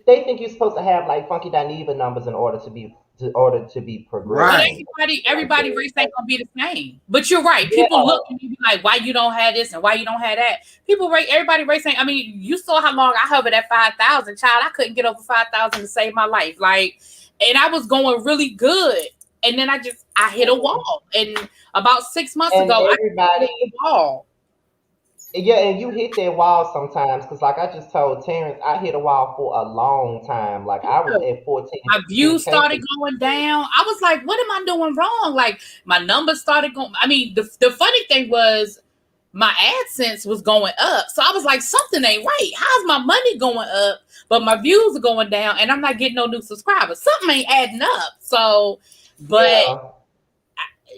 they think you're supposed to have like Funky Dineva numbers in order to be But Right. progressing. Like everybody that. race ain't gonna be the same. But you're right. People Yeah, look and you be like, why you don't have this and why you don't have that. People rate everybody race ain't. I mean, you saw how long I hovered at 5,000. Child, I couldn't get over 5,000 to save my life. Like, and I was going really good. And then I hit a wall. And about 6 months and ago, I hit the everybody. wall. Yeah, and you hit that wall sometimes because, like I just told Terrence, I hit a wall for a long time. Like I was at 14 My and views 15K for started going down. I was like, what am I doing wrong? Like my numbers started going. I mean, the funny thing was my AdSense was going up. So I was like, something ain't right. How's my money going up, but my views are going down and I'm not getting no new subscribers? Something ain't adding up. So, but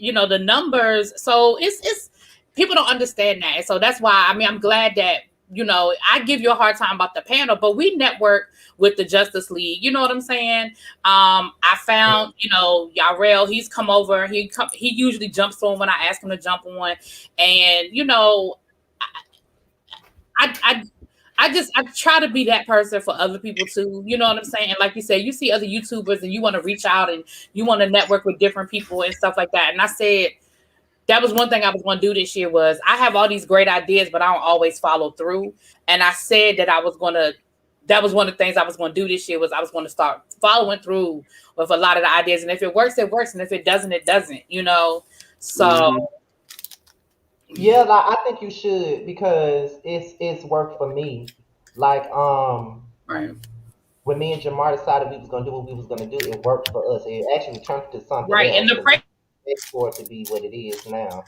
yeah. the numbers. So it's people don't understand that. And so that's why, I mean, I'm glad that, I give you a hard time about the panel, but we network with the Justice League. You know what I'm saying? I found, Yarrell, he's come over. He usually jumps on when I ask him to jump on. And, I I try to be that person for other people too. You know what I'm saying? And like you said, you see other YouTubers and you want to reach out and you want to network with different people and stuff like that. And I said, that was one thing I was going to do this year was I have all these great ideas, but I don't always follow through. And I said that I was going to that was one of the things I was going to do this year, was I was going to start following through with a lot of the ideas. And if it works, it works. And if it doesn't, it doesn't, you know? So. Yeah, like, I think you should, because it's worked for me. Like, Right. when me and Jamar decided we was gonna do what we was gonna do, it worked for us. It actually turned to something Right. else. And the for it to be what it is now.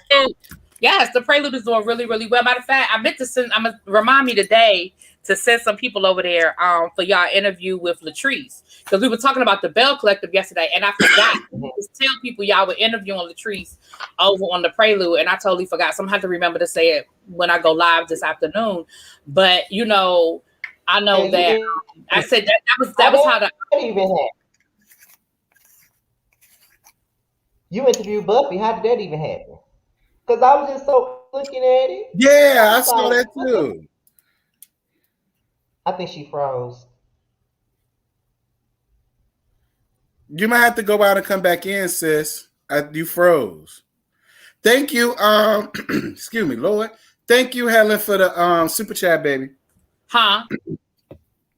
Yes, the Prelude is doing really, really well. Matter of fact, I meant to send. I'm gonna remind me today to send some people over there for y'all interview with Latrice, because we were talking about the Bell Collective yesterday, and I forgot to tell people y'all were interviewing Latrice over on the Prelude, and I totally forgot. So I'm gonna have to remember to say it when I go live this afternoon. But you know, I know that I said that was how the even happened. You interviewed Buffy. How did that even happen? Because I was just so looking at it. Yeah, I saw that too. I think she froze. You might have to go out and come back in, sis. You froze. Thank you. Excuse me, Lord. Thank you, Helen, for the super chat, baby. Huh?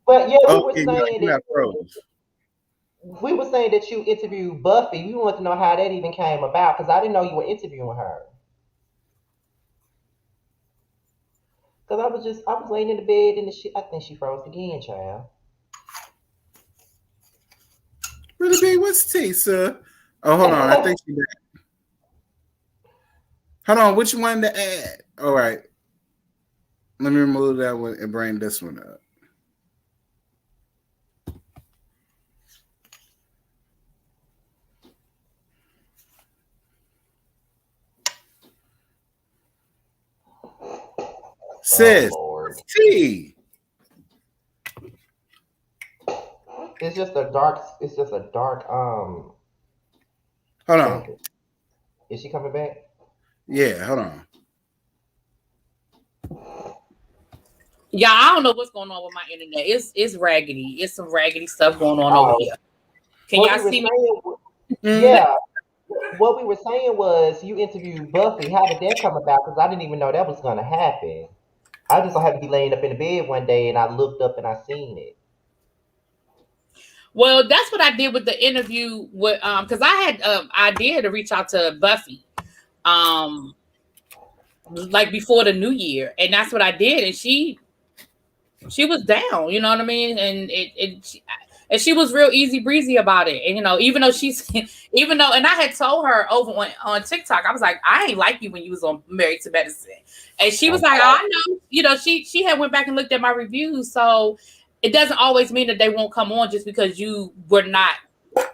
But yeah, we were saying that froze. We were saying that you interviewed Buffy. We wanted to know how that even came about, because I didn't know you were interviewing her. Because I was laying in the bed and I think she froze again, child. Really big, what's the tea, sir? Oh, hold on. I think she did. Hold on, which one to add? All right. Let me remove that one and bring this one up. Sis, T. It's just a dark. Hold on. Is she coming back? Yeah, hold on. Yeah, I don't know what's going on with my internet. It's raggedy. It's some raggedy stuff going on over here. Can y'all see me? Yeah. What we were saying was you interviewed Buffy. How did that come about? Because I didn't even know that was going to happen. I just happened to be laying up in the bed one day and I looked up and I seen it. Well, that's what I did with the interview with because I had idea to reach out to Buffy like before the new year, and that's what I did, and she was down, you know what I mean, and she was real easy breezy about it, and you know, even though and I had told her over on TikTok, I was like, I ain't like you when you was on Married to Medicine, and she was like, oh, I know, you know, she had went back and looked at my reviews, so it doesn't always mean that they won't come on just because you were not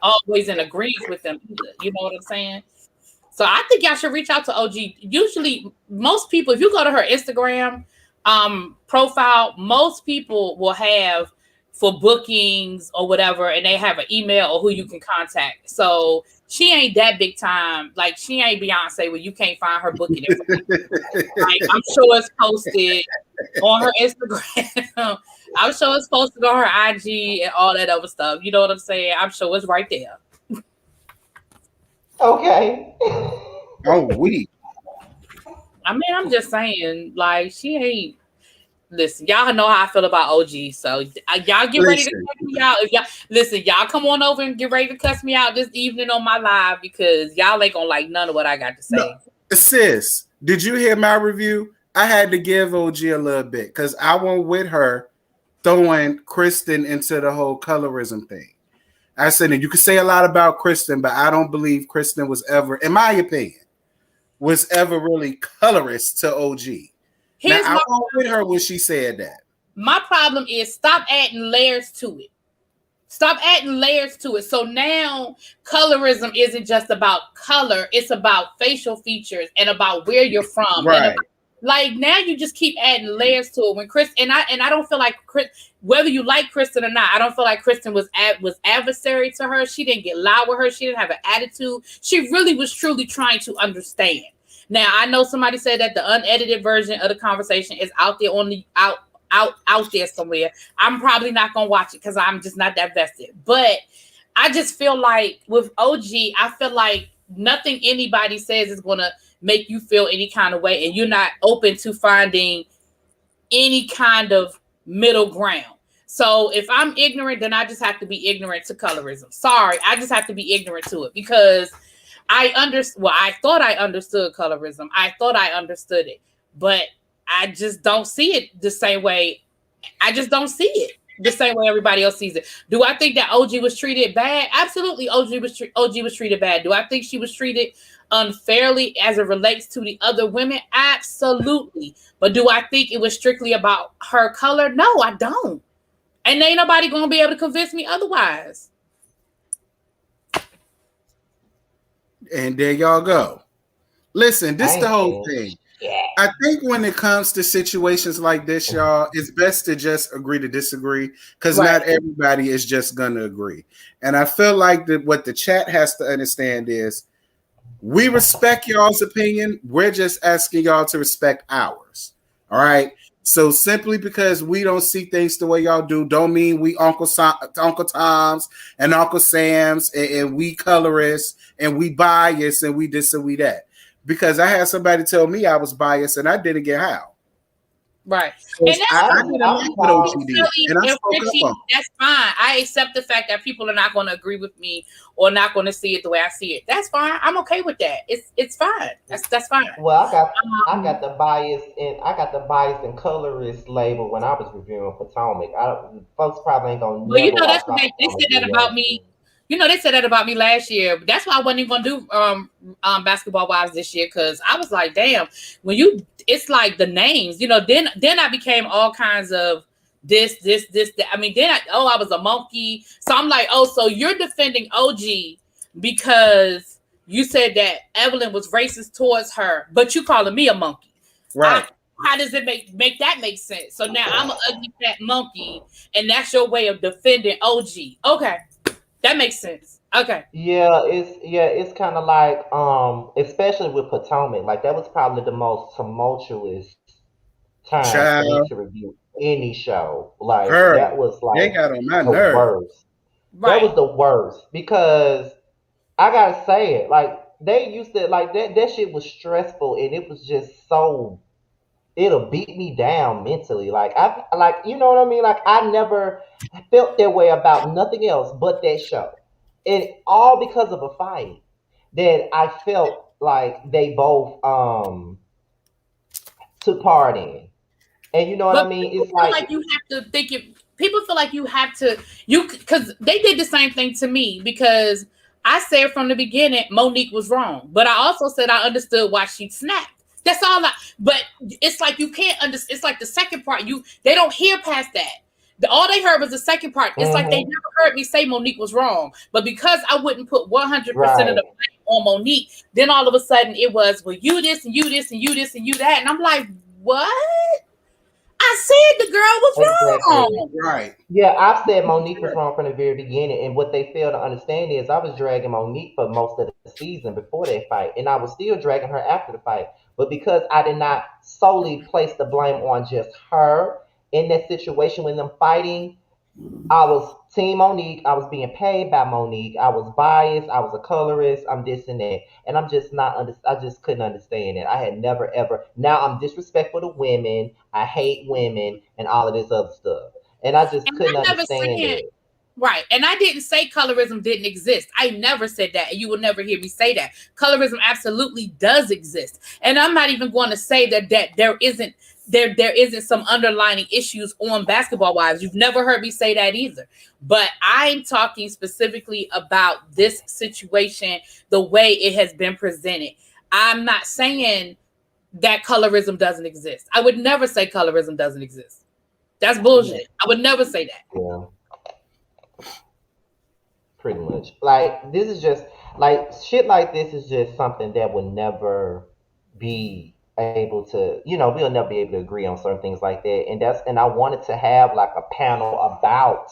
always in agreement with them either. You know what I'm saying? So I think y'all should reach out to OG. Usually, most people, if you go to her Instagram profile, most people will have for bookings or whatever, and they have an email or who you can contact. So she ain't that big time. Like, she ain't Beyonce where you can't find her booking information. Like, I'm sure it's posted on her Instagram. I'm sure it's posted on her IG and all that other stuff. You know what I'm saying? I'm sure it's right there. Okay. Oh, we. I mean, I'm just saying, like, she ain't. Listen, y'all know how I feel about OG, so y'all get ready to cuss me out. If y'all come on over and get ready to cuss me out this evening on my live, because y'all ain't gonna like none of what I got to say. No. Sis, did you hear my review? I had to give OG a little bit because I went with her throwing Kristen into the whole colorism thing. I said, you can say a lot about Kristen, but I don't believe Kristen was ever, in my opinion, was ever really colorist to OG. Now, I went with her when she said that. My problem is stop adding layers to it. Stop adding layers to it. So now colorism isn't just about color. It's about facial features and about where you're from. Right. Like, now you just keep adding layers to it. When Kristen, and I don't feel like whether you like Kristen or not, I don't feel like Kristen was adversary to her. She didn't get loud with her. She didn't have an attitude. She really was truly trying to understand. Now, I know somebody said that the unedited version of the conversation is out there on the out there somewhere. I'm probably not gonna watch it because I'm just not that vested. But I just feel like with OG, I feel like nothing anybody says is gonna make you feel any kind of way, and you're not open to finding any kind of middle ground. So if I'm ignorant, then I just have to be ignorant to colorism. Sorry, I just have to be ignorant to it because I thought I understood colorism. I thought I understood it, but I just don't see it the same way. I just don't see it the same way everybody else sees it. Do I think that OG was treated bad? Absolutely, OG was treated bad. Do I think she was treated unfairly as it relates to the other women? Absolutely. But do I think it was strictly about her color? No, I don't. And ain't nobody gonna be able to convince me otherwise. And there y'all go. Listen, this is the whole thing. I think when it comes to situations like this, y'all, it's best to just agree to disagree because not everybody is just going to agree. And I feel like that what the chat has to understand is we respect y'all's opinion. We're just asking y'all to respect ours. All right. So simply because we don't see things the way y'all do, don't mean we Uncle Toms and Uncle Sams and we colorists and we bias and we this and we that. Because I had somebody tell me I was biased and I didn't get how. Right. And that's fine. I accept the fact that people are not going to agree with me or not going to see it the way I see it. That's fine. I'm okay with that. It's fine. That's fine. Well, I got the bias and colorist label when I was reviewing Potomac. Folks probably ain't gonna. Well, that's what they said that about me. They said that about me last year. But that's why I wasn't even gonna do Basketball Wives this year because I was like, damn, it's like the names, then I became all kinds of this, that. I mean, I was a monkey. So I'm like, oh, so you're defending OG because you said that Evelyn was racist towards her, but you calling me a monkey. Right. How does it make that make sense? So now I'm an ugly fat monkey, and that's your way of defending OG. Okay. That makes sense. Okay. Yeah, it's kind of like, especially with Potomac, like that was probably the most tumultuous time for me to review any show. Like that was like they got on my the nerve. worst. Right. That was the worst because I gotta say it, like they used to like that shit was stressful and it was just so it'll beat me down mentally. Like you know what I mean? Like I never felt that way about nothing else but that show. And all because of a fight that I felt like they both took part in. And you know what I mean? It's like you have to think people feel like you have to because they did the same thing to me because I said from the beginning Monique was wrong. But I also said I understood why she snapped. That's all but it's like you can't understand. It's like the second part, they don't hear past that. All they heard was the second part. It's like they never heard me say Monique was wrong. But because I wouldn't put 100% of the blame on Monique, then all of a sudden it was, well, you this and you this and you this and you that. And I'm like, what? I said the girl was wrong. Right. Yeah, I've said Monique was wrong from the very beginning. And what they fail to understand is I was dragging Monique for most of the season before that fight. And I was still dragging her after the fight. But because I did not solely place the blame on just her in that situation when them fighting, I was Team Monique. I was being paid by Monique. I was biased. I was a colorist. I'm this and that. And I'm just I just couldn't understand it. I had never, ever. Now I'm disrespectful to women. I hate women and all of this other stuff. And I just couldn't understand it. Right. And I didn't say colorism didn't exist. I never said that. And you will never hear me say that. Colorism absolutely does exist. And I'm not even going to say that there isn't some underlying issues on Basketball Wives. You've never heard me say that either. But I'm talking specifically about this situation, the way it has been presented. I'm not saying that colorism doesn't exist. I would never say colorism doesn't exist. That's bullshit. I would never say that. Yeah. Pretty much. Like this is just like shit like this is just something that would never be able to, we'll never be able to agree on certain things like that. And I wanted to have like a panel about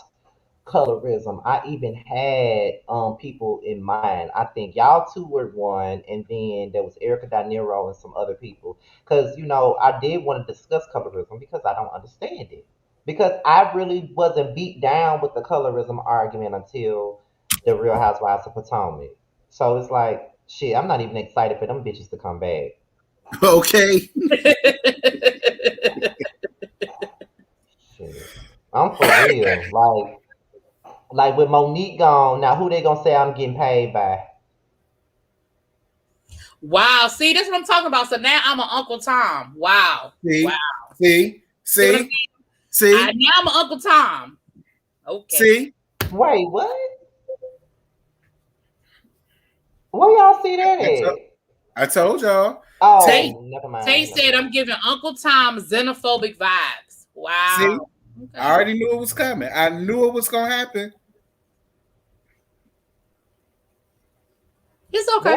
colorism. I even had people in mind. I think y'all two were one, and then there was Erica Dinero and some other people. Because I did want to discuss colorism because I don't understand it. Because I really wasn't beat down with the colorism argument until the Real Housewives of Potomac. So it's like, shit, I'm not even excited for them bitches to come back. Okay. I'm for real. Like with Monique gone, now who they gonna say I'm getting paid by? Wow. See, that's what I'm talking about. So now I'm an Uncle Tom. Wow. See, Wow. see, see, see, now I'm an Uncle Tom. Okay. see. Wait, what? Where y'all see that at? I told y'all. Oh, never mind. Tay said I'm giving Uncle Tom xenophobic vibes. Wow. See, okay. I already knew it was coming. I knew it was gonna happen. It's okay.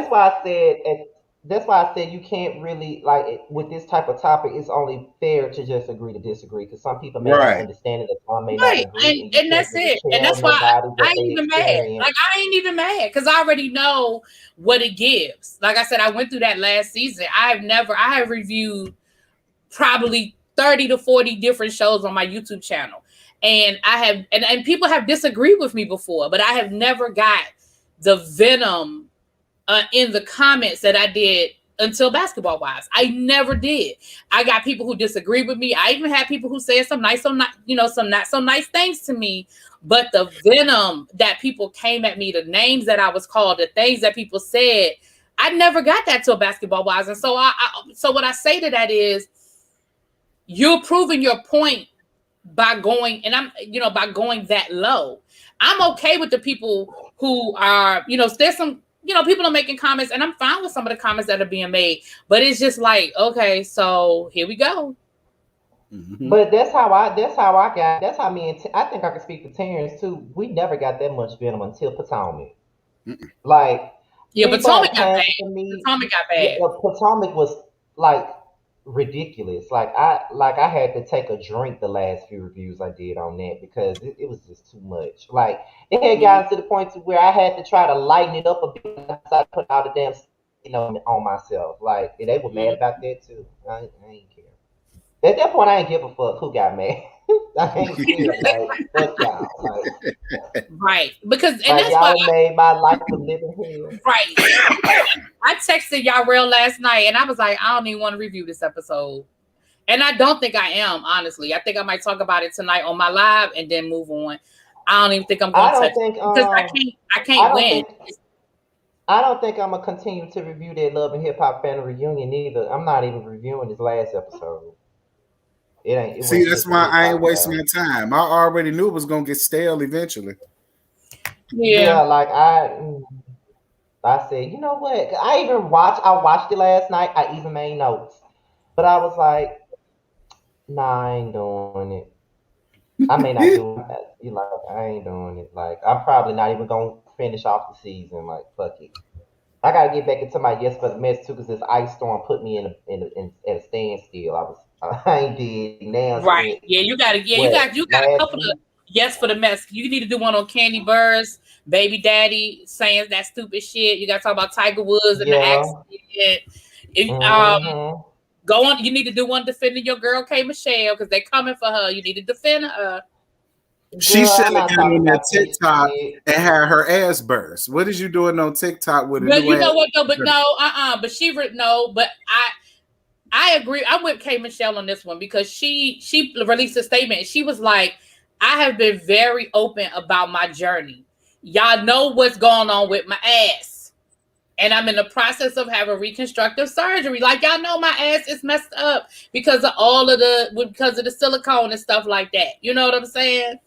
That's why I said you can't really like with this type of topic. It's only fair to just agree to disagree because some people may not understand it, and some may not agree. And that's it. And that's why I ain't even mad. Like I ain't even mad because I already know what it gives. Like I said, I went through that last season. I have reviewed probably 30 to 40 different shows on my YouTube channel. And I have and people have disagreed with me before, but I have never got the venom in the comments that I did until Basketball Wives. I never did. I got people who disagree with me. I even had people who said some not so nice things to me. But the venom that people came at me, the names that I was called, the things that people said, I never got that till Basketball Wives. And so so what I say to that is, you're proving your point by going by going that low. I'm okay with the people who are, there's some, people are making comments, and I'm fine with some of the comments that are being made, but it's just like, okay, so here we go. Mm-hmm. But that's how I I think I can speak for Terrence too. We never got that much venom until Potomac. Mm-mm. Like, Potomac got bad. Potomac got bad. Potomac was like ridiculous. Like I had to take a drink the last few reviews I did on that because it was just too much. Like it had gotten to the point to where I had to try to lighten it up a bit as I put out a damn on myself. Like they were mad about that too. I ain't care. At that point I ain't give a fuck who got mad. I ain't care. Like fuck y'all. Like, right. Because and like, that's y'all why made my life a living hell. Right. I texted y'all real last night and I was like, I don't even want to review this episode. And I don't think I am, honestly. I think I might talk about it tonight on my live and then move on. I don't even think I'm going to touch it because I can't win. I don't think I'm gonna continue to review that Love and Hip Hop Family Reunion either. I'm not even reviewing this last episode. See, that's why I ain't wasting my time. I already knew it was gonna get stale eventually. Yeah, like I said, you know what? I watched it last night. I even made notes, but I was like, nah, I ain't doing it. I may not do it. I ain't doing it. Like, I'm probably not even gonna finish off the season. Like, fuck it. I gotta get back into my Yes for the Mess too, because this ice storm put me at a standstill. I ain't did now. Right? Yeah, you got a couple of Yes for the Mess. You need to do one on Candy Burrs, Baby Daddy saying that stupid shit. You got to talk about Tiger Woods and the accident. Go on. You need to do one defending your girl K Michelle because they're coming for her. You need to defend her. She should have gotten on that TikTok and had her ass burst. What is you doing on TikTok with a new you know what though? But no, but I agree. I'm with K Michelle on this one because she released a statement. She was like, I have been very open about my journey. Y'all know what's going on with my ass. And I'm in the process of having reconstructive surgery. Like, y'all know my ass is messed up because of because of the silicone and stuff like that. You know what I'm saying?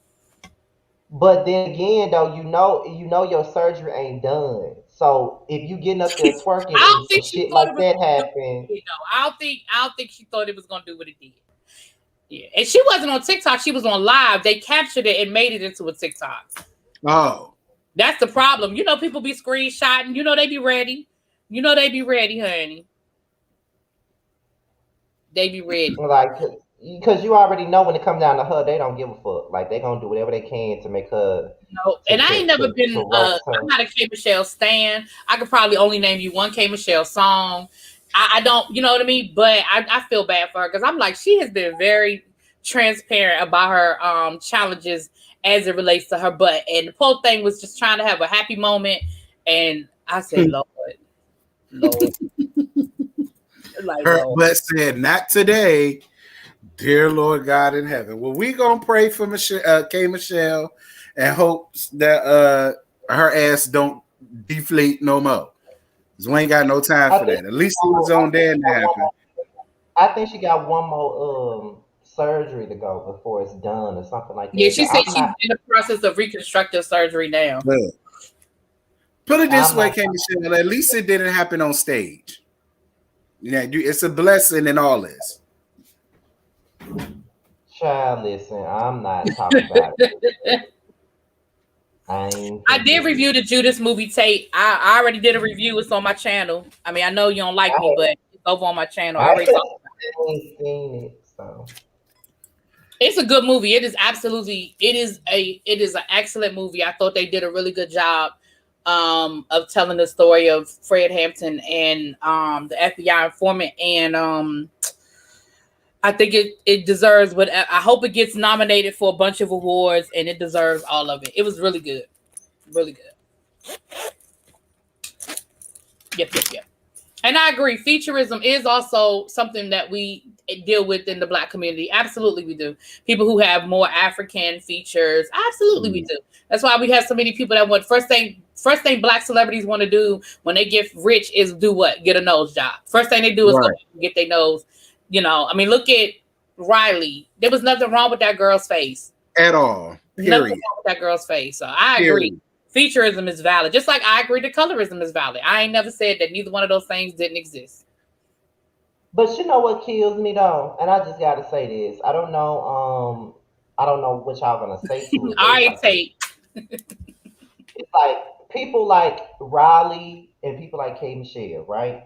But then again, though, you know your surgery ain't done. So if you getting up there twerking and shit like that happen, I don't think she thought it was gonna do what it did. Yeah, and she wasn't on TikTok; she was on live. They captured it and made it into a TikTok. Oh, that's the problem. People be screenshotting. They be ready. They be ready, honey. They be ready. Like, because you already know when it comes down to her, they don't give a fuck. Like, they gonna do whatever they can to make her. No, and I ain't never been. I'm not a K Michelle stan. I could probably only name you one K Michelle song. I don't, you know what I mean? But I feel bad for her because I'm like, she has been very transparent about her challenges as it relates to her butt, and the whole thing was just trying to have a happy moment. And I said, Lord. Like, her butt said, "Not today." Dear Lord God in heaven. Well, we gonna pray for Michelle, K. Michelle, and hope that her ass don't deflate no more. Cause we ain't got no time for that. At least it was on there and that happened. I think she got one more surgery to go before it's done or something like that. Yeah, she But said she's in the process of reconstructive surgery now. But put it this way, K. Michelle, at least it didn't happen on stage. Yeah, it's a blessing in all this. Child, listen, I'm not talking about it. I did review the Judas movie tape. I already did a review. It's on my channel. I mean, I know you don't like me, but it's over on my channel. I already talked about it. Seen it, so. It's a good movie. It is absolutely. It is an excellent movie. I thought they did a really good job of telling the story of Fred Hampton and the FBI informant, and I think it deserves what I hope it gets nominated for a bunch of awards, and it deserves all of it. It was really good. Really good. Yep. And I agree. Featureism is also something that we deal with in the Black community. Absolutely, we do. People who have more African features. Absolutely, we do. That's why we have so many people that want first thing Black celebrities want to do when they get rich is do what? Get a nose job. First thing they do is go get their nose. You know, I mean, look at Riley. There was nothing wrong with that girl's face at all. Period. Nothing wrong with that girl's face. So I agree. Featureism is valid. Just like I agree that colorism is valid. I ain't never said that neither one of those things didn't exist. But you know what kills me though, and I just gotta say this. I don't know what y'all gonna say to it. All right, Tate. It's like people like Riley and people like K. Michelle, right?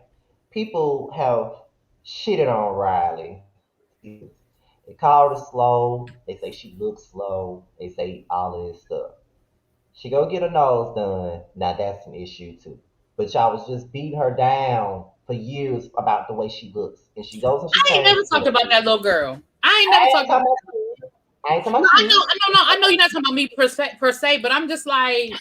People have shitted on Riley. They call her slow. They say she looks slow. They say all of this stuff. She go get her nose done. Now that's an issue too. But y'all was just beating her down for years about the way she looks. And she goes and she I ain't never talked about that little girl. I ain't never talked about that. I know you're not talking about me per se, but I'm just like,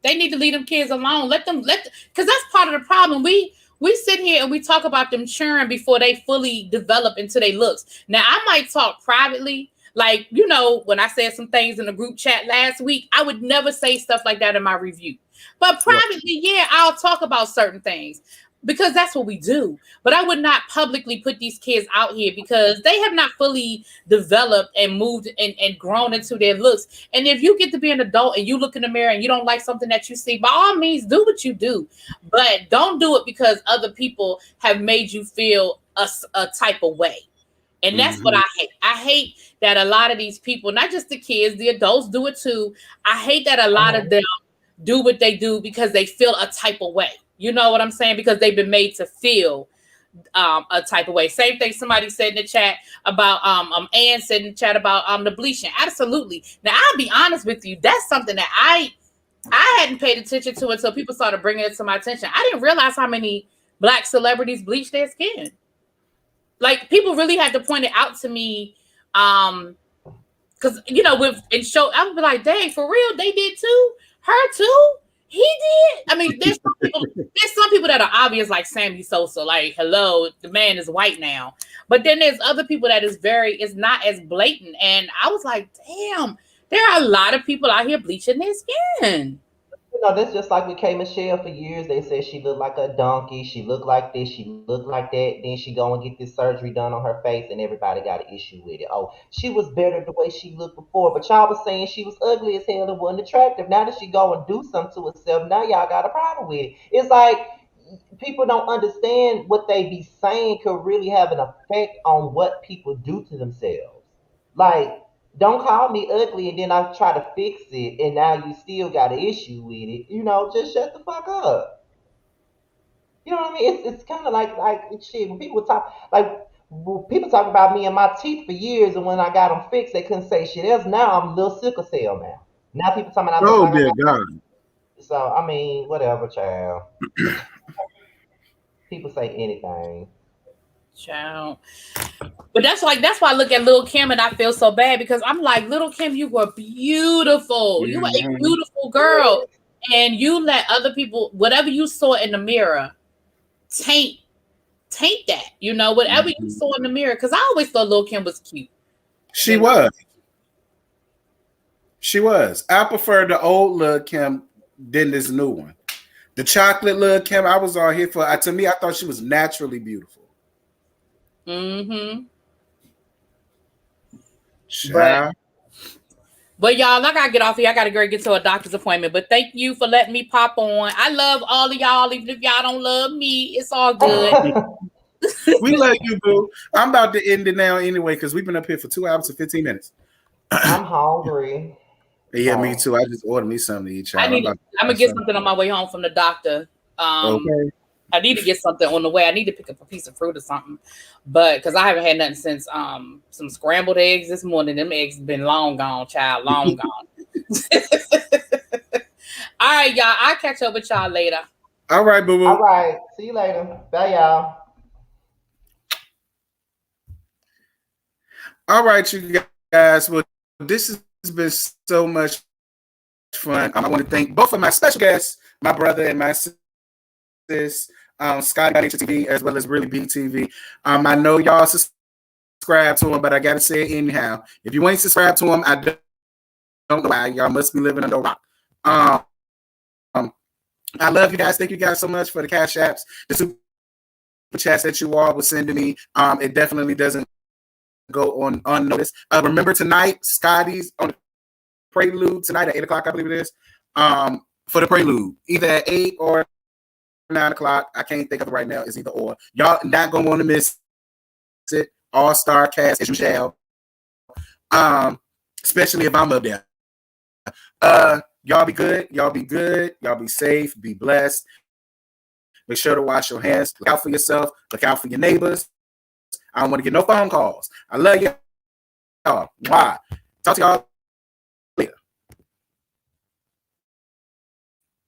they need to leave them kids alone. Because that's part of the problem. We sit here and we talk about them churn before they fully develop into their looks. Now, I might talk privately. Like, you know, when I said some things in the group chat last week, I would never say stuff like that in my review. But privately, I'll talk about certain things because that's what we do. But I would not publicly put these kids out here because they have not fully developed and moved and grown into their looks. And if you get to be an adult and you look in the mirror and you don't like something that you see, by all means, do what you do. But don't do it because other people have made you feel a type of way. And that's what I hate. I hate that a lot of these people, not just the kids, the adults do it too. I hate that a lot of them do what they do because they feel a type of way. You know what I'm saying? Because they've been made to feel a type of way. Same thing somebody said in the chat about Ann said in the chat about the bleaching. Absolutely. Now I'll be honest with you. That's something that I hadn't paid attention to until people started bringing it to my attention. I didn't realize how many Black celebrities bleach their skin. Like, people really had to point it out to me, because you know, I would be like, "Dang, for real, they did too. Her too. He did." I mean, there's some people that are obvious, like Sammy Sosa. Like, hello, the man is white now. But then there's other people that is not as blatant. And I was like, damn, there are a lot of people out here bleaching their skin. You know, that's just like with K. Michelle for years. They said she looked like a donkey. She looked like this. She looked like that. Then she go and get this surgery done on her face, and everybody got an issue with it. Oh, she was better the way she looked before, but y'all was saying she was ugly as hell and wasn't attractive. Now that she go and do something to herself, now y'all got a problem with it. It's like people don't understand what they be saying could really have an effect on what people do to themselves. Like, don't call me ugly and then I try to fix it and now you still got an issue with it. You know, just shut the fuck up. You know what I mean? It's kind of like shit. When people talk about me and my teeth for years, and when I got them fixed, they couldn't say shit else. Now I'm a little sick of cell now. Now people talking about oh dear God. So I mean, whatever, child. People say anything. Child. But that's why I look at Lil' Kim and I feel so bad because I'm like, Lil' Kim, you were beautiful. You were a beautiful girl. And you let other people, whatever you saw in the mirror, taint taint that, you know, whatever you saw in the mirror. Because I always thought Lil' Kim was cute. She was. She was. I prefer the old Lil' Kim than this new one. The chocolate Lil' Kim, I was all here for. To me, I thought she was naturally beautiful. Mm-hmm. But y'all, I gotta get off here. I gotta go get to a doctor's appointment. But thank you for letting me pop on. I love all of y'all. Even if y'all don't love me, it's all good. We love you, boo. I'm about to end it now anyway because we've been up here for 2 hours and 15 minutes. I'm hungry. Yeah, me too. I just ordered me something to eat. I'm gonna get something on my way home from the doctor. Okay. I need to get something on the way. I need to pick up a piece of fruit or something, but because I haven't had nothing since some scrambled eggs this morning. Them eggs been long gone, child, long gone. All right, y'all. I'll catch up with y'all later. All right, boo boo. All right. See you later. Bye, y'all. All right, you guys. Well, this has been so much fun. I want to thank both of my special guests, my brother and my sis, Scotty TV, as well as Really BTV. I know y'all subscribe to him, but I gotta say it anyhow. If you ain't subscribed to him, I don't know why. Y'all must be living under a rock. I love you guys. Thank you guys so much for the cash apps, the super chats that you all were sending me. It definitely doesn't go on unnoticed. Remember tonight, Scotty's on the Prelude tonight at 8 o'clock, I believe it is. For the Prelude, either at 8 or 9 o'clock. I can't think of it right now. It's either or. Y'all not gonna want to miss it. All-star cast as usual. Especially if I'm up there. Y'all be good. Y'all be good. Y'all be safe. Be blessed. Make sure to wash your hands. Look out for yourself. Look out for your neighbors. I don't want to get no phone calls. I love y'all. Why? Talk to y'all